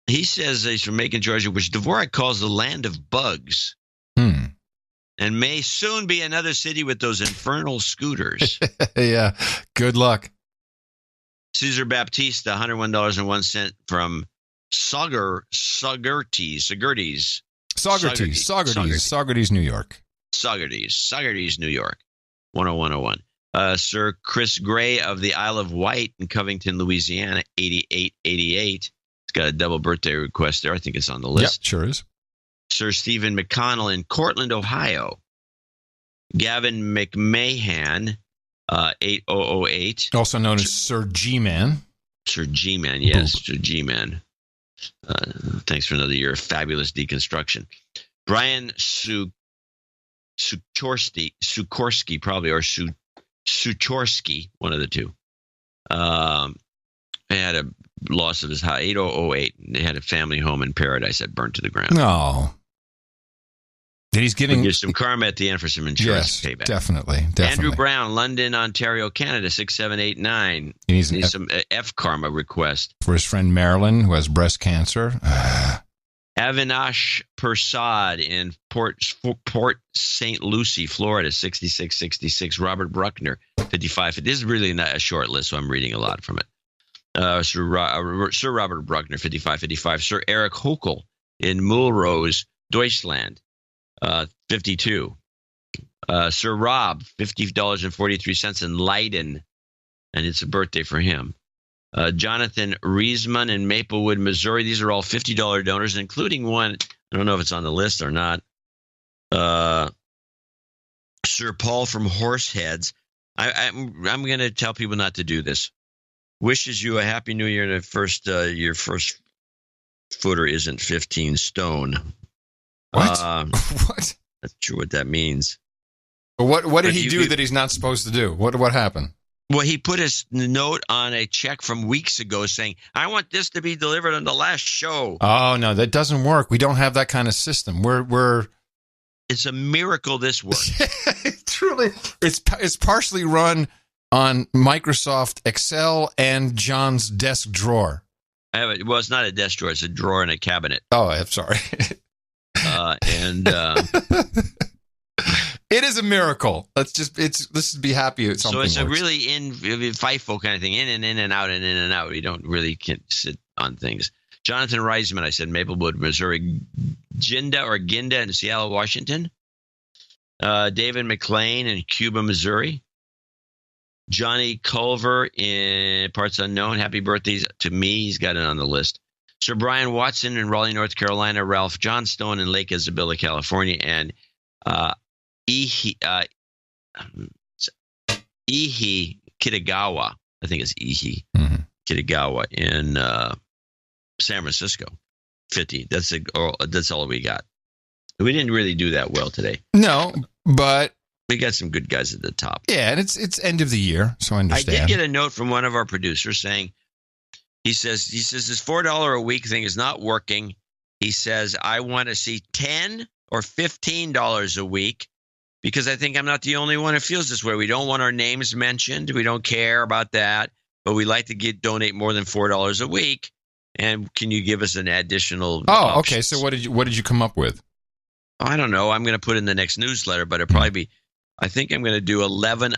He says he's from Macon, Georgia, which Dvorak calls the land of bugs. And may soon be another city with those infernal scooters. Yeah, good luck. Cesar Baptista, $101.01 from Saugerties, New York. Saugerties, New York, 101.01. Sir Chris Gray of the Isle of Wight in Covington, Louisiana, 8888. It's got a double birthday request there. I think it's on the list. Yep, sure is. Sir Stephen McConnell in Cortland, Ohio. Gavin McMahon, 8008. Also known as Sir G-Man. Sir G-Man, yes, Sir G-Man. Thanks for another year of fabulous deconstruction. Brian Sukorsky, probably, or Suchorsky, one of the two. They had a loss of his house, 8008. They had a family home in Paradise that burned to the ground. No. And he's giving you some karma at the end for some insurance payback. Definitely. Andrew Brown, London, Ontario, Canada, 6789. He needs some F karma request for his friend Marilyn, who has breast cancer. Avinash Persad in Port St. Lucie, Florida, 6666. Robert Bruckner, 55. This is really not a short list, so I'm reading a lot from it. Sir Robert Bruckner, 5555. Sir Eric Hokel in Mulrose, Deutschland, 52. Sir Rob, $50.43 in Leiden, and it's a birthday for him. Jonathan Riesman in Maplewood, Missouri. These are all $50 donors, including one. I don't know if it's on the list or not. Sir Paul from Horseheads. I'm going to tell people not to do this. Wishes you a happy new year. And your first footer isn't 15 stone. What? What? Not sure what that means. But what did he do that he's not supposed to do? What happened? Well, he put his note on a check from weeks ago saying, I want this to be delivered on the last show. Oh, no, that doesn't work. We don't have that kind of system. It's a miracle this works. Truly. It's partially run on Microsoft Excel and John's desk drawer. Well, it's not a desk drawer. It's a drawer in a cabinet. Oh, I'm sorry. It is a miracle. Let's be happy at something. So it's works. a really FIFO kind of thing, in and out, and in and out. You don't really can't sit on things. Jonathan Reisman, I said Maplewood, Missouri. Ginda in Seattle, Washington. David McLean in Cuba, Missouri. Johnny Culver in Parts Unknown. Happy birthdays to me. He's got it on the list. Sir Brian Watson in Raleigh, North Carolina. Ralph Johnstone in Lake Isabella, California. And Ihi Kitagawa. I think it's Ihi Kitagawa in San Francisco. 50. That's all we got. We didn't really do that well today. No, but we got some good guys at the top. Yeah, and it's end of the year, so I understand. I did get a note from one of our producers saying, he says this $4 a week thing is not working. He says, I want to see $10 or $15 a week because I think I'm not the only one who feels this way. We don't want our names mentioned. We don't care about that, but we like to donate more than $4 a week. And can you give us an additional? Oh, okay. So what did you come up with? I don't know. I'm going to put in the next newsletter, but it'll probably be. I think I'm going to do 11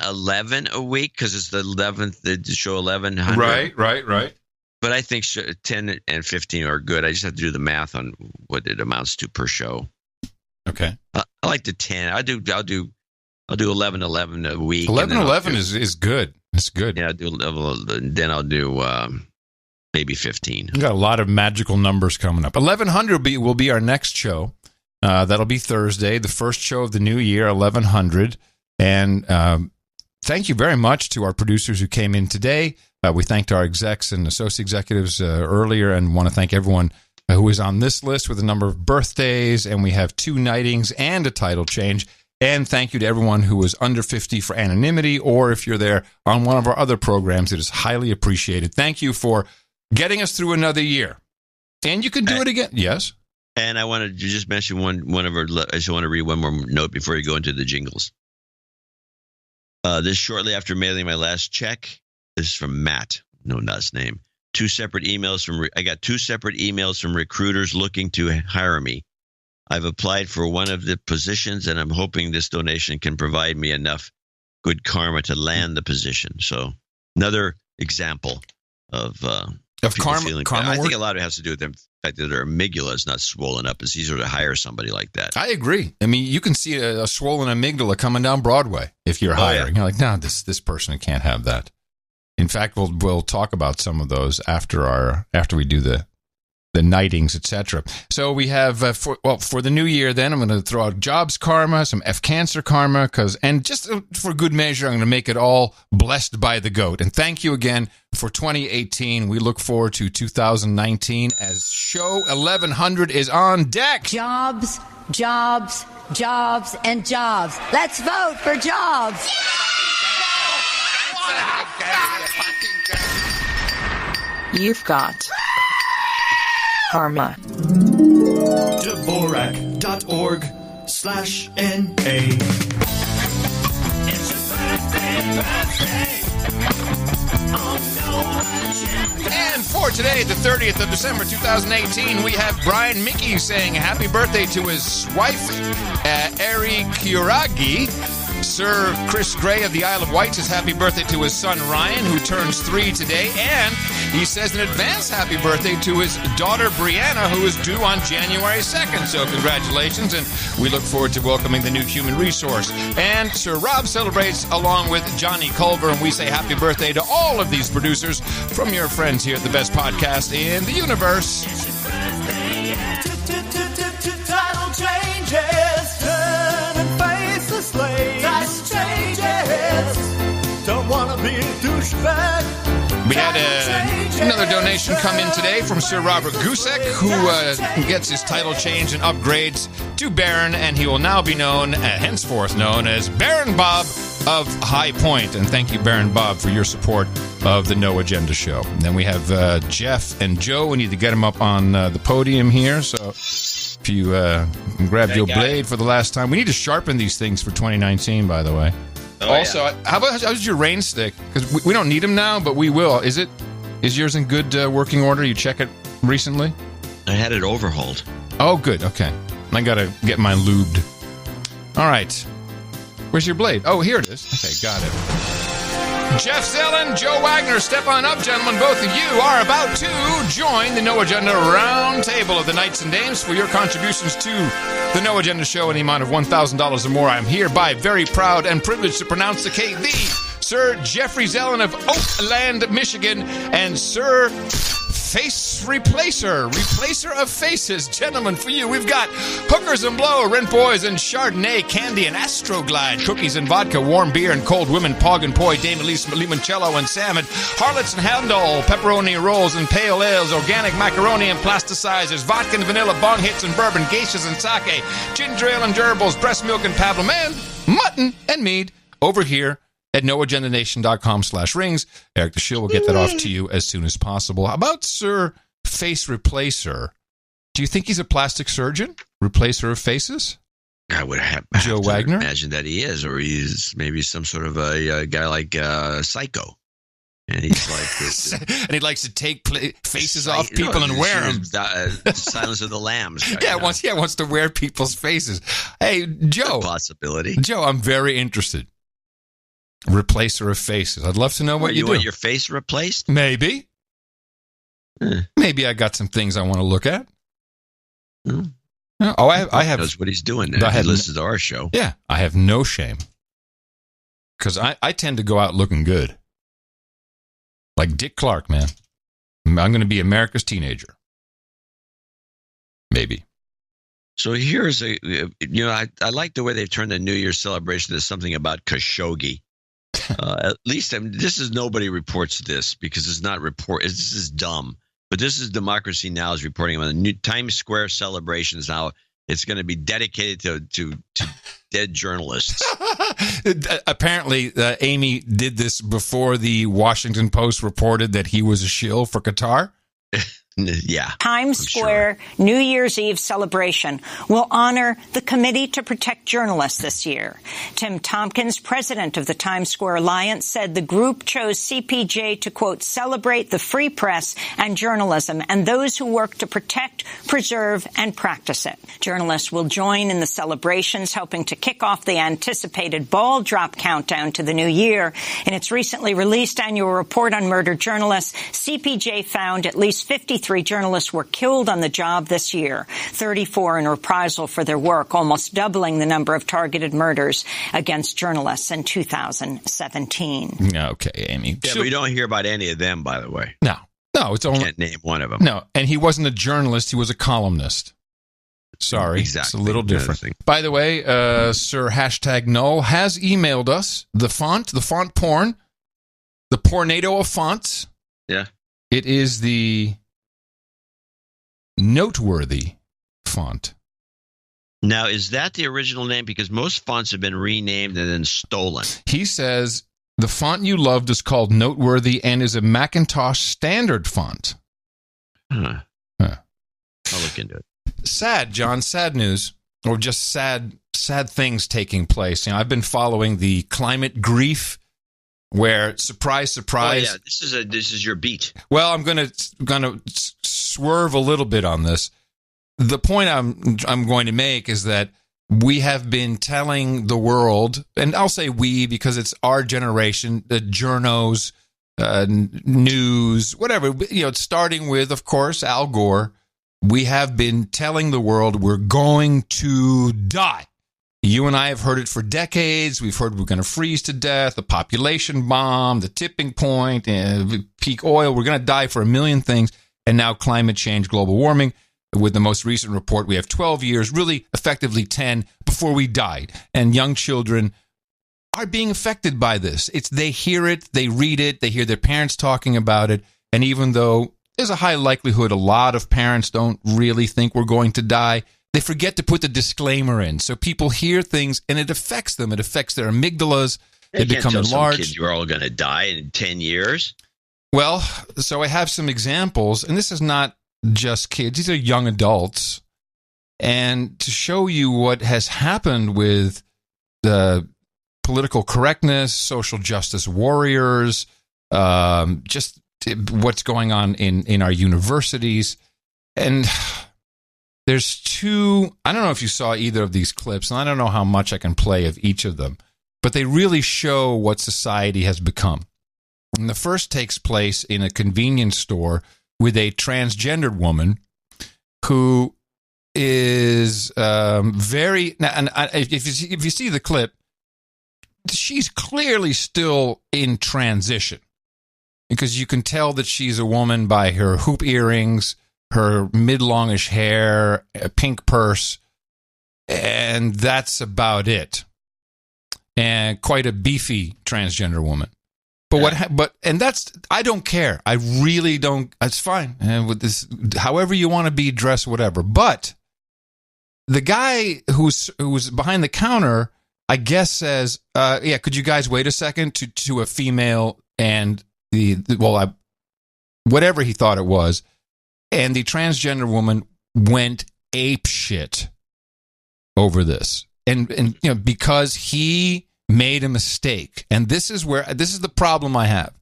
a week because it's the 11th. The show 1100. Right. But I think 10 and 15 are good. I just have to do the math on what it amounts to per show. Okay. I like the 10. I'll do 11 a week. 11 is good. It's good. Yeah, then I'll do maybe 15. We got a lot of magical numbers coming up. 1100 will be our next show. That'll be Thursday, the first show of the new year, 1100. And thank you very much to our producers who came in today. We thanked our execs and associate executives earlier, and want to thank everyone who is on this list with a number of birthdays. And we have 2 knightings and a title change. And thank you to everyone who was under 50 for anonymity, or if you're there on one of our other programs, it is highly appreciated. Thank you for getting us through another year. And you can do it again. Yes. And I wanted to just mention one of our. I just want to read one more note before you go into the jingles. This shortly after mailing my last check. This is from Matt. No, not his name. I got 2 separate emails from recruiters looking to hire me. I've applied for one of the positions, and I'm hoping this donation can provide me enough good karma to land the position. So another example of karma. I think a lot of it has to do with the fact that their amygdala is not swollen up. It's easier to hire somebody like that. I agree. I mean, you can see a swollen amygdala coming down Broadway if you're hiring. You're like, no, this person can't have that. In fact, we'll talk about some of those after we do the the knightings, etc. So we have, for the new year then, I'm going to throw out jobs karma, some F-cancer karma, and just for good measure, I'm going to make it all blessed by the GOAT. And thank you again for 2018. We look forward to 2019 as show 1100 is on deck. Jobs, jobs, jobs, and jobs. Let's vote for jobs. You've got karma. Dvorak.org/NA. It's your birthday. And for today, the 30th of December, 2018, we have Brian Mickey saying happy birthday to his wife, Eri Kuragi. Sir Chris Gray of the Isle of Wight says happy birthday to his son Ryan, who turns 3 today. And he says in advance happy birthday to his daughter Brianna, who is due on January 2nd. So congratulations, and we look forward to welcoming the new human resource. And Sir Rob celebrates along with Johnny Culver, and we say happy birthday to all of these producers from your friends here at the best podcast in the universe. Title changes, turn and face the slave. Title changes, don't wanna be a douchebag. We had another donation come in today from Sir Robert Gusek, who gets his title change and upgrades to Baron, and he will now be henceforth known as Baron Bob of High Point. And thank you, Baron Bob, for your support of the No Agenda Show. And then we have Jeff and Joe. We need to get them up on the podium here. So if you grabbed your blade for the last time. We need to sharpen these things for 2019, by the way. Also, how's your rain stick? Because we don't need them now, but we will. Is yours in good working order? You check it recently? I had it overhauled. Oh, good. Okay. I got to get mine lubed. All right. Where's your blade? Oh, here it is. Okay, got it. Jeff Zellin, Joe Wagner, step on up, gentlemen. Both of you are about to join the No Agenda round table of the Knights and Dames for your contributions to the No Agenda Show in the amount of $1,000 or more. I'm hereby very proud and privileged to pronounce the Sir Jeffrey Zellin of Oakland, Michigan, and Sir Face Replacer of Faces. Gentlemen, for you, we've got Hookers and Blow, Rent Boys and Chardonnay, Candy and Astroglide, Cookies and Vodka, Warm Beer and Cold Women, Pog and Poi, Dame Elise, Limoncello and Salmon, Harlots and Handel, Pepperoni Rolls and Pale Ales, Organic Macaroni and Plasticizers, Vodka and Vanilla, Bong Hits and Bourbon, Geishas and Sake, Ginger Ale and Gerbils, Breast Milk and Pablum, and Mutton and Mead over here at noagendanation.com/rings. Eric the Shield will get that off to you as soon as possible. How about Sir Face Replacer? Do you think he's a plastic surgeon? Replacer of faces? I would have Joe to Wagner? imagine that he is, or he's maybe some sort of a guy like Psycho. And he's like and he likes to take faces off people and wear them. Silence of the Lambs. Wants to wear people's faces. Hey, Joe. Possibility. Joe, I'm very interested. Replacer of faces. I'd love to know what you do. Want your face replaced? Maybe. Maybe I got some things I want to look at. Oh, I have. Knows what he's doing now. He listens to our show. Yeah, I have no shame. Because I tend to go out looking good. Like Dick Clark, man. I'm going to be America's teenager. Maybe. So here's I like the way they've turned the New Year's celebration to something about Khashoggi. At least this is nobody reports this because it's not this is dumb. But this is Democracy Now! Is reporting on the new Times Square celebrations now. It's going to be dedicated to dead journalists. Apparently, Amy did this before the Washington Post reported that he was a shill for Qatar. Yeah. Times Square New Year's Eve celebration will honor the Committee to Protect Journalists this year. Tim Tompkins, president of the Times Square Alliance, said the group chose CPJ to, quote, celebrate the free press and journalism and those who work to protect, preserve, and practice it. Journalists will join in the celebrations, helping to kick off the anticipated ball drop countdown to the new year. In its recently released annual report on murdered journalists, CPJ found at least 53 journalists were killed on the job this year, 34 in reprisal for their work, almost doubling the number of targeted murders against journalists in 2017. Okay, Amy. Yeah, we don't hear about any of them, by the way. No. No, it's only... Can't name one of them. No, and he wasn't a journalist. He was a columnist. Sorry. Exactly. It's a little different. By the way, Sir #Null has emailed us the font porn, the Pornado of fonts. Yeah. It is the Noteworthy font. Now, is that the original name? Because most fonts have been renamed and then stolen. He says the font you loved is called Noteworthy and is a Macintosh standard font. Huh. I'll look into it. Sad, John. Sad news, or just sad things taking place. I've been following the climate grief, where surprise, surprise. Oh yeah, this is your beat. Well, I'm gonna swerve a little bit on this. The point I'm going to make is that we have been telling the world, and I'll say we because it's our generation, the journos, news, whatever. Starting with, of course, Al Gore. We have been telling the world we're going to die. You and I have heard it for decades. We've heard we're going to freeze to death, the population bomb, the tipping point, peak oil. We're going to die for a million things. And now climate change, global warming. With the most recent report, we have 12 years, really effectively 10, before we died. And young children are being affected by this. They hear it, they read it, they hear their parents talking about it. And even though there's a high likelihood a lot of parents don't really think we're going to die, they forget to put the disclaimer in. So people hear things and it affects them. It affects their amygdalas. They become enlarged. Kids, you're all going to die in 10 years. Well, so I have some examples, and this is not just kids. These are young adults. And to show you what has happened with the political correctness, social justice warriors, just what's going on in our universities. And there's two, I don't know if you saw either of these clips, and I don't know how much I can play of each of them, but they really show what society has become. And the first takes place in a convenience store with a transgendered woman who is very, and if you see the clip, she's clearly still in transition. Because you can tell that she's a woman by her hoop earrings, her mid-longish hair, a pink purse, and that's about it. And quite a beefy transgender woman. But and that's, I don't care. I really don't. It's fine. And with this, however you want to be dressed, whatever. But the guy who's behind the counter, I guess says, could you guys wait a second to a female and whatever he thought it was, and the transgender woman went apeshit over this, and because he made a mistake, and this is the problem I have,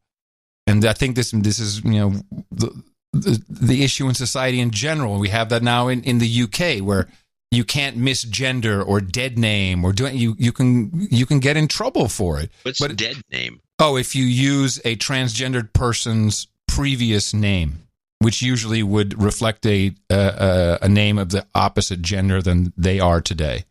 and I think this is the issue in society in general. We have that now in the UK where you can't misgender or dead name or you can get in trouble for it. What's dead name? Oh, if you use a transgendered person's previous name, which usually would reflect a name of the opposite gender than they are today.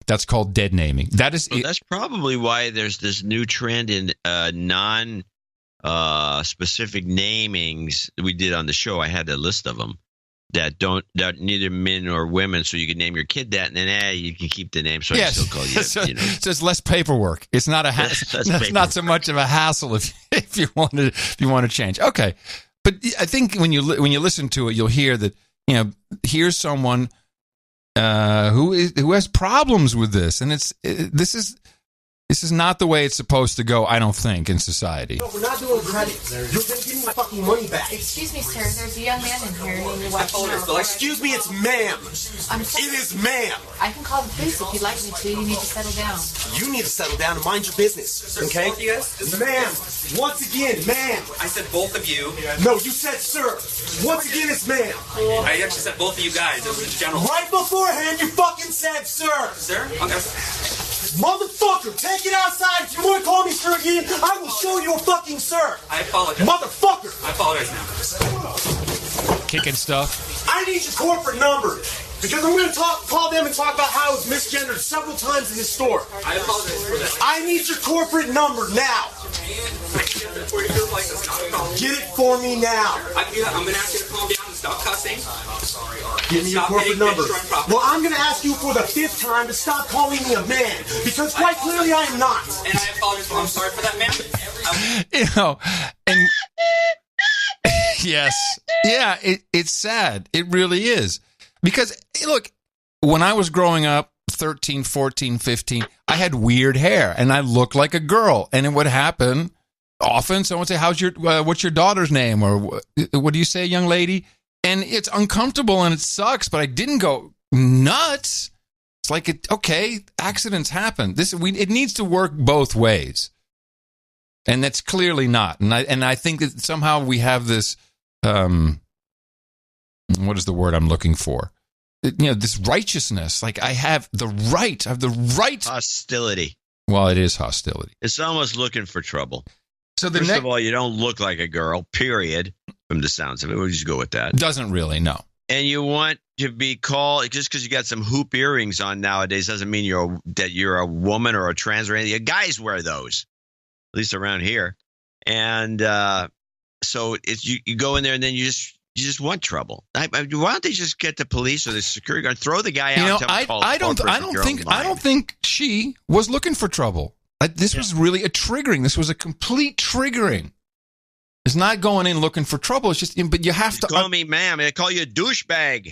That's called dead naming. That's probably why there's this new trend in non-specific namings we did on the show. I had a list of them that neither men or women, so you can name your kid that, and then you can keep the name. So I still call you. So it's less paperwork. It's not it's not so much of a hassle if you want to change. Okay, but I think when you listen to it, you'll hear that here's someone who has problems with this, and this is not the way it's supposed to go, I don't think, in society. No, we're not doing credit. You're going to give me my fucking money back. Excuse me, sir. There's a young man in here. Excuse me, it's ma'am. It is ma'am. I can call the police if you'd like me to. You need to settle down. You need to settle down and mind your business, okay? Both of you guys? Ma'am, once again, ma'am. I said both of you. No, you said sir. Once again, it's ma'am. I actually said both of you guys. It was a general. Right beforehand, you fucking said sir. Sir? Okay. Motherfucker, take it outside. If you want to call me sir again, I will show you a fucking sir. I apologize. Motherfucker. I apologize now. Kicking stuff. I need your corporate number. Because I'm going to call them and talk about how I was misgendered several times in this store. I apologize for that. I need your corporate number now. Get it for me now. I'm going to ask you to calm down and stop cussing. Give me your corporate number. Well, I'm going to ask you for the 5th time to stop calling me a man, because quite clearly I am not. And I apologize. I'm sorry for that, man. And yes, yeah, it's sad. It really is. Because, look, when I was growing up, 13, 14, 15, I had weird hair, and I looked like a girl. And it would happen often. Someone would say, what's your daughter's name? Or what do you say, young lady? And it's uncomfortable, and it sucks, but I didn't go nuts. It's like, okay, accidents happen. It needs to work both ways. And that's clearly not. And I think that somehow we have this, what is the word I'm looking for? This righteousness. Like, I have the right. Hostility. Well, it is hostility. It's almost looking for trouble. So First of all, you don't look like a girl, period, from the sounds of it. We'll just go with that. Doesn't really, no. And you want to be called, just because you got some hoop earrings on nowadays doesn't mean that you're a woman or a trans or anything. Guys wear those, at least around here. And so it's you go in there and then you just want trouble. Why don't they just get the police or the security guard, throw the guy out? I don't think she was looking for trouble. This was really a triggering. This was a complete triggering. It's not going in looking for trouble. It's just, but you have to call me ma'am. They call you a douchebag.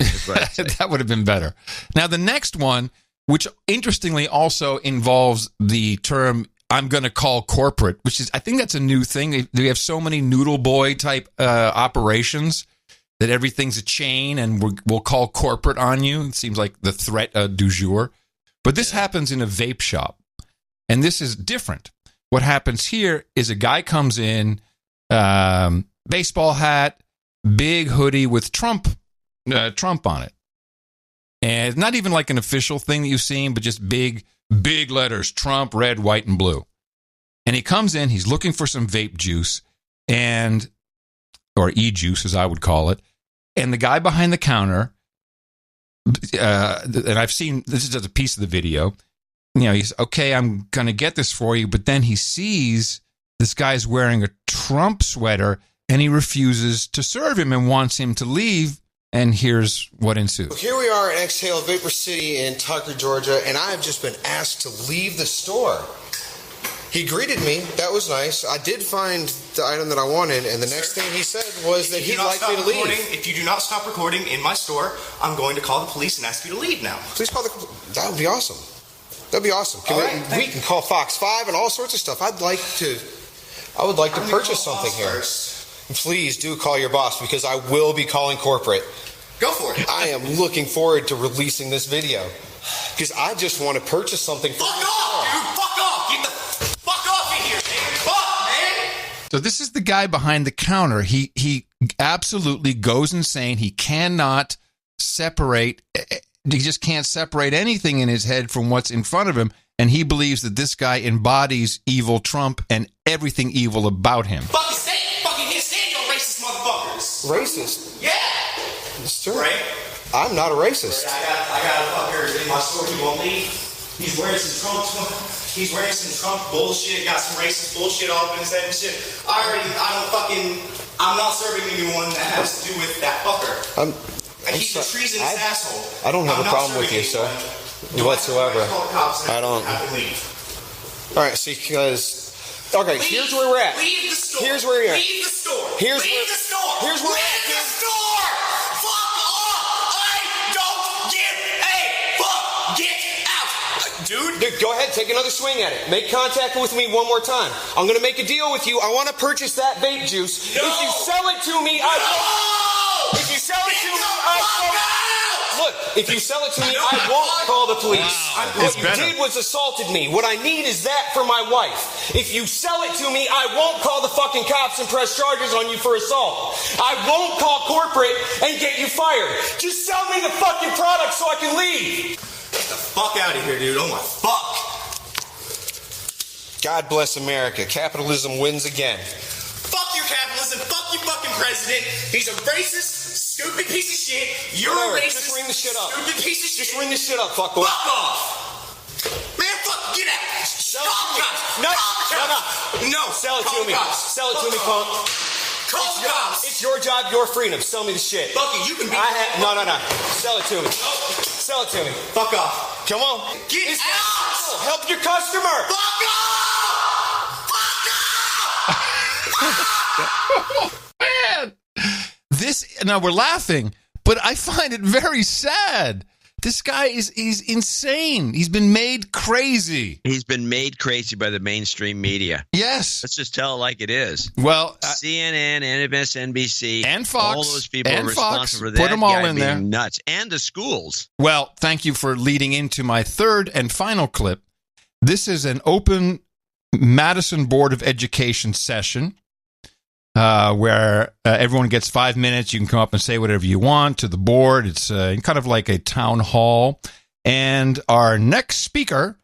That would have been better. Now the next one, which interestingly also involves the term "I'm going to call corporate," which is, I think that's a new thing. We have so many noodle boy type operations that everything's a chain, and we'll call corporate on you. It seems like the threat du jour. But this happens in a vape shop. And this is different. What happens here is a guy comes in, baseball hat, big hoodie with Trump on it. And it's not even like an official thing that you've seen, but just big letters, Trump, red, white, and blue. And he comes in, he's looking for some vape juice, or e-juice as I would call it. And the guy behind the counter, and I've seen, this is just a piece of the video, he's, okay, I'm going to get this for you. But then he sees this guy's wearing a Trump sweater, and he refuses to serve him and wants him to leave. And here's what ensues. Here we are in Exhale Vapor City in Tucker, Georgia, and I have just been asked to leave the store. He greeted me. That was nice. I did find the item that I wanted, and the next thing he said was that he'd like me to leave. If you do not stop recording in my store, I'm going to call the police and ask you to leave now. Please call that would be awesome. That'd be awesome. We can call Fox 5 and all sorts of stuff. I would like to purchase something here. Please do call your boss, because I will be calling corporate. Go for it. I am looking forward to releasing this video, because I just want to purchase something. Fuck off, dude. Fuck off. Get the fuck off in here, man. Fuck, man. So this is the guy behind the counter. He absolutely goes insane. He cannot separate. He just can't separate anything in his head from what's in front of him. And he believes that this guy embodies evil Trump and everything evil about him. Fucking can't stand your racist motherfuckers. Racist? Yeah. Sir, right? I'm not a racist. I got a fucker in my store. He won't leave. He's wearing some Trump bullshit. Got some racist bullshit all up in his head and shit. I'm not serving anyone that has to do with that fucker. He's a treasonous asshole. I don't have a problem with you, sir, whatsoever. I don't. All right, see, because here's where we're at. Leave the store. Here's where you're at. Leave the store. Here's Leave the store. Here's where Leave the store. Fuck off. I don't give a fuck. Get out, dude. Go ahead, take another swing at it. Make contact with me one more time. I'm going to make a deal with you. I want to purchase that vape juice. No. If you sell it to me, I won't. If you sell it to me, I won't. Look, if you sell it to me, I won't call the police. What you did was assaulted me. What I need is that for my wife. If you sell it to me, I won't call the fucking cops and press charges on you for assault. I won't call corporate and get you fired. Just sell me the fucking product so I can leave. Get the fuck out of here, dude. Oh my fuck. God bless America. Capitalism wins again. Fuck your capitalism. Fuck your fucking president. He's a racist, stupid piece of shit. You're a racist, just ring the shit up. Stupid piece of shit. Just ring the shit up, fuckboy. Fuck off. Man, fuck, get out. Sell it to me. No. Sell it to me. Sell it to me, punk. It's your job, your freedom. Sell me the shit. Bucky, you can be... No. Sell it to me. Sell it to me. Fuck off. Come on. Get out! Help your customer. Fuck off! Man, now we're laughing, but I find it very sad. This guy he's insane. He's been made crazy. He's been made crazy by the mainstream media. Yes. Let's just tell it like it is. Well, CNN, MSNBC, and Fox, all those people and are responsible Fox, for that put them all guy in being there. Nuts. And the schools. Well, thank you for leading into my third and final clip. This is an open Madison Board of Education session where everyone gets 5 minutes. You can come up and say whatever you want to the board. It's kind of like a town hall. And our next speaker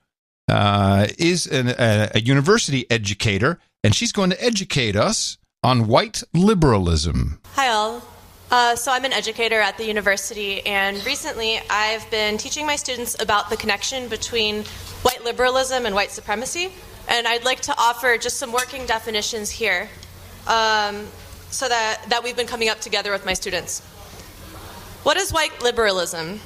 is a university educator, and she's going to educate us on white liberalism. Hi, all. So I'm an educator at the university, and recently I've been teaching my students about the connection between white liberalism and white supremacy, and I'd like to offer just some working definitions here so that we've been coming up together with my students. What is white liberalism?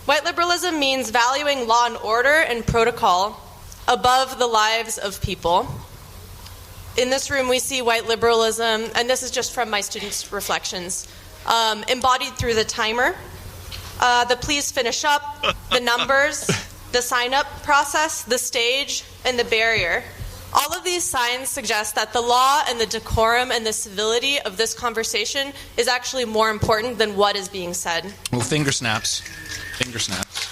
White liberalism means valuing law and order and protocol above the lives of people. In this room, we see white liberalism, and this is just from my students' reflections, embodied through the timer, the please finish up, the numbers, the sign-up process, the stage, and the barrier. All of these signs suggest that the law and the decorum and the civility of this conversation is actually more important than what is being said. Well, finger snaps. Finger snaps.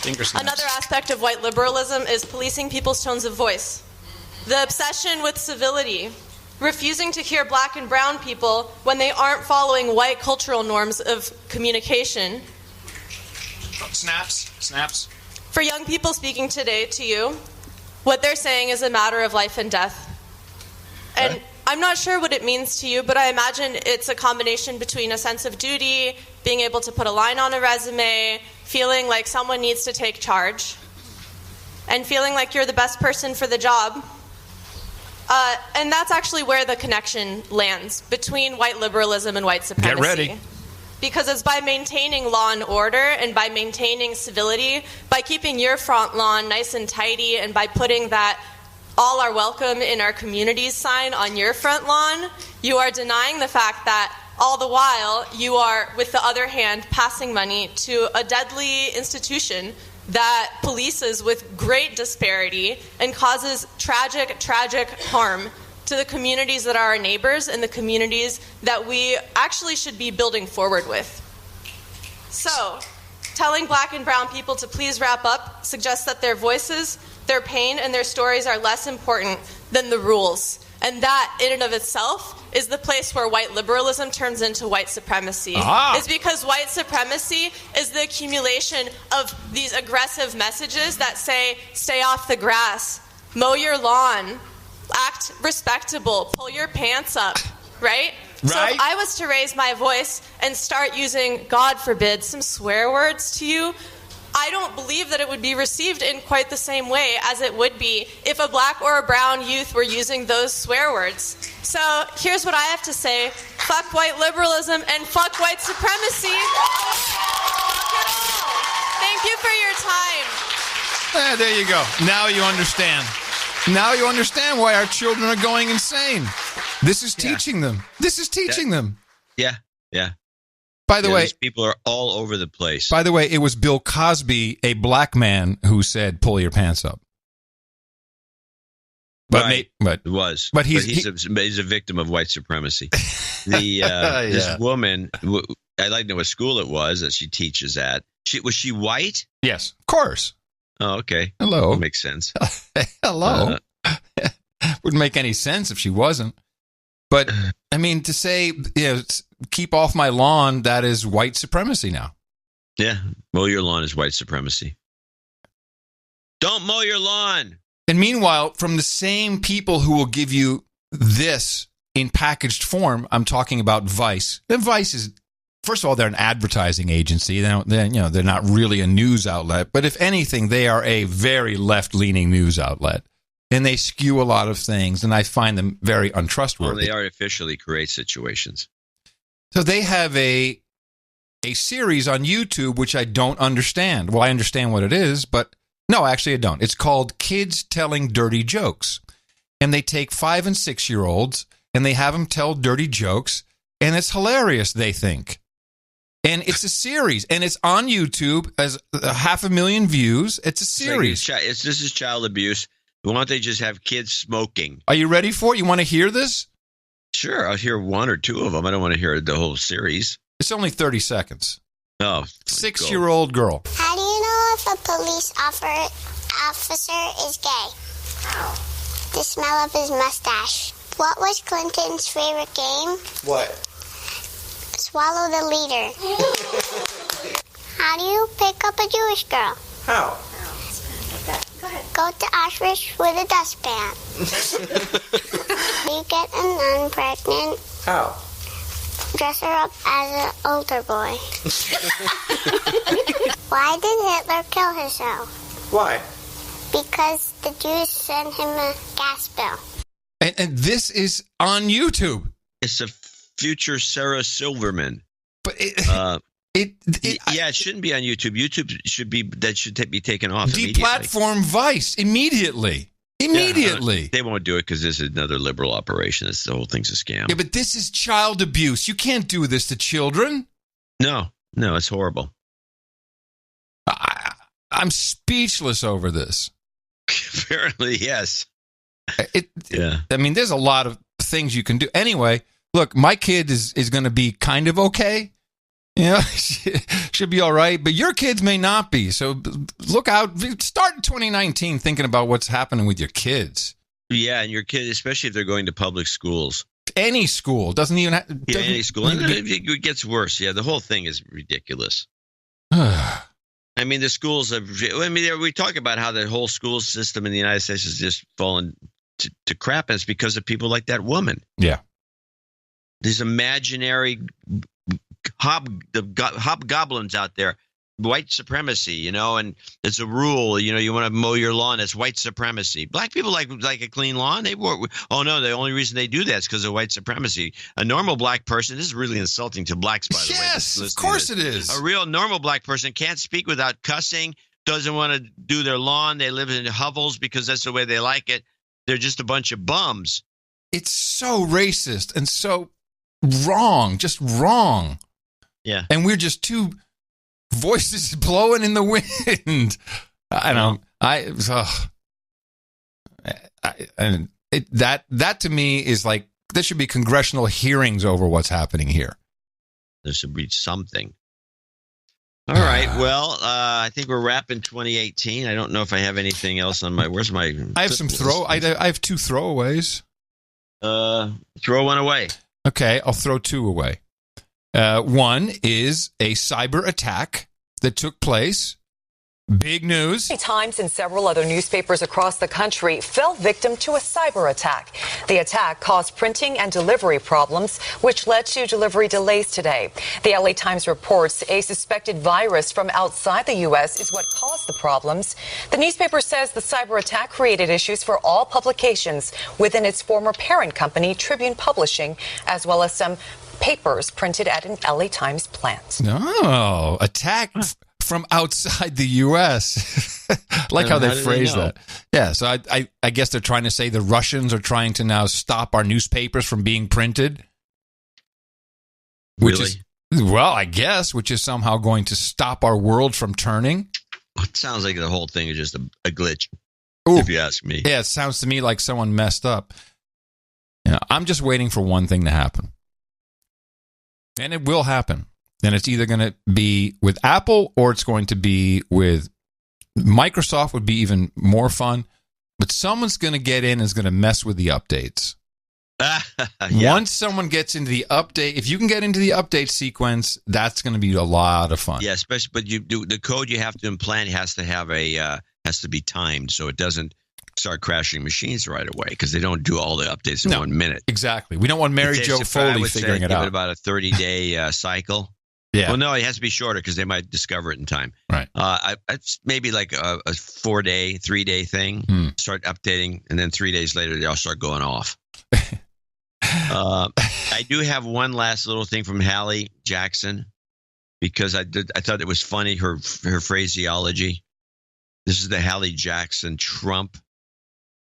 Finger snaps. Another aspect of white liberalism is policing people's tones of voice. The obsession with civility, refusing to hear black and brown people when they aren't following white cultural norms of communication. Snaps. For young people speaking today to you, what they're saying is a matter of life and death. And I'm not sure what it means to you, but I imagine it's a combination between a sense of duty, being able to put a line on a resume, feeling like someone needs to take charge, and feeling like you're the best person for the job. And that's actually where the connection lands between white liberalism and white supremacy. Get ready. Because it's by maintaining law and order and by maintaining civility, by keeping your front lawn nice and tidy, and by putting that all are welcome in our communities sign on your front lawn, you are denying the fact that all the while you are, with the other hand, passing money to a deadly institution that polices with great disparity and causes tragic harm to the communities that are our neighbors and the communities that we actually should be building forward with. So, telling black and brown people to please wrap up suggests that their voices, their pain, and their stories are less important than the rules. And that, in and of itself, is the place where white liberalism turns into white supremacy. It's because white supremacy is the accumulation of these aggressive messages that say, stay off the grass, mow your lawn, act respectable, pull your pants up, right? So if I was to raise my voice and start using, God forbid, some swear words to you, I don't believe that it would be received in quite the same way as it would be if a black or a brown youth were using those swear words. So here's what I have to say. Fuck white liberalism and fuck white supremacy. Thank you for your time. There you go. Now you understand. Now you understand why our children are going insane. This is teaching them. This is teaching them. Yeah. By the way, these people are all over the place. By the way, it was Bill Cosby, a black man, who said, pull your pants up. But he's a victim of white supremacy. This woman, I like to know what school it was that she teaches at. Was she white? Yes, of course. Oh, okay. Hello. That makes sense. Hello. Wouldn't make any sense if she wasn't. But, I mean, to say, keep off my lawn, that is white supremacy now. Yeah, mow your lawn is white supremacy. Don't mow your lawn. And meanwhile, from the same people who will give you this in packaged form, I'm talking about Vice. And Vice is first of all, they're an advertising agency. They're not really a news outlet. But if anything, they are a very left-leaning news outlet. And they skew a lot of things, and I find them very untrustworthy. Well, they artificially create situations. So they have a series on YouTube, which I don't understand. Well, I understand what it is, but no, actually I don't. It's called Kids Telling Dirty Jokes. And they take 5- and 6-year-olds, and they have them tell dirty jokes, and it's hilarious, they think. And it's a series, and it's on YouTube as 500,000 views. It's a series. This is child abuse. Why don't they just have kids smoking? Are you ready for it? You want to hear this? Sure, I'll hear one or two of them. I don't want to hear the whole series. It's only 30 seconds. Oh. 6-year-old girl. How do you know if a police officer is gay? How? The smell of his mustache. What was Clinton's favorite game? What? Swallow the leader. How do you pick up a Jewish girl? How? Go to Auschwitz with a dustpan. You get a nun pregnant. How? Dress her up as an older boy. Why did Hitler kill himself? Why? Because the Jews sent him a gas bill. And this is on YouTube. It's a future Sarah Silverman. But it shouldn't be on YouTube. YouTube should be taken off. Deplatform Vice immediately. Immediately. They won't do it because this is another liberal operation. The whole thing's a scam. Yeah, but this is child abuse. You can't do this to children. No, it's horrible. I'm speechless over this. Apparently, yes. I mean, there's a lot of things you can do. Anyway, look, my kid is going to be kind of okay. Should be all right. But your kids may not be. So look out. Start in 2019 thinking about what's happening with your kids. Yeah, and your kids, especially if they're going to public schools. Any school. Doesn't even have... any school. And it gets worse. Yeah, the whole thing is ridiculous. I mean, the schools have... we talk about how the whole school system in the United States has just fallen to crap, and it's because of people like that woman. Yeah. These imaginary hobgoblins out there, white supremacy, and it's a rule, you want to mow your lawn, it's white supremacy. Black people like a clean lawn. The only reason they do that is because of white supremacy. A normal black person, this is really insulting to blacks, by the way. Yes, of course it is. A real normal black person can't speak without cussing, doesn't want to do their lawn. They live in hovels because that's the way they like it. They're just a bunch of bums. It's so racist and so wrong, just wrong. Yeah. And we're just two voices blowing in the wind. That to me is like, there should be congressional hearings over what's happening here. There should be something. All right. Well, I think we're wrapping 2018. I don't know if I have anything else on where's my... I have some I have 2 throwaways. Throw one away. Okay, I'll throw 2 away. One is a cyber attack that took place. Big news. Times and several other newspapers across the country fell victim to a cyber attack. The attack caused printing and delivery problems, which led to delivery delays today. The LA Times reports a suspected virus from outside the U.S. is what caused the problems. The newspaper says the cyber attack created issues for all publications within its former parent company, Tribune Publishing, as well as some papers printed at an LA Times plant. No, attack from outside the U.S. Like how they phrase that. Yeah, so I guess they're trying to say the Russians are trying to now stop our newspapers from being printed. Which is, well, I guess, which is somehow going to stop our world from turning. It sounds like the whole thing is just a glitch, if you ask me. Yeah, it sounds to me like someone messed up. I'm just waiting for one thing to happen. And it will happen. And it's either going to be with Apple or it's going to be with Microsoft. Would be even more fun. But someone's going to get in and is going to mess with the updates. Yeah. Once someone gets into the update, if you can get into the update sequence, that's going to be a lot of fun. Yeah, especially, but the code you have to implant has to be timed so it doesn't start crashing machines right away because they don't do all the updates in 1 minute. Exactly. We don't want Mary Jo Foley figuring it out. Give it about a 30-day cycle. Yeah. Well, no, it has to be shorter because they might discover it in time. Right. It's maybe like a 4-day, 3-day thing. Start updating, and then 3 days later, they all start going off. I do have one last little thing from Hallie Jackson because I thought it was funny, her phraseology. This is the Hallie Jackson Trump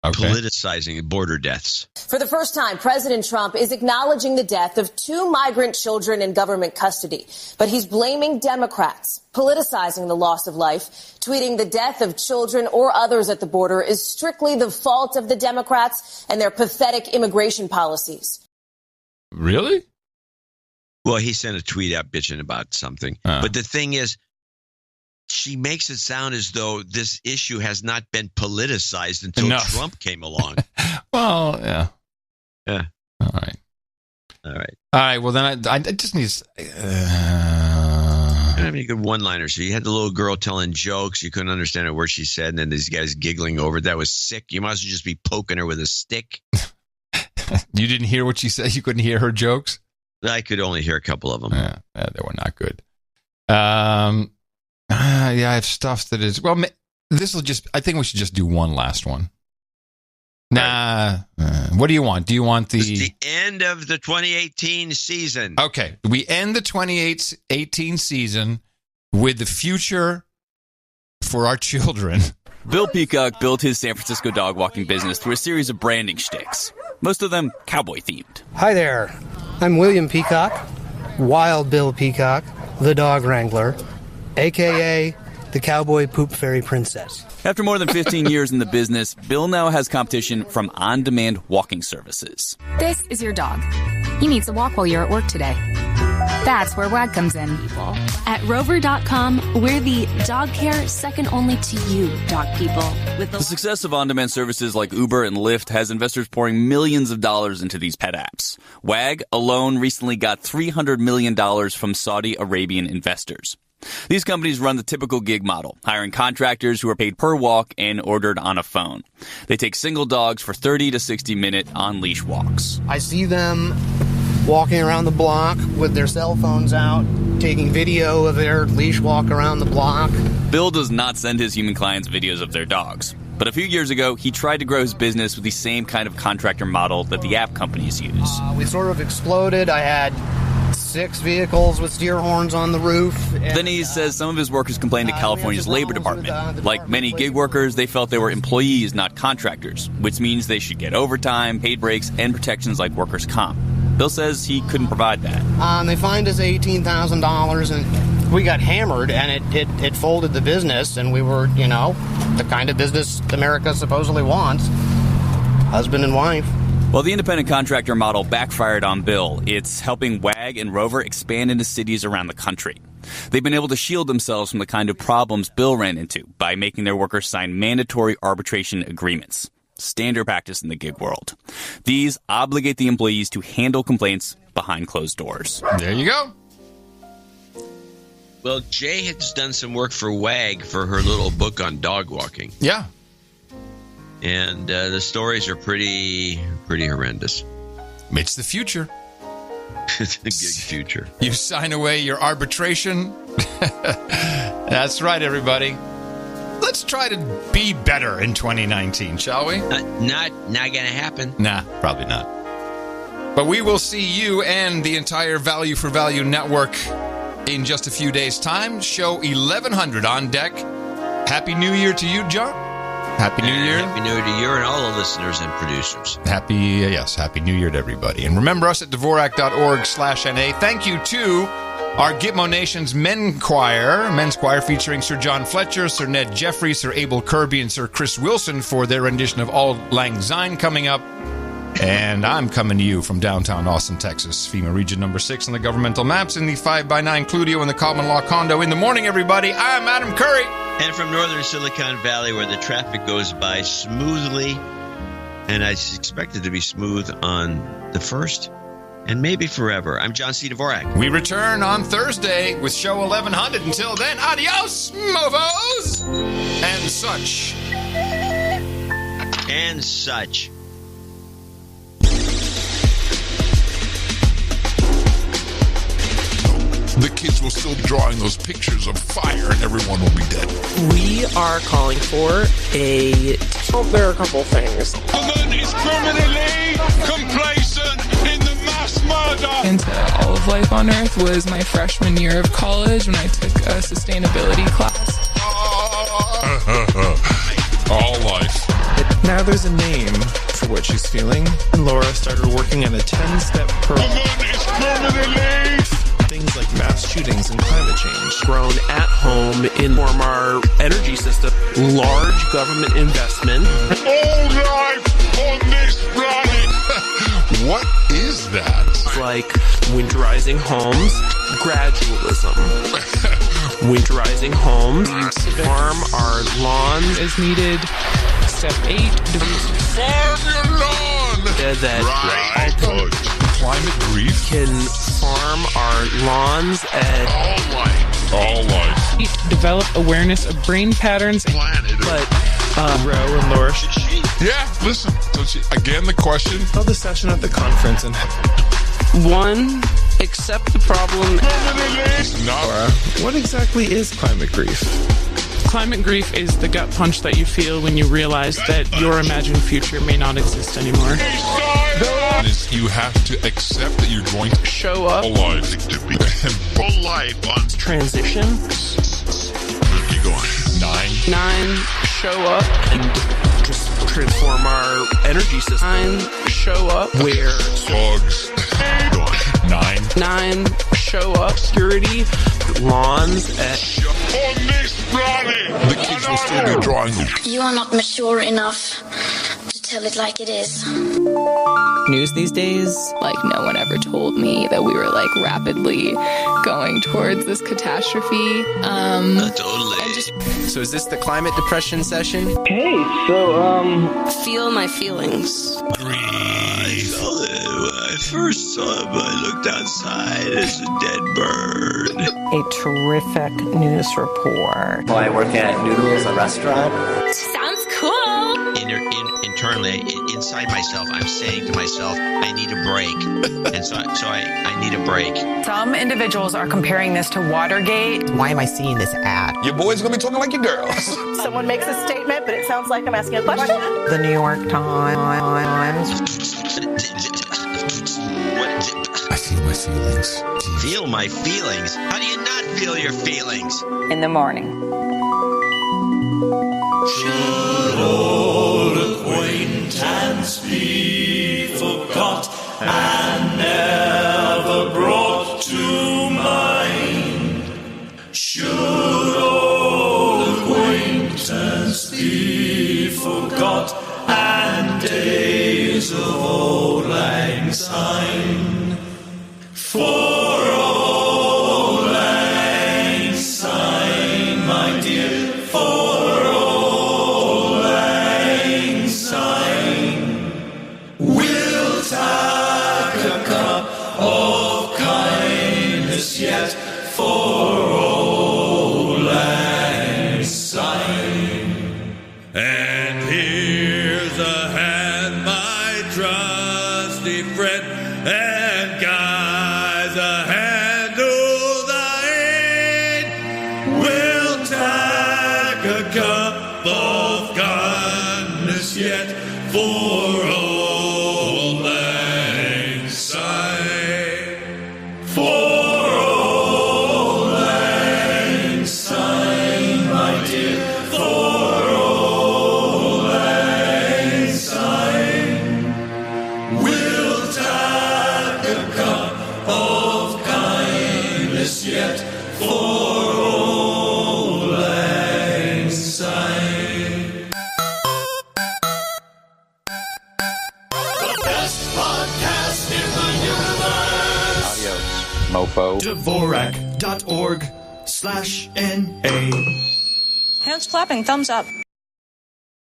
politicizing border deaths. For the first time, President Trump is acknowledging the death of 2 migrant children in government custody, but he's blaming Democrats, politicizing the loss of life, tweeting the death of children or others at the border is strictly the fault of the Democrats and their pathetic immigration policies. Really? Well, he sent a tweet out bitching about something. But the thing is, she makes it sound as though this issue has not been politicized until Trump came along. Well, yeah. Yeah. All right. Well, then I just need to... I don't have any good one-liners. So you had the little girl telling jokes. You couldn't understand a word she said, and then these guys giggling over it. That was sick. You might as well just be poking her with a stick. You didn't hear what she said? You couldn't hear her jokes? I could only hear a couple of them. Yeah, they were not good. I have stuff that is... Well, this will just... I think we should just do one last one. Nah. What do you want? Do you want the... It's the end of the 2018 season. Okay. We end the 2018 season with the future for our children. Bill Peacock built his San Francisco dog walking business through a series of branding shticks, most of them cowboy-themed. Hi there. I'm William Peacock, Wild Bill Peacock, the dog wrangler, a.k.a. the Cowboy Poop Fairy Princess. After more than 15 years in the business, Bill now has competition from on-demand walking services. This is your dog. He needs a walk while you're at work today. That's where WAG comes in. At Rover.com, we're the dog care second only to you, dog people. The success of on-demand services like Uber and Lyft has investors pouring millions of dollars into these pet apps. WAG alone recently got $300 million from Saudi Arabian investors. These companies run the typical gig model, hiring contractors who are paid per walk and ordered on a phone. They take single dogs for 30 to 60-minute on-leash walks. I see them walking around the block with their cell phones out, taking video of their leash walk around the block. Bill does not send his human clients videos of their dogs. But a few years ago, he tried to grow his business with the same kind of contractor model that the app companies use. We sort of exploded. I had 6 vehicles with steer horns on the roof. Then he says some of his workers complained to California's labor department. Like many gig workers, they felt they were employees, not contractors, which means they should get overtime, paid breaks, and protections like workers' comp. Bill says he couldn't provide that. They fined us $18,000, and we got hammered, and it folded the business, and we were, the kind of business America supposedly wants. Husband and wife. While the independent contractor model backfired on Bill, it's helping WAG and Rover expand into cities around the country. They've been able to shield themselves from the kind of problems Bill ran into by making their workers sign mandatory arbitration agreements. Standard practice in the gig world. These obligate the employees to handle complaints behind closed doors. There you go. Well, Jay has done some work for WAG for her little book on dog walking. Yeah. And the stories are pretty horrendous. It's the future. It's the gig future. You sign away your arbitration. That's right, everybody. Let's try to be better in 2019, shall we? Not gonna happen. Nah, probably not. But we will see you and the entire Value for Value network in just a few days' time. Show 1100 on deck. Happy New Year to you, John. Happy New Year. Happy New Year to you and all the listeners and producers. Happy New Year to everybody. And remember us at Dvorak.org/NA. Thank you to our Gitmo Nation's men's choir featuring Sir John Fletcher, Sir Ned Jeffrey, Sir Abel Kirby, and Sir Chris Wilson for their rendition of Auld Lang Syne coming up. And I'm coming to you from downtown Austin, Texas, FEMA Region Number 6 on the governmental maps in the 5x9 Cludio in the common law condo. In the morning, everybody, I'm Adam Curry. And from northern Silicon Valley, where the traffic goes by smoothly, and I expect it to be smooth on the 1st, and maybe forever. I'm John C. Dvorak. We return on Thursday with show 1100. Until then, adios, mofos! And such. And such. the kids will still be drawing those pictures of fire and everyone will be dead. We are calling for there are a couple things. Government is criminally complacent in the mass murder. Into all of life on Earth was my freshman year of college when I took a sustainability class. All life. Now there's a name for what she's feeling. Laura started working on a 10-step program. Things like mass shootings and climate change. Grown at home in our energy system. Large government investment. All life on this planet. What is that? Like winterizing homes, gradualism. Winterizing homes, farm our lawn is needed. Step 8, farm your lawn. That climate grief can farm our lawns and all life. Develop awareness of brain patterns. Planet. But Ro and Laura, yeah, listen. Again, the question. Held a session at the conference and 1. Accept the problem. Laura, what exactly is climate grief? Climate grief is the gut punch that you feel when you realize that your imagined future may not exist anymore. You have to accept that you're going to show up. Alive. Full life on transition. Keep going. 9. Show up and just transform our energy system. 9. Show up where dogs. 9. Show up. Security. Lawns. On this planet. The kids will still be drawing them. You are not mature enough to tell it like it is. News these days, like no one ever told me that we were like rapidly going towards this catastrophe. Totally. So is this the climate depression session? Hey, so feel my feelings. When I first saw him, I looked outside. It's a dead bird. A terrific news report. Well, I work at Noodles, a restaurant. Sounds cool. Internally, inside myself, I'm saying to myself, I need a break. And so I need a break. Some individuals are comparing this to Watergate. Why am I seeing this ad? Your boy's gonna be talking like your girls. Someone makes a statement, but it sounds like I'm asking a question. The New York Times. I feel my feelings. Feel my feelings? How do you not feel your feelings? In the morning. Should old acquaintance be forgot and never brought to mind? Should old acquaintance be forgot and days of old lang syne? For old lang syne, my dear, for we'll take a cup of kindness yet for old lang syne. And here's a hand, my trusty friend, and guys a hand to thine. We'll take a cup of kindness yet for old lang syne. For old lang syne, my dear, for old lang syne. We'll take a cup of kindness yet for old lang syne. Best podcast in the universe. Adios, mofo. Dvorak.org/NA. Hands clapping, thumbs up.